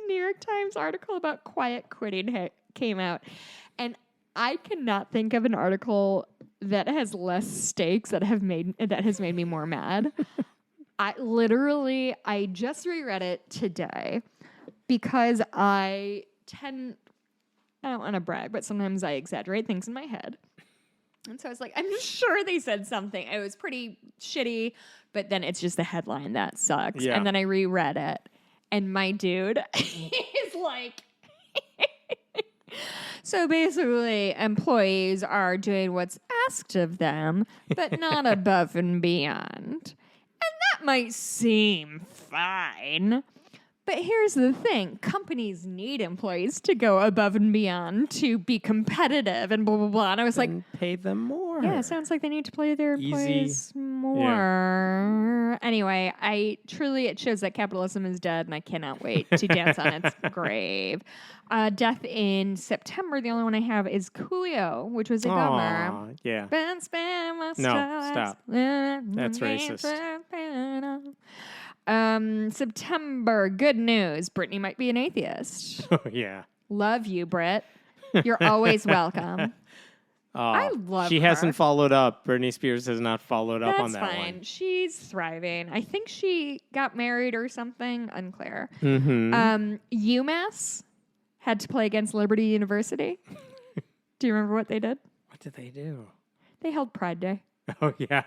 New York Times article about quiet quitting came out, and I cannot think of an article that has less stakes that has made me more mad. I just reread it today because I don't want to brag, but sometimes I exaggerate things in my head. And so I was like, I'm sure they said something. It was pretty shitty, but then it's just the headline that sucks. Yeah. And then I reread it, and my dude is like, so basically, employees are doing what's asked of them, but not above and beyond. And that might seem fine. But here's the thing. Companies need employees to go above and beyond to be competitive and blah, blah, blah. And I was like... pay them more. Yeah, it sounds like they need to pay their employees more. Yeah. Anyway, it shows that capitalism is dead, and I cannot wait to dance on its grave. Death in September, the only one I have is Coolio, which was a governor. Yeah. No, stop. That's racist. September, good news. Brittany might be an atheist. Oh, yeah. Love you, Britt. You're always welcome. I love her. She hasn't followed up. Britney Spears has not followed up on that one. That's fine. She's thriving. I think she got married or something. Unclear. UMass had to play against Liberty University. Do you remember what they did? What did they do? They held Pride Day. Oh, yeah.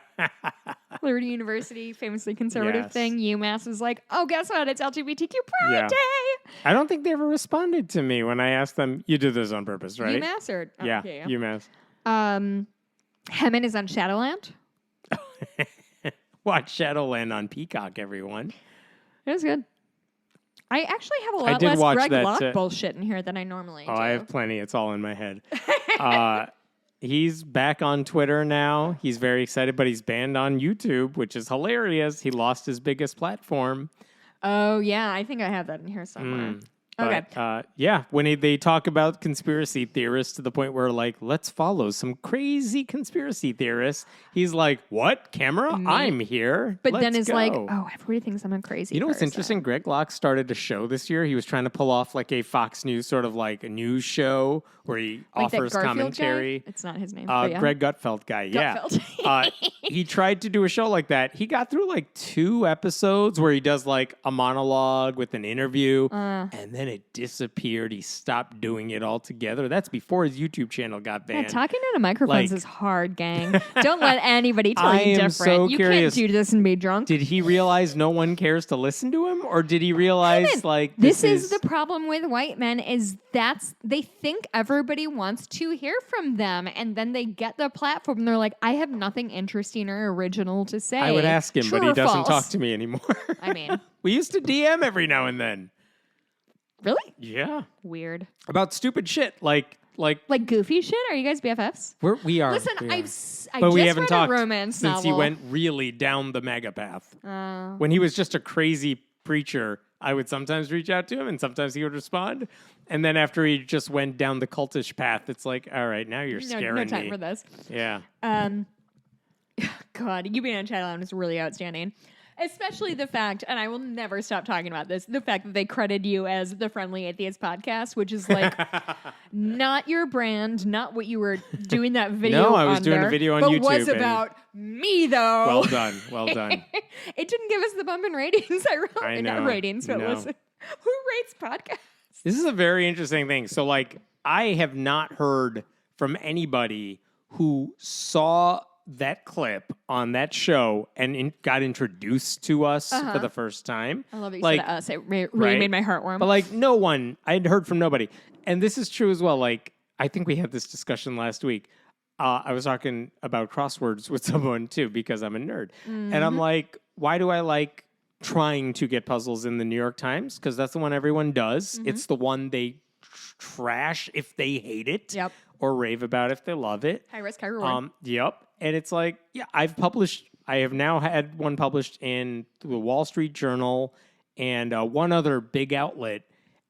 Liberty University, famously conservative thing. UMass was like, oh, guess what? It's LGBTQ Pride Day. I don't think they ever responded to me when I asked them, you did this on purpose, right? UMass or? Yeah, UMass. Hemant is on Shadowland. Watch Shadowland on Peacock, everyone. It was good. I actually have a lot less Greg Locke bullshit in here than I normally do. I have plenty. It's all in my head. He's back on Twitter now. He's very excited, but he's banned on YouTube, which is hilarious. He lost his biggest platform. Oh, yeah. I think I have that in here somewhere. Okay. But, when they talk about conspiracy theorists to the point where, like, let's follow some crazy conspiracy theorists, he's like, what? Camera? I'm here. But Let's then is go. like, oh, everybody thinks I'm a crazy You know what's person. interesting? Greg Locke started a show this year. He was trying to pull off like a Fox News sort of like a news show where he Like offers that Garfield commentary. guy? It's not his name. But yeah. Greg Gutfeld guy, Gutfeld. He tried to do a show like that. He got through like 2 episodes where he does like a monologue with an interview, and then it disappeared. He stopped doing it altogether. That's before his YouTube channel got banned. Yeah, talking into microphones Like- is hard, gang. Don't let anybody tell I you am different. so You curious. can't do this and be drunk. Did he realize no one cares to listen to him, or did he realize like This is the problem with white men is they think everybody wants to hear from them, and then they get the platform and they're like, I have nothing interesting or original to say. I would ask him, True but he or doesn't false? talk to me anymore. I mean, We used to DM every now and then. really? Yeah. Weird. About stupid shit like Like goofy shit? Are you guys BFFs? we are. Listen, we I are. just But we haven't read talked a romance since novel. he went really down the mega path. When he was just a crazy preacher, I would sometimes reach out to him and sometimes he would respond. And then after he just went down the cultish path, it's like, all right, now you're scaring me. No time for this. Yeah. God, you being on Child Island is really outstanding. Especially the fact, and I will never stop talking about this, the fact that they credit you as the Friendly Atheist podcast, which is like not your brand, not what you were doing that video No, I was doing a under, video on but YouTube was and- about me, though. Well done. Well done. It didn't give us the bump in ratings. I Not know. ratings, but No. listen. Who rates podcasts? This is a very interesting thing. So, like, I have not heard from anybody who saw that clip on that show and got introduced to us for the first time. I love that you like, said us. It really right? made my heart warm. But, like, no one, I'd heard from nobody. And this is true as well. Like, I think we had this discussion last week. I was talking about crosswords with someone, too, because I'm a nerd. And I'm like, why do I like trying to get puzzles in the New York Times? Because that's the one everyone does. It's the one they trash if they hate it. Yep. Or rave about if they love it. High risk, high reward. Yep. And it's like, yeah, I have now had one published in the Wall Street Journal and one other big outlet.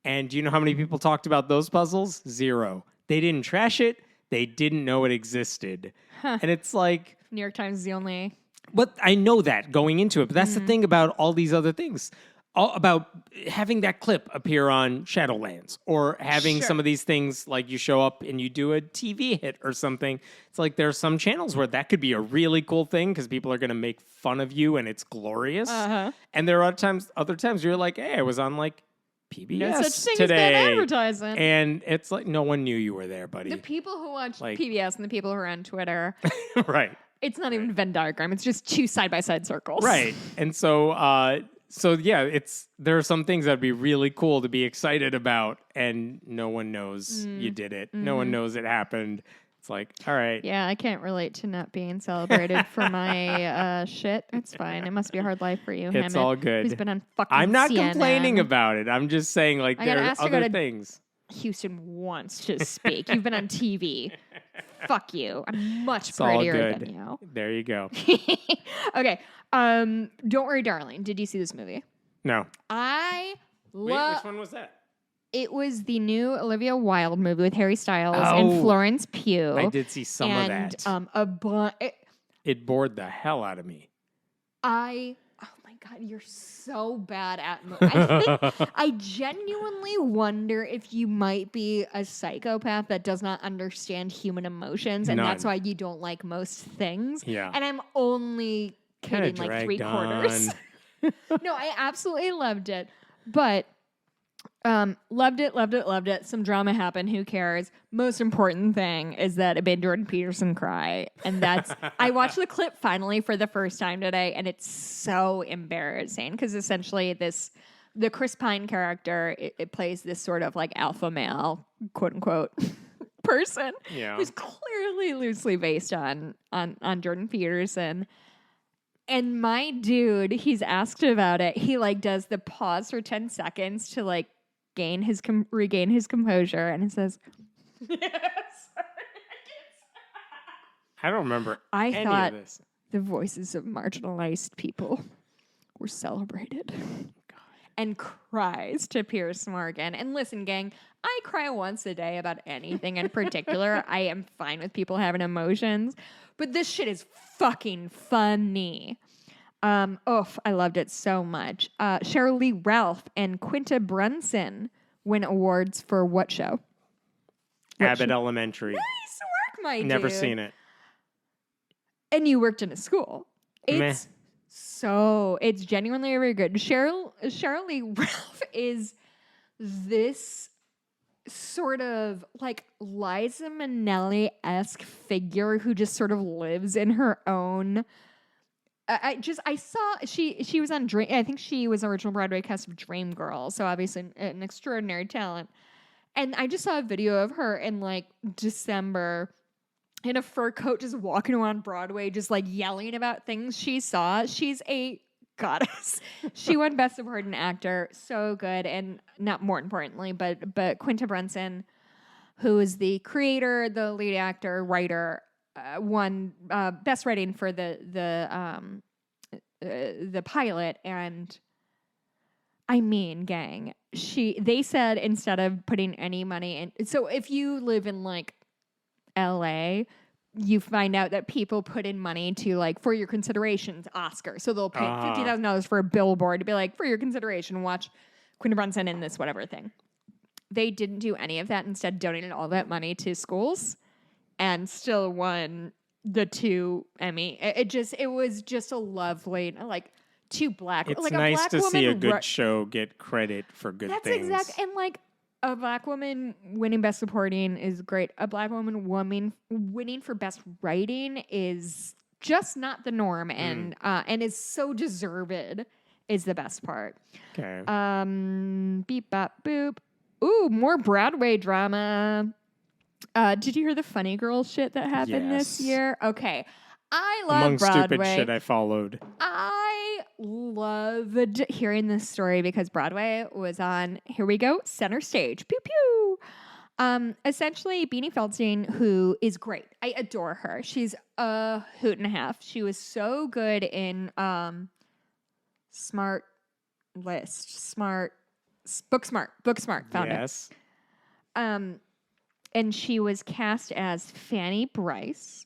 And do you know how many people talked about those puzzles? 0. They didn't trash it. They didn't know it existed. And it's like, New York Times is the only... but I know that going into it. But that's the thing about all these other things. About having that clip appear on Shadowlands or having some of these things like you show up and you do a TV hit or something. It's like there are some channels where that could be a really cool thing because people are going to make fun of you and it's glorious. And there are other times you're like, hey, I was on like PBS No such thing today. as bad advertising. And it's like no one knew you were there, buddy. The people who watch Like- PBS and the people who are on Twitter, Right. it's not even a Venn diagram. It's just 2 side-by-side circles. Right. And so yeah, there are some things that'd be really cool to be excited about, and no one knows you did it. No one knows it happened. It's like, all right. Yeah, I can't relate to not being celebrated for my shit. It's fine. It must be a hard life for you, It's Hammett, all good. who's been on fucking I'm not CNN. complaining about it. I'm just saying, like, I got there are asked to go other to- things. Houston wants to speak. You've been on TV. Fuck you. I'm much It's all prettier good. than you. There you go. Okay. Don't Worry, Darling. Did you see this movie? No. I Wait, love... which one was that? It was the new Olivia Wilde movie with Harry Styles Oh. and Florence Pugh. I did see some of and, that. It bored the hell out of me. Oh my God, you're so bad at I genuinely wonder if you might be a psychopath that does not understand human emotions, and that's None. why you don't like most things. Yeah. And I'm only Kinda kidding, like dragged 3/4. on. No, I absolutely loved it. But loved it. Some drama happened. Who cares? Most important thing is that it made Jordan Peterson cry. And that's, I watched the clip finally for the first time today, and it's so embarrassing because essentially the Chris Pine character, it plays this sort of like alpha male, quote unquote, person Yeah. who's clearly loosely based on Jordan Peterson. And my dude, he's asked about it. He like does the pause for 10 seconds to like regain his composure, and he says, "Yes." I don't remember any thought of this. the voices of marginalized people were celebrated. And cries to Piers Morgan. And listen, gang, I cry once a day about anything in particular. I am fine with people having emotions, but this shit is fucking funny. I loved it so much. Cheryl Lee Ralph and Quinta Brunson win awards for what show? Abbott Elementary. Nice work, my dude. Never seen it. And you worked in a school. Meh. It's genuinely very good. Cheryl Lee Ralph is this sort of like Liza Minnelli-esque figure who just sort of lives in her own. I saw she was on Dream. I think she was original Broadway cast of Dreamgirls, so obviously an extraordinary talent. And I just saw a video of her in like December in a fur coat, just walking around Broadway, just like yelling about things she saw. She's a goddess. She won Best Supporting Actor. So good. And not more importantly, but Quinta Brunson, who is the creator, the lead actor, writer, won Best Writing for the pilot. And I mean, gang, they said instead of putting any money in, so if you live in like LA, you find out that people put in money to like for your considerations Oscar. So they'll pay $50,000 for a billboard to be like, for your consideration, watch Quinta Brunson in this whatever thing. They didn't do any of that. Instead, donated all that money to schools, and still won the 2 Emmy. It was just a lovely like two black. It's like nice a black to see a woman good show get credit for good things. That's exactly, and like. A black woman winning Best Supporting is great. A black woman winning for Best Writing is just not the norm, and is so deserved. Is the best part. Okay. Beep bop boop. Ooh, more Broadway drama. Did you hear the Funny Girl shit that happened this year? Okay. I love Among Broadway. stupid shit I followed. I loved hearing this story because Broadway was on, here we go, center stage. Pew, pew. Essentially, Beanie Feldstein, who is great. I adore her. She's a hoot and a half. She was so good in Book Smart. Found it. And she was cast as Fanny Bryce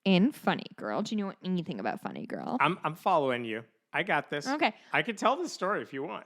in Funny Girl. Do you know anything about Funny Girl? I'm following you. I got this. Okay. I could tell the story if you want.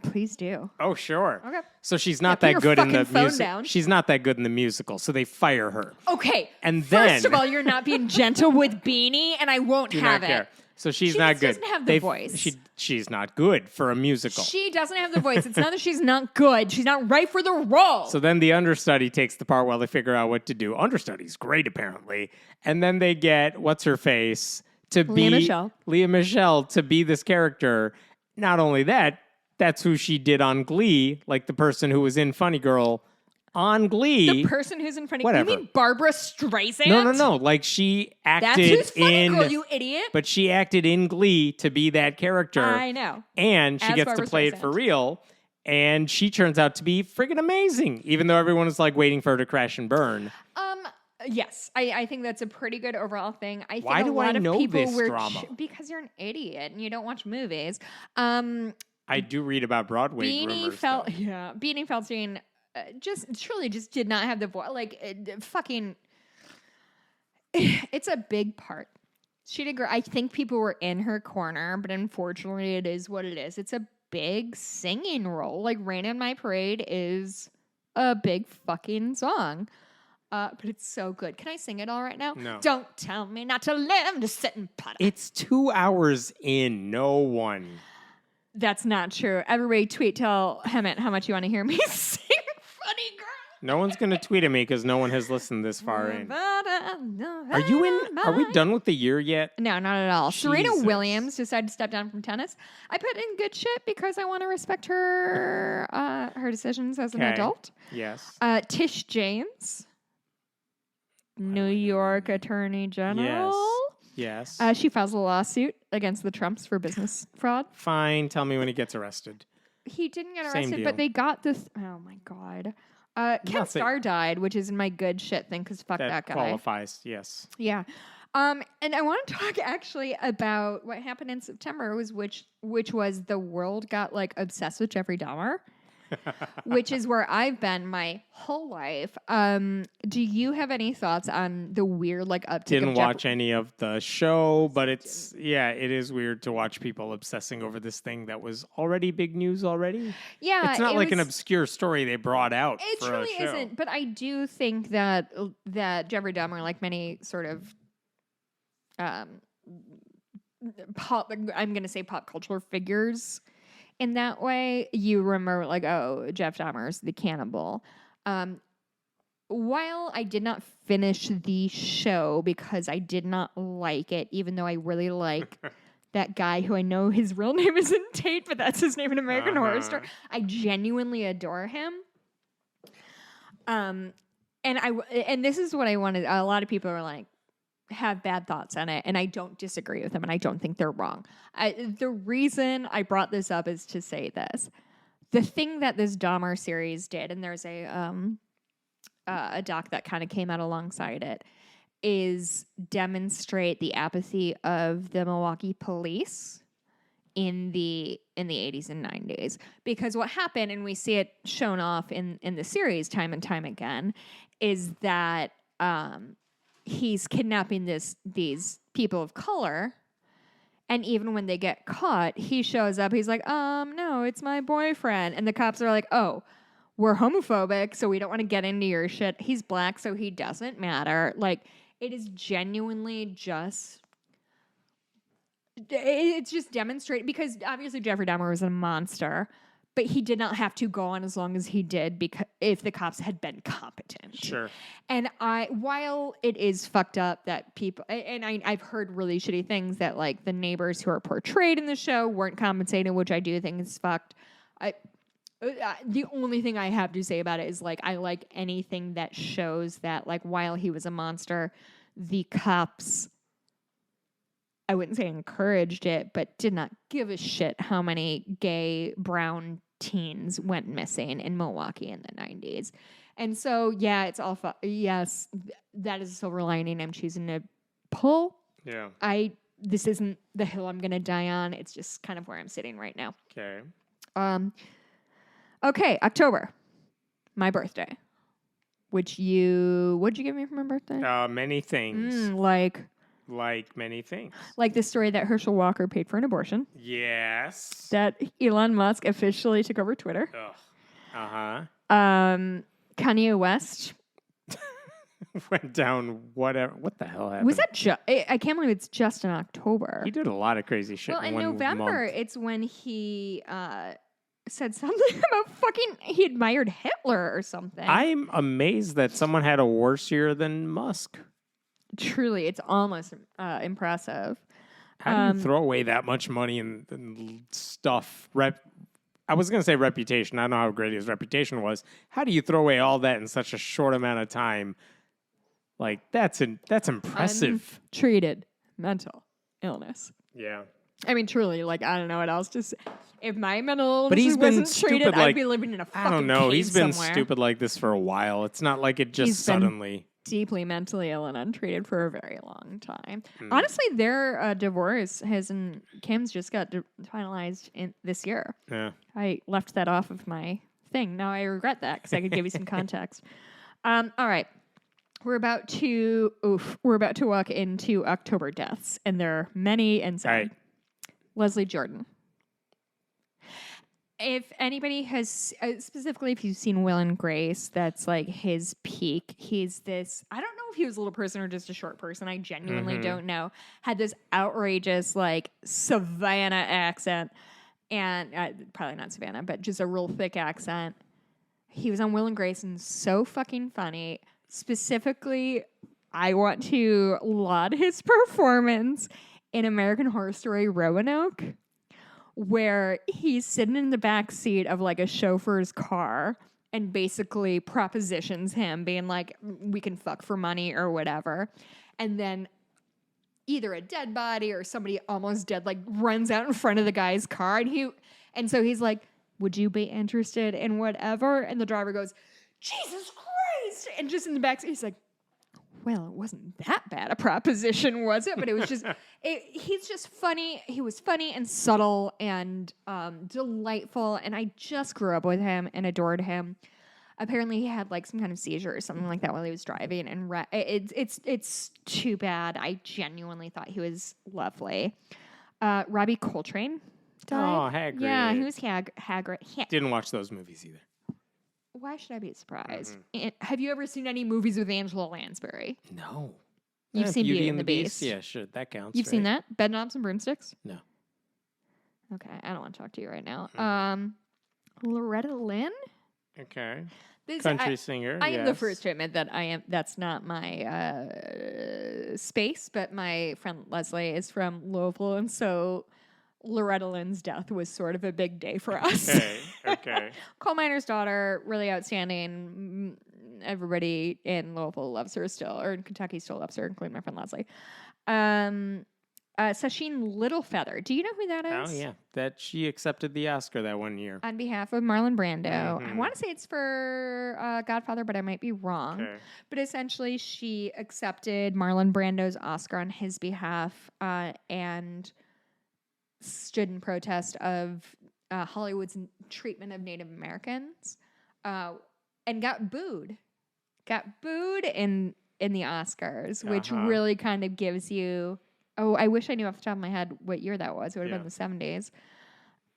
Please do. Oh, sure. Okay. So she's not that good in the music. She's not that good in the musical, so they fire her. Okay. And then first of all, you're not being gentle with Beanie, and I won't have it. Care. So she's not good. She doesn't have the voice. She's not good for a musical. She doesn't have the voice. It's not that she's not good. She's not right for the role. So then the understudy takes the part while they figure out what to do. Understudy's great, apparently. And then they get, what's her face, to be Lea Michele to be this character. Not only that, that's who she did on Glee, like the person who was in Funny Girl on Glee. The person who's in Funny Girl. You mean Barbara Streisand? No. Like she acted That's who's Funny Girl, you idiot. But she acted in Glee to be that character. I know. And she gets Barbara to play it for real. And she turns out to be friggin' amazing, even though everyone is like waiting for her to crash and burn. Yes, I think that's a pretty good overall thing. I think Why do I know this drama? Because you're an idiot and you don't watch movies. I do read about Broadway rumors. Beanie Feldstein truly did not have the voice. Like, fucking, it's a big part. She did great. I think people were in her corner, but unfortunately, it is what it is. It's a big singing role. Like, Rain on My Parade is a big fucking song. But it's so good. Can I sing it all right now? No. Don't tell me not to live. I'm just sitting put. It's 2 hours in. No one. That's not true. Everybody tell Hemmett how much you want to hear me sing Funny Girl. No one's going to tweet at me because no one has listened this far in. Are you in? Are we done with the year yet? No, not at all. Jesus. Serena Williams decided to step down from tennis. I put in good shit because I want to respect her her decisions as an adult. Yes. Tish James, New York Attorney General. Yes. She files a lawsuit against the Trumps for business fraud. Fine. Tell me when he gets arrested. He didn't get arrested, but they got this. Oh, my God. Ken Starr died, which is my good shit thing because fuck that guy. Qualifies, yes. Yeah. And I want to talk actually about what happened in September, which was the world got like obsessed with Jeffrey Dahmer. Which is where I've been my whole life. Do you have any thoughts on the weird uptick? Didn't watch any of the show, but it is weird to watch people obsessing over this thing that was already big news already. Yeah, it's not like an obscure story they brought out. It truly isn't. But I do think that Jeffrey Dahmer, like many sort of I'm going to say pop culture figures. In that way, you remember Jeff Dahmer's the cannibal. While I did not finish the show because I did not like it, even though I really like that guy who I know his real name isn't Tate, but that's his name in American Horror Story. I genuinely adore him. And this is what I wanted. A lot of people are like, have bad thoughts on it, and I don't disagree with them, and I don't think they're wrong. The reason I brought this up is to say this. The thing that this Dahmer series did, and there's a doc that kind of came out alongside it, is demonstrate the apathy of the Milwaukee police in the 80s and 90s. Because what happened, and we see it shown off in the series time and time again, is that he's kidnapping these people of color, and even when they get caught, he shows up. He's like, no, it's my boyfriend. And the cops are like, oh, we're homophobic, so we don't want to get into your shit. He's black, so he doesn't matter. Like, it is genuinely just... It's just demonstrated, because obviously Jeffrey Dahmer was a monster, but he did not have to go on as long as he did because if the cops had been competent. Sure. And while it is fucked up that people, and I've heard really shitty things that the neighbors who are portrayed in the show weren't compensated, which I do think is fucked. The only thing I have to say about it is I like anything that shows that while he was a monster, the cops, I wouldn't say encouraged it, but did not give a shit how many gay brown teens went missing in Milwaukee in the 90s. And so, yeah, it's all yes, that is a silver lining I'm choosing to pull. Yeah. This isn't the hill I'm going to die on. It's just kind of where I'm sitting right now. Okay. Okay, October. My birthday. What'd you give me for my birthday? Many things. Like many things. Like the story that Herschel Walker paid for an abortion. Yes. That Elon Musk officially took over Twitter. Ugh. Uh-huh. Kanye West. Went down whatever. What the hell happened? Was that I can't believe it's just in October. He did a lot of crazy shit in one November, month. It's when he said something about he admired Hitler or something. I'm amazed that someone had a worse year than Musk. Truly, it's almost impressive. How do you throw away that much money and stuff? I was going to say reputation. I don't know how great his reputation was. How do you throw away all that in such a short amount of time? That's impressive. Untreated mental illness. Yeah. I mean, truly, I don't know what else to say. If my mental illness wasn't treated, I'd be living in a fucking I don't know. cave He's been somewhere. stupid like this for a while. It's not like it just suddenly... deeply mentally ill and untreated for a very long time. Honestly, their divorce Kim's just got finalized this year. Yeah. I left that off of my thing. Now I regret that because I could give you some context. All right. We're about to walk into October deaths, and there are many and some. Right. Leslie Jordan. If anybody has, specifically if you've seen Will and Grace, that's his peak. He's this, I don't know if he was a little person or just a short person. I genuinely don't know. Had this outrageous, Savannah accent. And probably not Savannah, but just a real thick accent. He was on Will and Grace and so fucking funny. Specifically, I want to laud his performance in American Horror Story Roanoke, where he's sitting in the back seat of a chauffeur's car and basically propositions him, being like, we can fuck for money or whatever. And then either a dead body or somebody almost dead runs out in front of the guy's car. And so he's like, would you be interested in whatever? And the driver goes, Jesus Christ. And just in the back, he's like, well, it wasn't that bad a proposition, was it? But it was just, he's just funny. He was funny and subtle and delightful. And I just grew up with him and adored him. Apparently, he had like some kind of seizure or something like that while he was driving. And it's too bad. I genuinely thought he was lovely. Robbie Coltrane died. Oh, Hagrid. Yeah, he was Hagrid. Didn't watch those movies either. Why should I be surprised? Have you ever seen any movies with Angela Lansbury? No. You've seen Beauty and the Beast. Yeah, sure. That counts. You've seen that? Bedknobs and Broomsticks? No. Okay, I don't want to talk to you right now. Loretta Lynn? Okay. Country singer. I am the first to admit that that's not my space, but my friend Leslie is from Louisville, and so Loretta Lynn's death was sort of a big day for us. Okay. Coal miner's daughter, really outstanding. Everybody in Louisville loves her still, or in Kentucky still loves her, including my friend Leslie. Sacheen Littlefeather. Do you know who that is? Oh, yeah. That she accepted the Oscar that one year. On behalf of Marlon Brando. I want to say it's for Godfather, but I might be wrong. Okay. But essentially, she accepted Marlon Brando's Oscar on his behalf and stood in protest of Hollywood's treatment of Native Americans and got booed. Got booed in the Oscars, which really kind of gives you... Oh, I wish I knew off the top of my head what year that was. It would have been the 70s.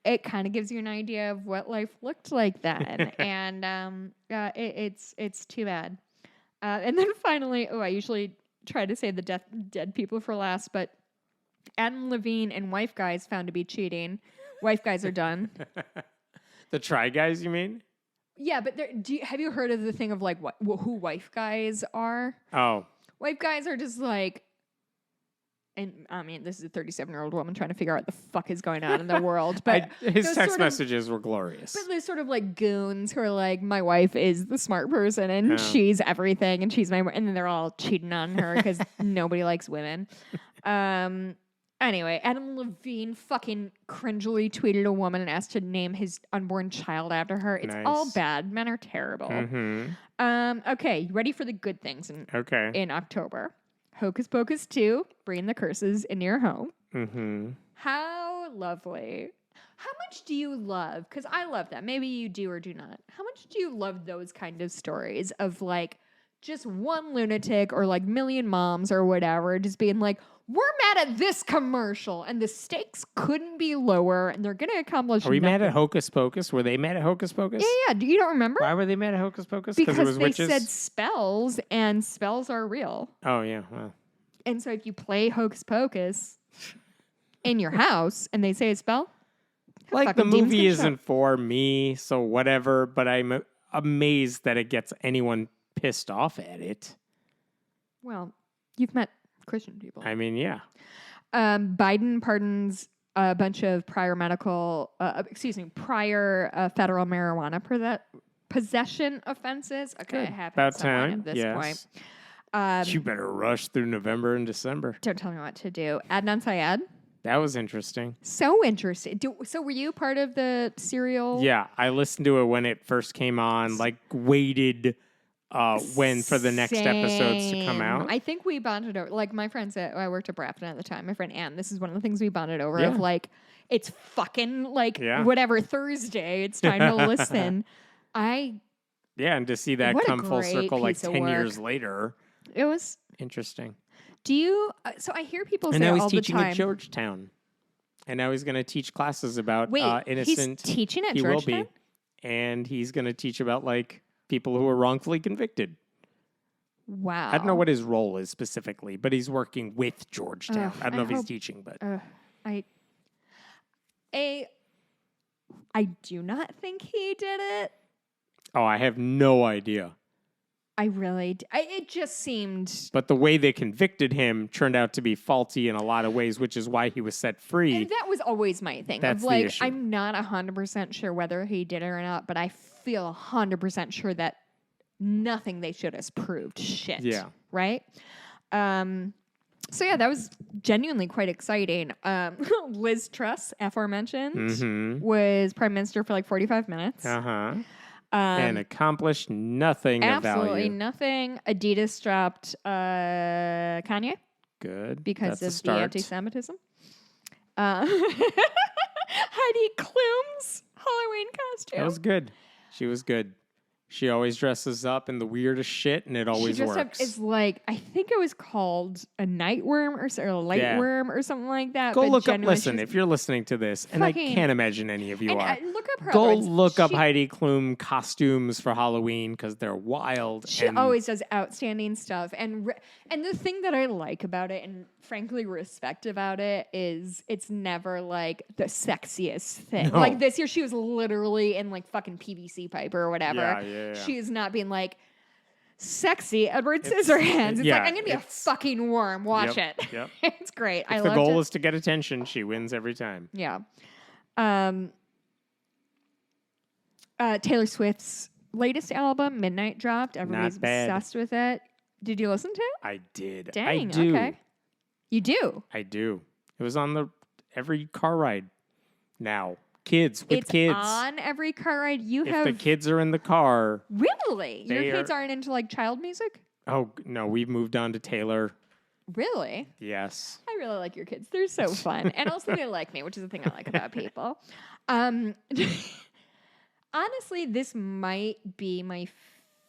It kind of gives you an idea of what life looked like then. And it's too bad. And then finally, I usually try to say the dead people for last, but Adam Levine and Wife Guys found to be cheating. Wife Guys are done. The Try Guys, you mean? Yeah, but have you heard of the thing of like who Wife Guys are? Oh. Wife Guys are just like... And I mean, this is a 37-year-old woman trying to figure out what the fuck is going on in the world. But his text messages were glorious. But there's sort of like goons who are like, my wife is the smart person and she's everything and she's my... And then they're all cheating on her because nobody likes women. Anyway, Adam Levine fucking cringily tweeted a woman and asked to name his unborn child after her. It's all bad. Men are terrible. Okay, you ready for the good things in October? Hocus Pocus 2, bringing the curses into your home. How lovely. How much do you love? Because I love that. Maybe you do or do not. How much do you love those kind of stories of like just one lunatic or like million moms or whatever just being like, we're mad at this commercial and the stakes couldn't be lower and they're going to accomplish Are we nothing. mad at Hocus Pocus? Were they mad at Hocus Pocus? Yeah. You don't remember? Why were they mad at Hocus Pocus? Because it was they witches? said spells and spells are real. Oh, yeah. Well. And so if you play Hocus Pocus in your house and they say a spell, like the movie isn't for me, so whatever, but I'm amazed that it gets anyone pissed off at it. Well, you've met Christian people. I mean, yeah. Biden pardons a bunch of prior federal marijuana possession offenses. Okay, it happens about time at this point. You better rush through November and December. Don't tell me what to do. Adnan Syed. That was interesting. So interesting. So were you part of the serial? Yeah, I listened to it when it first came on, like waited for the next episodes to come out. I think we bonded over, like my friends I worked at Brafton at the time, my friend Ann, this is one of the things we bonded over of like, it's fucking like whatever Thursday, it's time to listen. And to see that come full circle like 10 years later. It was interesting. Do you, so I hear people say all the time. And now he's teaching at Georgetown. And now he's going to teach classes about innocent. He's teaching at Georgetown? He will be. And he's going to teach about like people who are wrongfully convicted. Wow. I don't know what his role is specifically, but he's working with Georgetown. I don't know if he's teaching, but. I do not think he did it. Oh, I have no idea. I really, it just seemed. But the way they convicted him turned out to be faulty in a lot of ways, which is why he was set free. And that was always my thing. That's of like, the issue. I'm not 100% sure whether he did it or not, but I feel 100% sure that nothing they showed us proved shit. Yeah. Right? So yeah, that was genuinely quite exciting. Liz Truss, aforementioned, was prime minister for like 45 minutes. And accomplished nothing of value. Absolutely nothing. Adidas dropped Kanye. Good. Because That's of the anti-Semitism. Heidi Klum's Halloween costume. That was good. She was good. She always dresses up in the weirdest shit, and it always she dressed works. Up as like, I think it was called a nightworm or a lightworm or something like that. Go look up. Listen, if you're listening to this, and I can't imagine any of you are. Look up her. Go look up Heidi Klum costumes for Halloween because they're wild. She always does outstanding stuff, and the thing that I like about it, and frankly respect about it, is it's never like the sexiest thing. No. Like this year, she was literally in like fucking PVC pipe or whatever. Yeah. She is not being like sexy Edward Scissorhands. It's like, I'm gonna be a fucking worm. Watch it. Yep. It's great. If the goal is to get attention, she wins every time. Yeah. Taylor Swift's latest album, Midnight, dropped. Everybody's obsessed with it. Did you listen to it? I did. Dang, I do. Okay. You do? I do. It was on every car ride now. Kids with kids. It's on every car ride. If the kids are in the car. Really? Your kids aren't into like child music? Oh, no. We've moved on to Taylor. Really? Yes. I really like your kids. They're so fun. And also they like me, which is the thing I like about people. Honestly, this might be my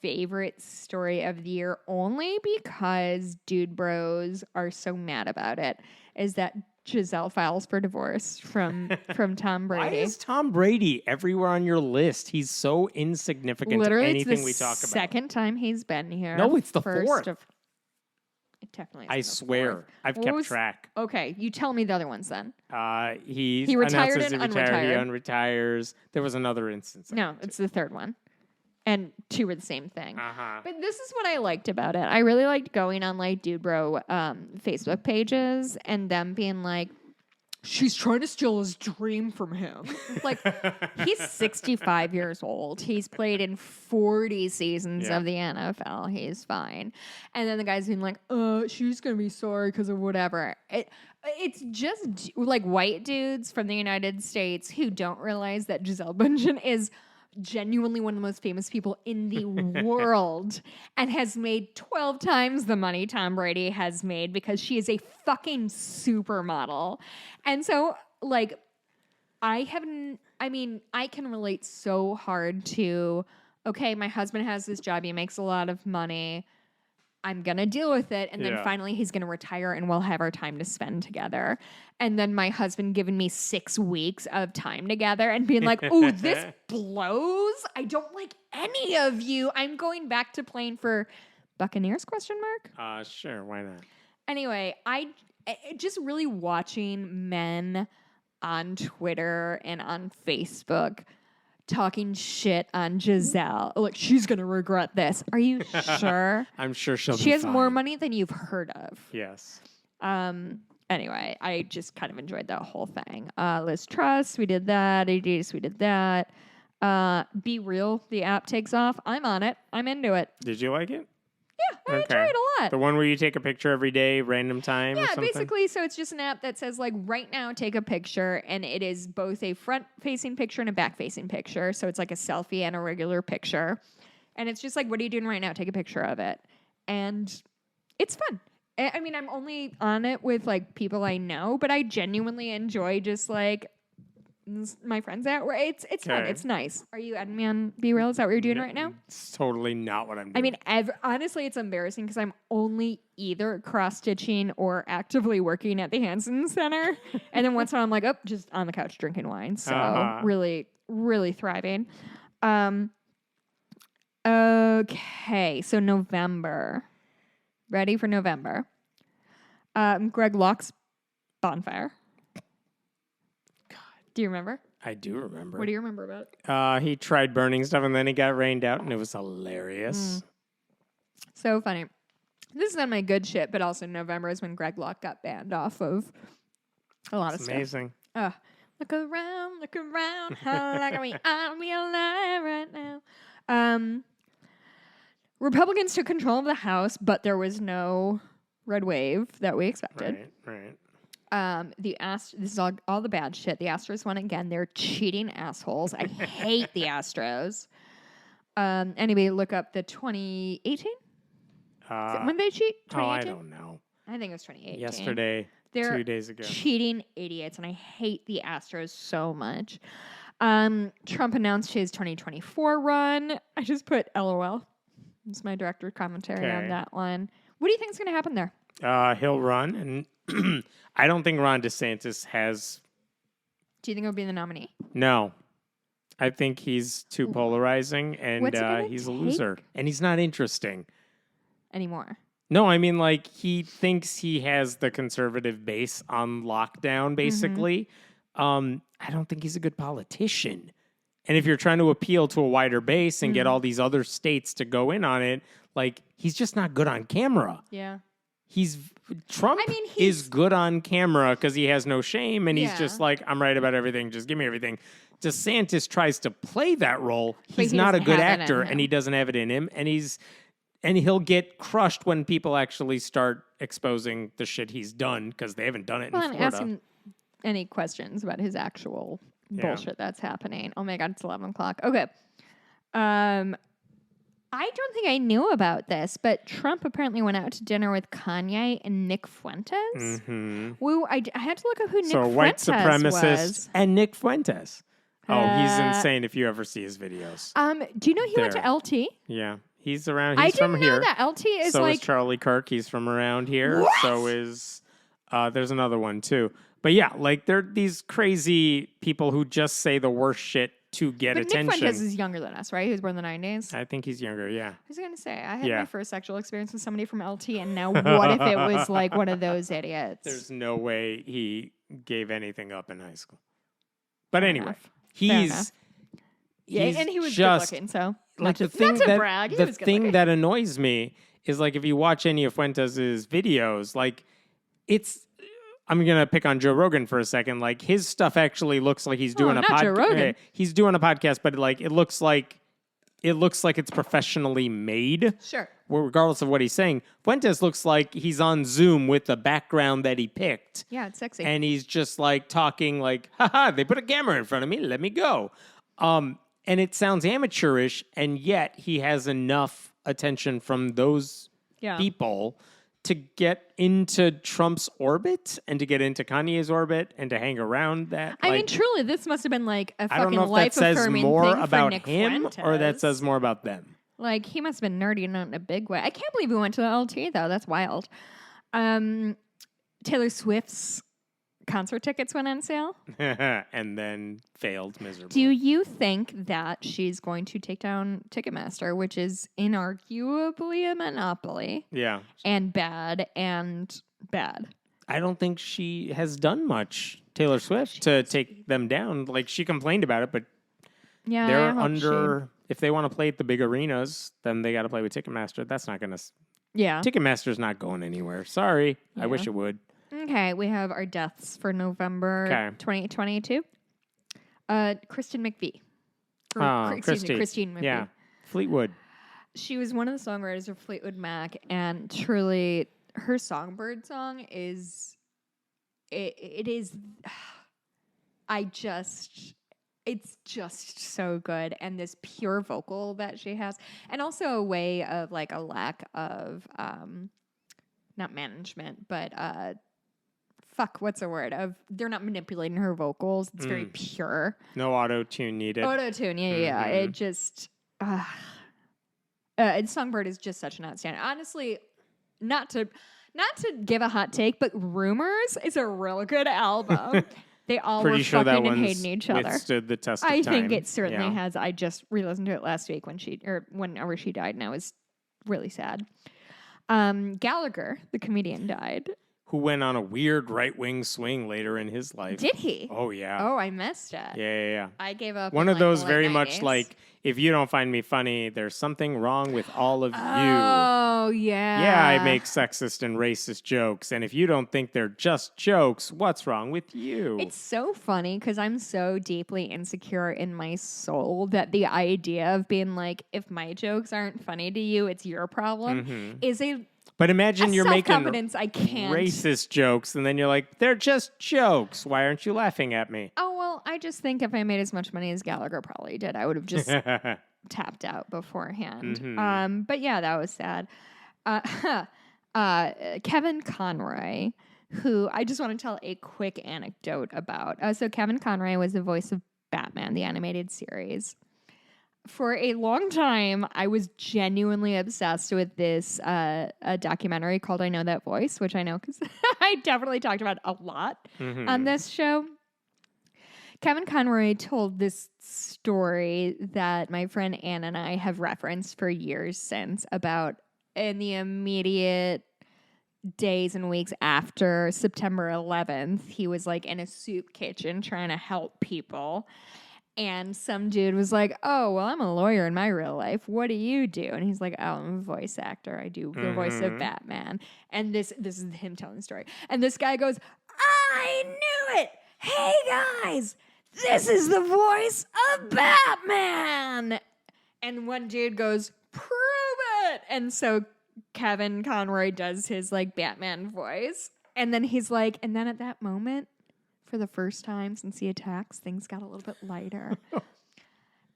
favorite story of the year only because dude bros are so mad about it, is that Giselle files for divorce from Tom Brady. Why is Tom Brady everywhere on your list? He's so insignificant Literally, to anything we talk about. Second time he's been here. No, it's the fourth. It definitely is. I swear. Fourth. I've kept track. Okay, you tell me the other ones then. He retired announces and he unretired. He unretires. There was another instance. No, it's the third one. And two were the same thing. Uh-huh. But this is what I liked about it. I really liked going on like dude bro Facebook pages and them being like, she's trying to steal his dream from him. Like, he's 65 years old. He's played in 40 seasons of the NFL. He's fine. And then the guy's being like, she's going to be sorry because of whatever. It's just like white dudes from the United States who don't realize that Gisele Bündchen is genuinely one of the most famous people in the world and has made 12 times the money Tom Brady has made because she is a fucking supermodel. And so, like, I can relate so hard to, okay, my husband has this job, he makes a lot of money, I'm going to deal with it. And then finally he's going to retire and we'll have our time to spend together. And then my husband giving me 6 weeks of time together and being like, oh, this blows. I don't like any of you. I'm going back to playing for Buccaneers, ? Sure. Why not? Anyway, I just really watching men on Twitter and on Facebook talking shit on Giselle. Like, she's going to regret this. Are you sure? I'm sure she has more money than you've heard of. Yes. Anyway, I just kind of enjoyed that whole thing. Liz Truss, we did that. Adidas, we did that. Be Real, the app takes off. I'm on it. I'm into it. Did you like it? Yeah, I enjoy it a lot. The one where you take a picture every day, random time or something? Yeah, basically, so it's just an app that says, like, right now, take a picture, and it is both a front-facing picture and a back-facing picture, so it's like a selfie and a regular picture. And it's just like, what are you doing right now? Take a picture of it. And it's fun. I mean, I'm only on it with, like, people I know, but I genuinely enjoy just, like, my friends out where it's fun. It's nice. Are you adding me on Be Real? Is that what you're doing right now? It's totally not what I'm doing. I mean, honestly, it's embarrassing because I'm only either cross-stitching or actively working at the Hansen Center. And then once in a while, I'm like, oh, just on the couch drinking wine. So really, really thriving. Okay, so November. Ready for November. Greg Locke's Bonfire. Do you remember? I do remember. What do you remember about? He tried burning stuff and then he got rained out and it was hilarious. So funny. This is on my good shit, but also November is when Greg Locke got banned off of a lot of stuff. Amazing. Look around, how like we ought to be alive right now. Republicans took control of the House, but there was no red wave that we expected. Right. This is all the bad shit. The Astros won again. They're cheating assholes. I hate the Astros. Anybody look up the 2018? When they cheat? 2018? Oh, I don't know. I think it was 2018. Yesterday, They're 2 days ago. Cheating idiots, and I hate the Astros so much. Trump announced his 2024 run. I just put LOL. It's my director commentary on that one. What do you think is going to happen there? He'll run, and I don't think Ron DeSantis has. Do you think he'll be the nominee? No. I think he's too polarizing, and he's a loser. And he's not interesting. Anymore. No, I mean, like, he thinks he has the conservative base on lockdown, basically. I don't think he's a good politician. And if you're trying to appeal to a wider base and get all these other states to go in on it, like, he's just not good on camera. Yeah. Trump is good on camera because he has no shame, and he's just like, I'm right about everything, just give me everything. DeSantis tries to play that role. He's not a good actor, and he doesn't have it in him, and he'll get crushed when people actually start exposing the shit he's done because they haven't done it in Florida. Ask him any questions about his actual bullshit that's happening. Oh my God, it's 11 o'clock. Okay. I don't think I knew about this, but Trump apparently went out to dinner with Kanye and Nick Fuentes. Well, I had to look up who Nick Fuentes was. So white supremacist and Nick Fuentes. Oh, he's insane if you ever see his videos. Do you know he went to LT? Yeah. He's around. He's from here. I didn't know that LT is so is Charlie Kirk. He's from around here. What? So is there's another one too. But yeah, like they're these crazy people who just say the worst shit to get attention. Nick Fuentes is younger than us, right? He was born in the 90s. I think he's younger. Yeah. I was gonna say I had my first sexual experience with somebody from LT, and now what if it was like one of those idiots? There's no way he gave anything up in high school. But anyway, he's and he was good looking, so like the thing that annoys me is like if you watch any of Fuentes' videos, like I'm gonna pick on Joe Rogan for a second. Like his stuff actually looks like he's doing a podcast. He's doing a podcast, but like it looks like it's professionally made. Sure. Regardless of what he's saying, Fuentes looks like he's on Zoom with the background that he picked. Yeah, it's sexy. And he's just like talking like, haha, they put a camera in front of me, let me go. And it sounds amateurish, and yet he has enough attention from those people to get into Trump's orbit and to get into Kanye's orbit and to hang around that. I mean, truly, this must have been like a fucking life-affirming thing for Nick I don't know if that says more about him or that says more about them. Like, he must have been nerdy and not in a big way. I can't believe he went to the LT, though. That's wild. Taylor Swift's concert tickets went on sale. And then failed miserably. Do you think that she's going to take down Ticketmaster, which is inarguably a monopoly? Yeah. And bad. I don't think she has done much, Taylor Swift, to take them down. Like, she complained about it, but they're under... If they want to play at the big arenas, then they got to play with Ticketmaster. That's not going to... Yeah. Ticketmaster's not going anywhere. Sorry. Yeah. I wish it would. Okay, we have our deaths for November 2022. Kristen McVie. Christine McVie. Yeah, Fleetwood. She was one of the songwriters of Fleetwood Mac, and truly, her Songbird song is... It is... It's just so good, and this pure vocal that she has, and also a way of like a lack of not management, but what's the word of they're not manipulating her vocals. It's very pure. No auto-tune needed. Auto-tune, yeah. It just Songbird is just such an outstanding. Honestly, not to give a hot take, but Rumors is a real good album. They all were fucking and hating each other. Withstood the test of time. I think it certainly has. I just re-listened to it last week whenever she died, and I was really sad. Gallagher, the comedian, died. Who went on a weird right-wing swing later in his life. Did he? Oh, yeah. Oh, I missed it. Yeah. I gave up. One of those very much like, if you don't find me funny, there's something wrong with all of you. Oh, yeah. Yeah, I make sexist and racist jokes. And if you don't think they're just jokes, what's wrong with you? It's so funny because I'm so deeply insecure in my soul that the idea of being like, if my jokes aren't funny to you, it's your problem, is a... But imagine you're making I can't. racist jokes, and then you're like, they're just jokes. Why aren't you laughing at me? Oh, well, I just think if I made as much money as Gallagher probably did, I would have just tapped out beforehand. Mm-hmm. But yeah, that was sad. Kevin Conroy, who I just want to tell a quick anecdote about. So Kevin Conroy was the voice of Batman, the animated series. For a long time, I was genuinely obsessed with this a documentary called I Know That Voice, which I know because I definitely talked about a lot on this show. Kevin Conroy told this story that my friend Ann and I have referenced for years since about in the immediate days and weeks after September 11th, he was like in a soup kitchen trying to help people. And some dude was like, oh, well, I'm a lawyer in my real life. What do you do? And he's like, oh, I'm a voice actor. I do the voice of Batman. And this is him telling the story. And this guy goes, I knew it. Hey, guys, this is the voice of Batman. And one dude goes, prove it. And so Kevin Conroy does his like Batman voice. And then he's like, and then at that moment, for the first time since the attacks, things got a little bit lighter.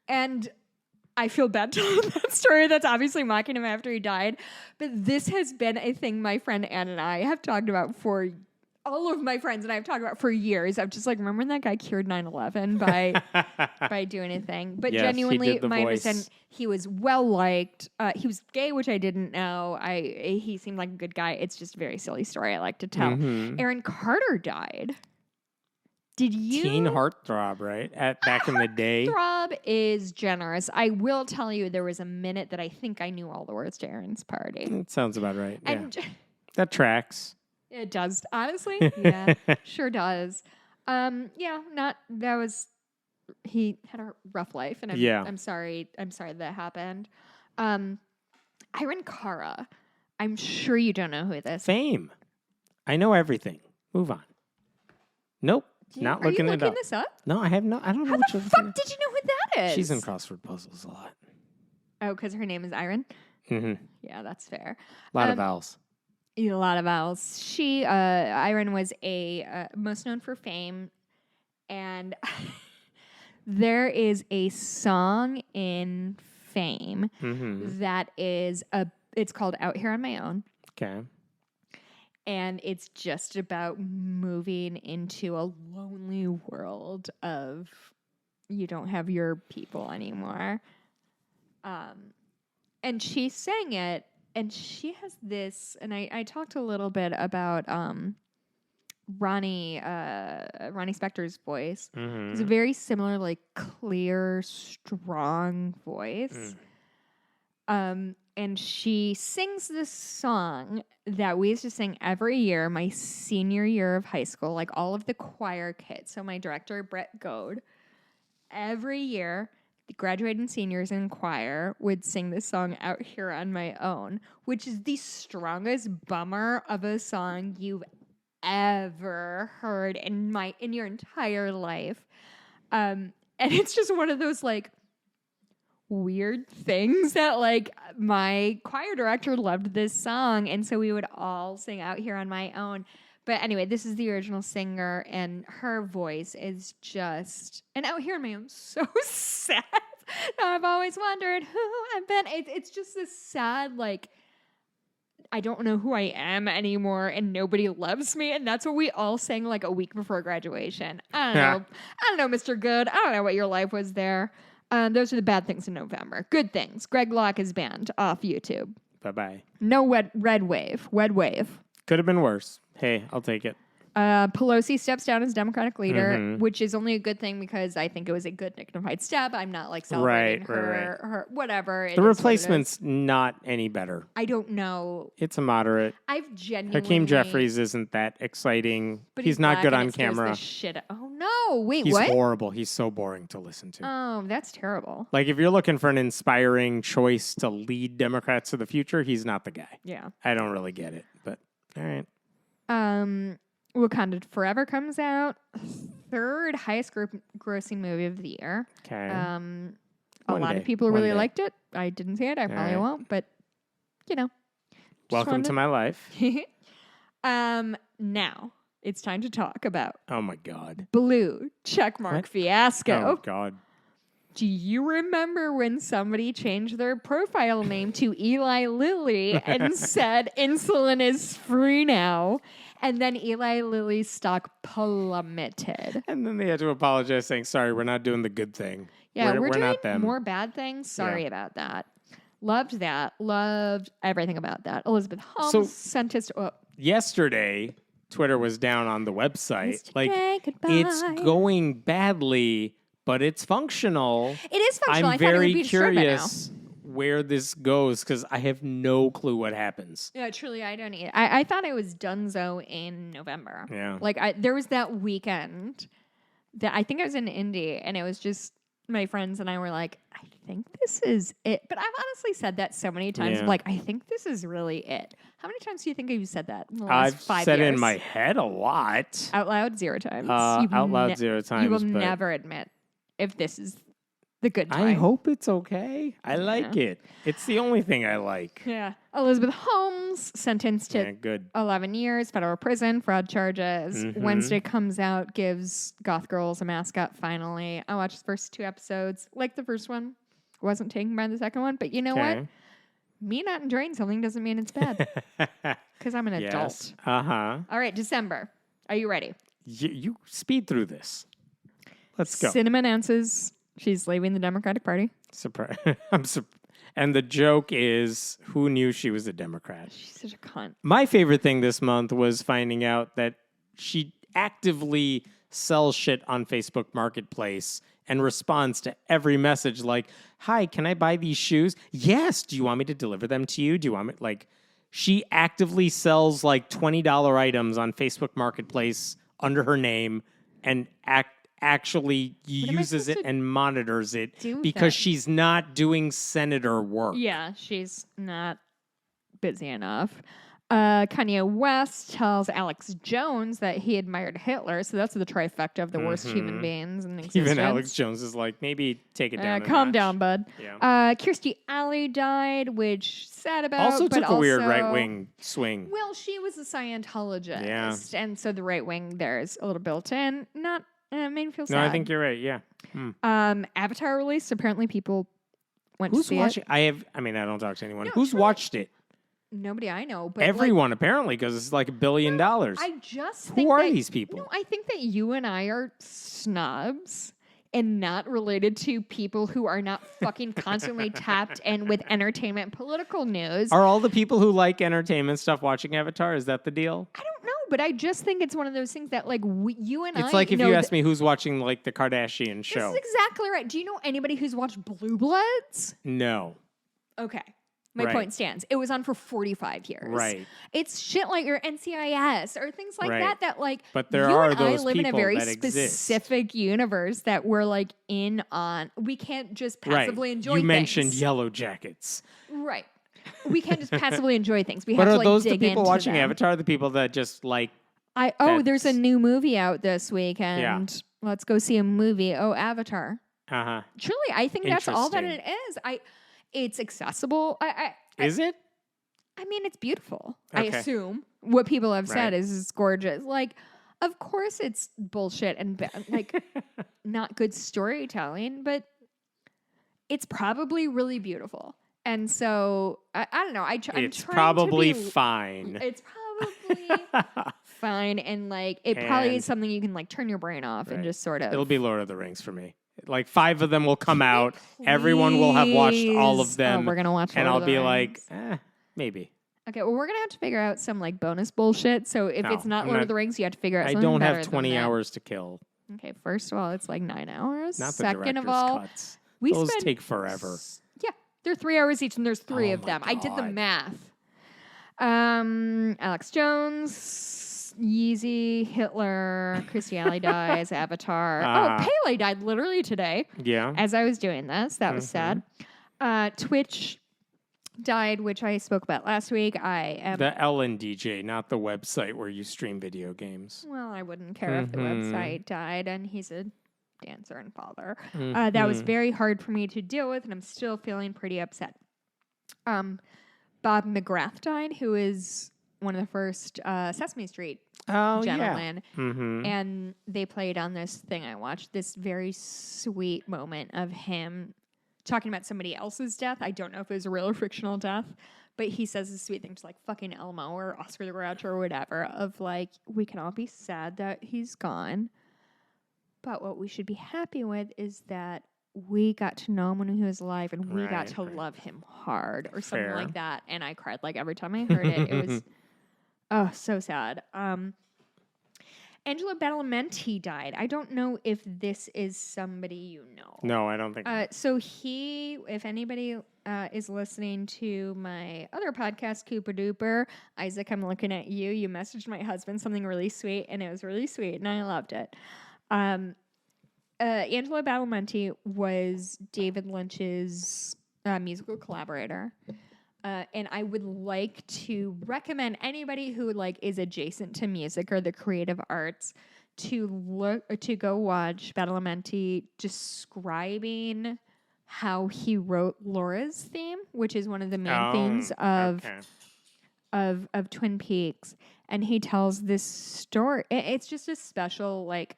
And I feel bad telling that story. That's obviously mocking him after he died. But this has been a thing my friend Ann and I have talked about for all of my friends and I have talked about for years. I'm just like, remember when that guy cured 9/11 by doing a thing? But yes, genuinely, my understanding, he was well liked. He was gay, which I didn't know. He seemed like a good guy. It's just a very silly story I like to tell. Aaron Carter died. Did you? Teen heartthrob, right? Back in the day. Heartthrob is generous. I will tell you, there was a minute that I think I knew all the words to Aaron's Party. That sounds about right. Yeah. That tracks. It does, honestly. Yeah, sure does. He had a rough life, and I'm sorry that happened. Irene Cara, I'm sure you don't know who this is. Fame. I know everything. Move on. Nope. Not looking it up. Are you looking this up? No, I have no. I don't know. How the fuck did you know who that is? She's in crossword puzzles a lot. Oh, because her name is Irene? Mm-hmm. Yeah, that's fair. A lot of vowels. A lot of vowels. Irene was most known for Fame, and there is a song in Fame that is it's called Out Here on My Own. Okay. And it's just about moving into a lonely world of you don't have your people anymore. And she sang it, and she has this, and I talked a little bit about Ronnie Spector's voice. It's a very similar, like, clear, strong voice. And she sings this song that we used to sing every year, my senior year of high school, like all of the choir kids. So my director, Brett Goad, every year, the graduating seniors in choir would sing this song Out Here on My Own, which is the strongest bummer of a song you've ever heard in your entire life. And it's just one of those, like, weird things that, like, my choir director loved this song, and so we would all sing Out Here on My Own. But anyway, this is the original singer, and her voice is just, and Out Here on My Own, so sad. Now I've always wondered who I've been. It's just this sad, like, I don't know who I am anymore, and nobody loves me, and that's what we all sang like a week before graduation. I don't know, Mr. Good. I don't know what your life was there. Those are the bad things in November. Good things. Greg Locke is banned off YouTube. Bye-bye. No red wave. Wed wave. Could have been worse. Hey, I'll take it. Pelosi steps down as Democratic leader, which is only a good thing because I think it was a good dignified step. I'm not like celebrating her whatever. The replacement's not any better. I don't know. It's a moderate. I've genuinely. Hakeem Jeffries isn't that exciting. But he's not good on camera. Oh no! Wait, he's what? He's horrible. He's so boring to listen to. Oh, that's terrible. Like, if you're looking for an inspiring choice to lead Democrats to the future, he's not the guy. Yeah. I don't really get it, but all right. Wakanda Forever comes out. Third highest grossing movie of the year. Okay. A lot of people really liked it. I didn't see it. I probably won't, but you know. Welcome to my life. Now it's time to talk about. Oh my God. Blue checkmark fiasco. Oh God. Do you remember when somebody changed their profile name to Eli Lilly and said insulin is free now? And then Eli Lilly's stock plummeted. And then they had to apologize, saying, sorry, we're not doing the good thing. Yeah, we're doing not them. more bad things. Sorry about that. Loved that. Loved everything about that. Elizabeth Holmes sent us... Yesterday, Twitter was down on the website. Goodbye. It's going badly, but it's functional. It is functional. I'm very curious where this goes because I have no clue what happens. Yeah, truly, I don't either. I thought it was donezo in November. Yeah. Like, there was that weekend that I think I was in Indy, and it was just my friends and I were like, I think this is it. But I've honestly said that so many times. Yeah. Like, I think this is really it. How many times do you think you've said that in the last 5 years? I've said it in my head a lot. Out loud, 0 times. Out loud 0 times. You will never admit if this is the good time. I hope it's okay. I like it. It's the only thing I like. Yeah. Elizabeth Holmes sentenced to 11 years, federal prison, fraud charges. Mm-hmm. Wednesday comes out, gives Goth Girls a mascot finally. I watched the first 2 episodes. Like the first one. Wasn't taken by the second one. But you know what? Me not enjoying something doesn't mean it's bad. Because I'm an adult. Uh-huh. All right, December. Are you ready? You speed through this. Let's go. Sinema announces she's leaving the Democratic Party. Surprise. And the joke is, who knew she was a Democrat? She's such a cunt. My favorite thing this month was finding out that she actively sells shit on Facebook Marketplace and responds to every message like, hi, can I buy these shoes? Yes. Do you want me to deliver them to you? Do you want me, like, she actively sells like $20 items on Facebook Marketplace under her name and actually uses it and monitors it because she's not doing senator work. Yeah, she's not busy enough. Kanye West tells Alex Jones that he admired Hitler, so that's the trifecta of the worst human beings in existence. Even Alex Jones is like, maybe take it down. Calm down, bud. Yeah. Kirstie Alley died, which sad about. Also but took a weird right-wing swing. Well, she was a Scientologist, and so the right wing there's a little built in. Not made me feel sad. No, I think you're right. Yeah. Avatar released. Apparently, people went to see watching? it. I don't talk to anyone. Who's watched it? Nobody I know, but everyone apparently, because it's like $1 billion. I just think who are these people? No, I think that you and I are snobs and not related to people who are not fucking constantly tapped in with entertainment and political news. Are all the people who like entertainment stuff watching Avatar? Is that the deal? I don't know, but I just think it's one of those things that like you and it's like if you ask me who's watching like the Kardashian show. This is exactly right. Do you know anybody who's watched Blue Bloods? No. Okay. My point stands. It was on for 45 years. Right. It's shit like your NCIS or things like that like but there are those I live in a people very that specific universe that we're like in on. We can't just passively enjoy things. You mentioned Yellow Jackets. Right. We can't just passively enjoy things. We but have are to those dig the people into watching them. Avatar? The people that just like there's a new movie out this weekend. Yeah. Let's go see a movie. Oh, Avatar. Uh-huh. Truly, I think that's all that it is. It's accessible. Is it? I mean, it's beautiful. Okay. I assume what people have said is it's gorgeous. Like, of course, it's bullshit and like not good storytelling, but it's probably really beautiful. And so I don't know. It's probably fine. It's probably fine, and like it probably is something you can like turn your brain off and just sort of. It'll be Lord of the Rings for me. Like 5 of them will come out. Everyone will have watched all of them. We're gonna watch, and Lord I'll of be the like, Rings. maybe. Okay, well, we're gonna have to figure out some like bonus bullshit. So if it's not Lord of the Rings, you have to figure out. I something don't better have than 20 that. hours to kill. Okay, first of all, it's like 9 hours. Not the Second of director's all, cuts. we Those spent take forever. Yeah, they're 3 hours each, and there's 3 of them. God. I did the math. Alex Jones, Yeezy, Hitler, Kirstie Alley dies, Avatar. Pele died literally today. Yeah. As I was doing this, that was sad. Twitch died, which I spoke about last week. The Ellen DJ, not the website where you stream video games. Well, I wouldn't care if the website died, and he's a dancer and father. That was very hard for me to deal with, and I'm still feeling pretty upset. Bob McGrath died, who is one of the first Sesame Street Oh, gentlemen. yeah. Mm-hmm. And they played on this thing I watched, this very sweet moment of him talking about somebody else's death. I don't know if it was a real or fictional death, but he says this sweet thing to like fucking Elmo or Oscar the Grouch or whatever of like, we can all be sad that he's gone. But what we should be happy with is that we got to know him when he was alive and we got to love him hard or something like that. And I cried like every time I heard it. It was, oh, so sad. Angelo Badalamenti died. I don't know if this is somebody you know. No, I don't think so. He, if anybody is listening to my other podcast, Cooper Duper, Isaac, I'm looking at you. You messaged my husband something really sweet, and it was really sweet, and I loved it. Angelo Badalamenti was David Lynch's musical collaborator. And I would like to recommend anybody who like is adjacent to music or the creative arts to go watch Badalamenti describing how he wrote Laura's theme, which is one of the main themes of Twin Peaks. And he tells this story. It's just a special like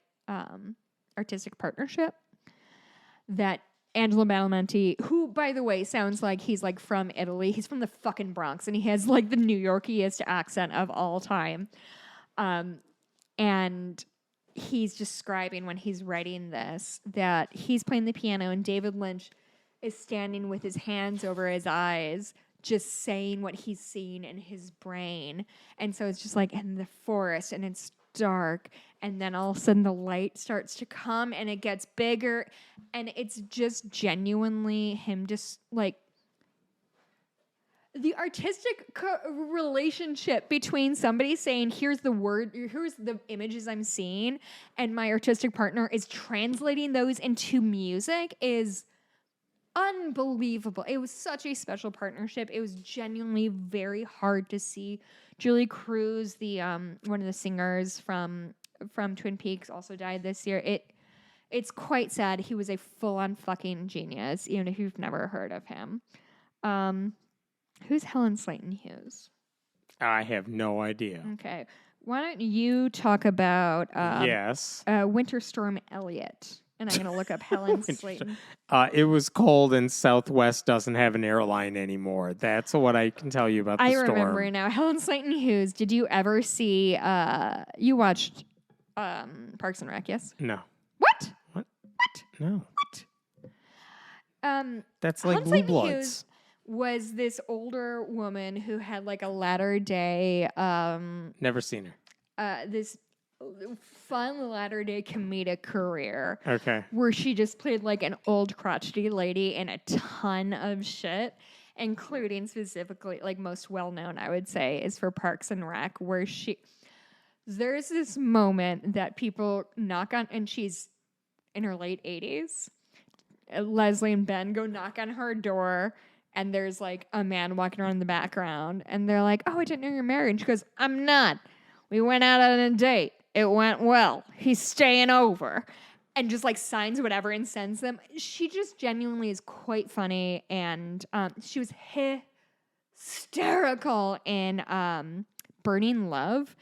artistic partnership that Angelo Badalamenti, who, by the way, sounds like he's like from Italy. He's from the fucking Bronx, and he has like the New Yorkiest accent of all time. And he's describing when he's writing this that he's playing the piano, and David Lynch is standing with his hands over his eyes, just saying what he's seeing in his brain. And so it's just like in the forest, and it's dark, and then all of a sudden the light starts to come and it gets bigger, and it's just genuinely him just like the artistic relationship between somebody saying here's the images I'm seeing, and my artistic partner is translating those into music is unbelievable. It was such a special partnership. It was genuinely very hard to see. Julie Cruz, the one of the singers from Twin Peaks, also died this year. It's quite sad. He was a full-on fucking genius, even if you've never heard of him. Who's Helen Slayton Hughes? I have no idea. Okay. Why don't you talk about yes, Winter Storm Elliott? And I'm going to look up Helen Slayton. It was cold, and Southwest doesn't have an airline anymore. That's what I can tell you about the storm. I remember now. Helen Slayton Hughes, did you ever see, you watched Parks and Rec, yes? No. What? What? What? No. What? That's like Helen Blue Slayton Bloods. Hughes was this older woman who had like a latter day, Never seen her. this fun latter day comedic career. Okay. Where she just played like an old crotchety lady in a ton of shit, including specifically like most well known, I would say, is for Parks and Rec, where there's this moment that people knock on, and she's in her late 80s. Leslie and Ben go knock on her door, and there's like a man walking around in the background, and they're like, "Oh, I didn't know you're married." And she goes, "I'm not. We went out on a date. It went well. He's staying over." And just like signs whatever and sends them. She just genuinely is quite funny. And she was hysterical in Burning Love,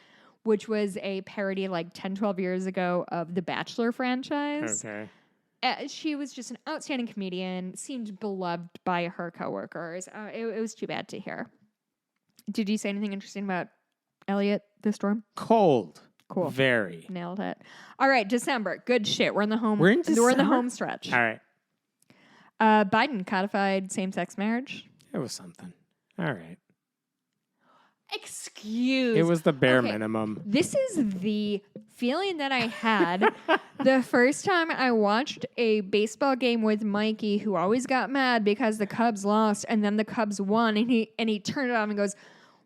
which was a parody like 10, 12 years ago of the Bachelor franchise. Okay. She was just an outstanding comedian, seemed beloved by her coworkers. It was too bad to hear. Did you say anything interesting about Elliot, the storm? Cold. Cool. Very. Nailed it. All right, December. Good shit. We're in the home. We're in December? We're in the home stretch. All right. Biden codified same-sex marriage. It was something. All right. Excuse. It was the bare minimum. This is the feeling that I had the first time I watched a baseball game with Mikey, who always got mad because the Cubs lost, and then the Cubs won, and he turned it on and goes,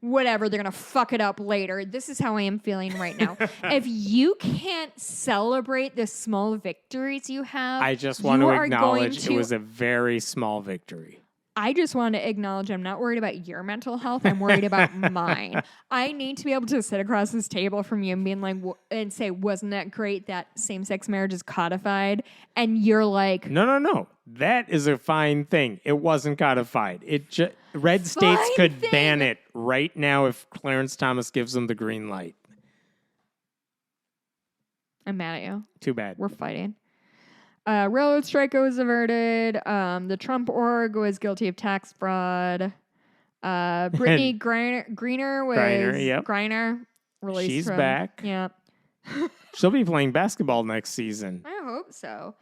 "Whatever, they're going to fuck it up later." This is how I am feeling right now. If you can't celebrate the small victories you have, I just want to acknowledge it was a very small victory. I just want to acknowledge I'm not worried about your mental health. I'm worried about mine. I need to be able to sit across this table from you and being like, and say, wasn't that great that same-sex marriage is codified? And you're like, No. That is a fine thing. It wasn't codified. Red states could ban it right now if Clarence Thomas gives them the green light. I'm mad at you. Too bad. We're fighting. Railroad strike was averted. The Trump org was guilty of tax fraud. Brittany Griner was Griner released. She's back. Yeah. She'll be playing basketball next season. I hope so.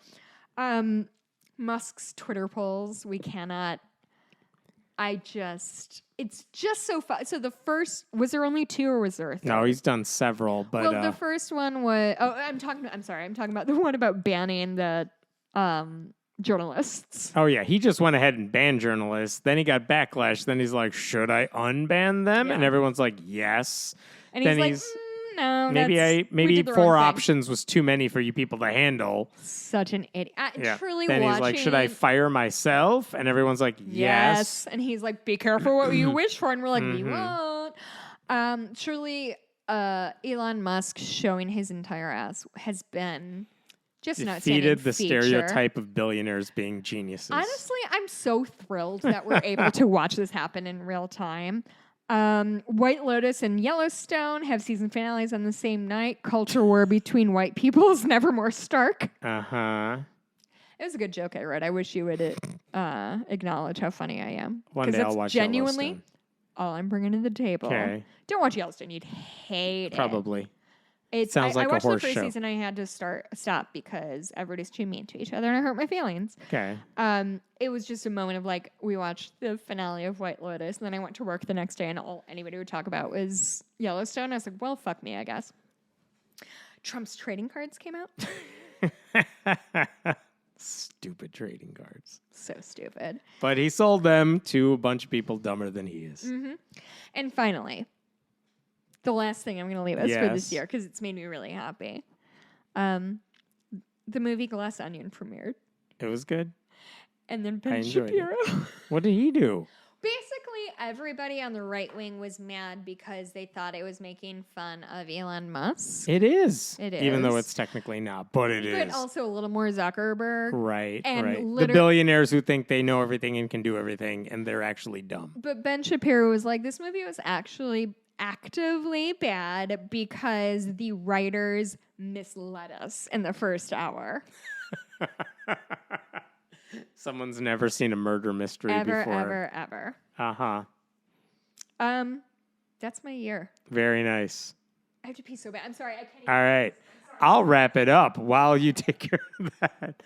Musk's Twitter polls. We cannot. It's just so fun. So the first, was there only 2 or was there a third? No, he's done several, but. Well, the first one was, I'm talking about the one about banning the journalists. Oh, yeah. He just went ahead and banned journalists. Then he got backlash. Then he's like, should I unban them? Yeah. And everyone's like, yes. And then he's like, no, maybe 4 options was too many for you people to handle. Such an idiot. Truly then watching. He's like, should I fire myself? And everyone's like, yes. And he's like, be careful what you wish for. And we're like, we won't. Truly, Elon Musk showing his entire ass has been just not defeated the stereotype of billionaires being geniuses. Honestly, I'm so thrilled that we're able to watch this happen in real time. White Lotus and Yellowstone have season finales on the same night. Culture war between white people is never more stark. Uh-huh. It was a good joke I read. I wish you would acknowledge how funny I am. One day I'll watch genuinely Yellowstone. All I'm bringing to the table. Okay. Don't watch Yellowstone. You'd hate Probably. it. Sounds like I watched a horse the first show. season. I had to stop because everybody's too mean to each other and it hurt my feelings. Okay. It was just a moment of like, we watched the finale of White Lotus and then I went to work the next day and all anybody would talk about was Yellowstone. I was like, well, fuck me, I guess. Trump's trading cards came out. Stupid trading cards. So stupid. But he sold them to a bunch of people dumber than he is. Mm-hmm. And finally, the last thing I'm going to leave us for this year, because it's made me really happy. The movie Glass Onion premiered. It was good. And then Ben Shapiro. What did he do? Basically, everybody on the right wing was mad because they thought it was making fun of Elon Musk. It is. It is. Even though it's technically not, but it is. But also a little more Zuckerberg. Right, and right. The billionaires who think they know everything and can do everything, and they're actually dumb. But Ben Shapiro was like, this movie was actually actively bad because the writers misled us in the first hour. Someone's never seen a murder mystery before. Ever. Uh-huh. That's my year. Very nice. I have to pee so bad. I'm sorry. I can't even. All right. I'll wrap it up while you take care of that.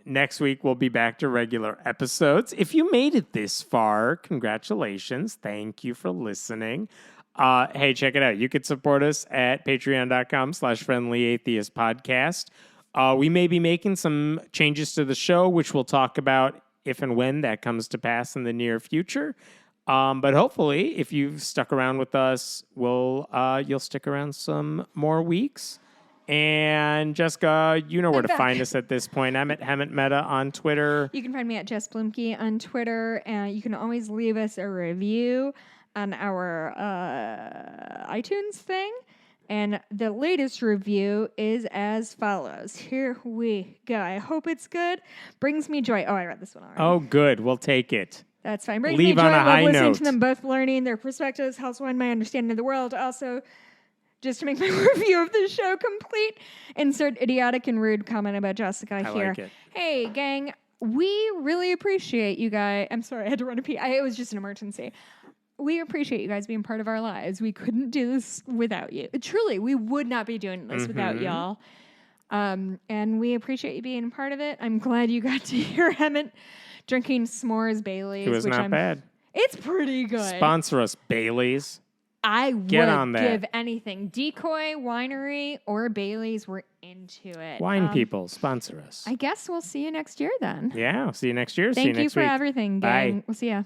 Next week, we'll be back to regular episodes. If you made it this far, congratulations. Thank you for listening. Hey, check it out. You could support us at patreon.com/friendlyatheistpodcast. We may be making some changes to the show, which we'll talk about if and when that comes to pass in the near future. But hopefully, if you've stuck around with us, you'll stick around some more weeks. And Jessica, you know where to find us at this point. I'm at Hemant Mehta on Twitter. You can find me at Jess Blumke on Twitter. You can always leave us a review on our iTunes thing. And the latest review is as follows. Here we go. I hope it's good. Brings me joy. Oh, I read this one already. Oh, good. We'll take it. That's fine. Brings Leave me joy. on a high listening note. to them both, learning their perspectives, helps widen my understanding of the world. Also, just to make my review of the show complete, insert idiotic and rude comment about Jessica here. Like it. Hey, gang, we really appreciate you guys. I'm sorry, I had to run a pee. It was just an emergency. We appreciate you guys being part of our lives. We couldn't do this without you. Truly, we would not be doing this without y'all. And we appreciate you being a part of it. I'm glad you got to hear Hemant drinking s'mores Baileys. It was not bad. It's pretty good. Sponsor us, Baileys. I would on that. give anything. Decoy, Winery, or Baileys, we're into it. Wine people, sponsor us. I guess we'll see you next year then. Yeah, I'll see you next year. Thank see you you next for week. everything, gang. Bye. We'll see ya.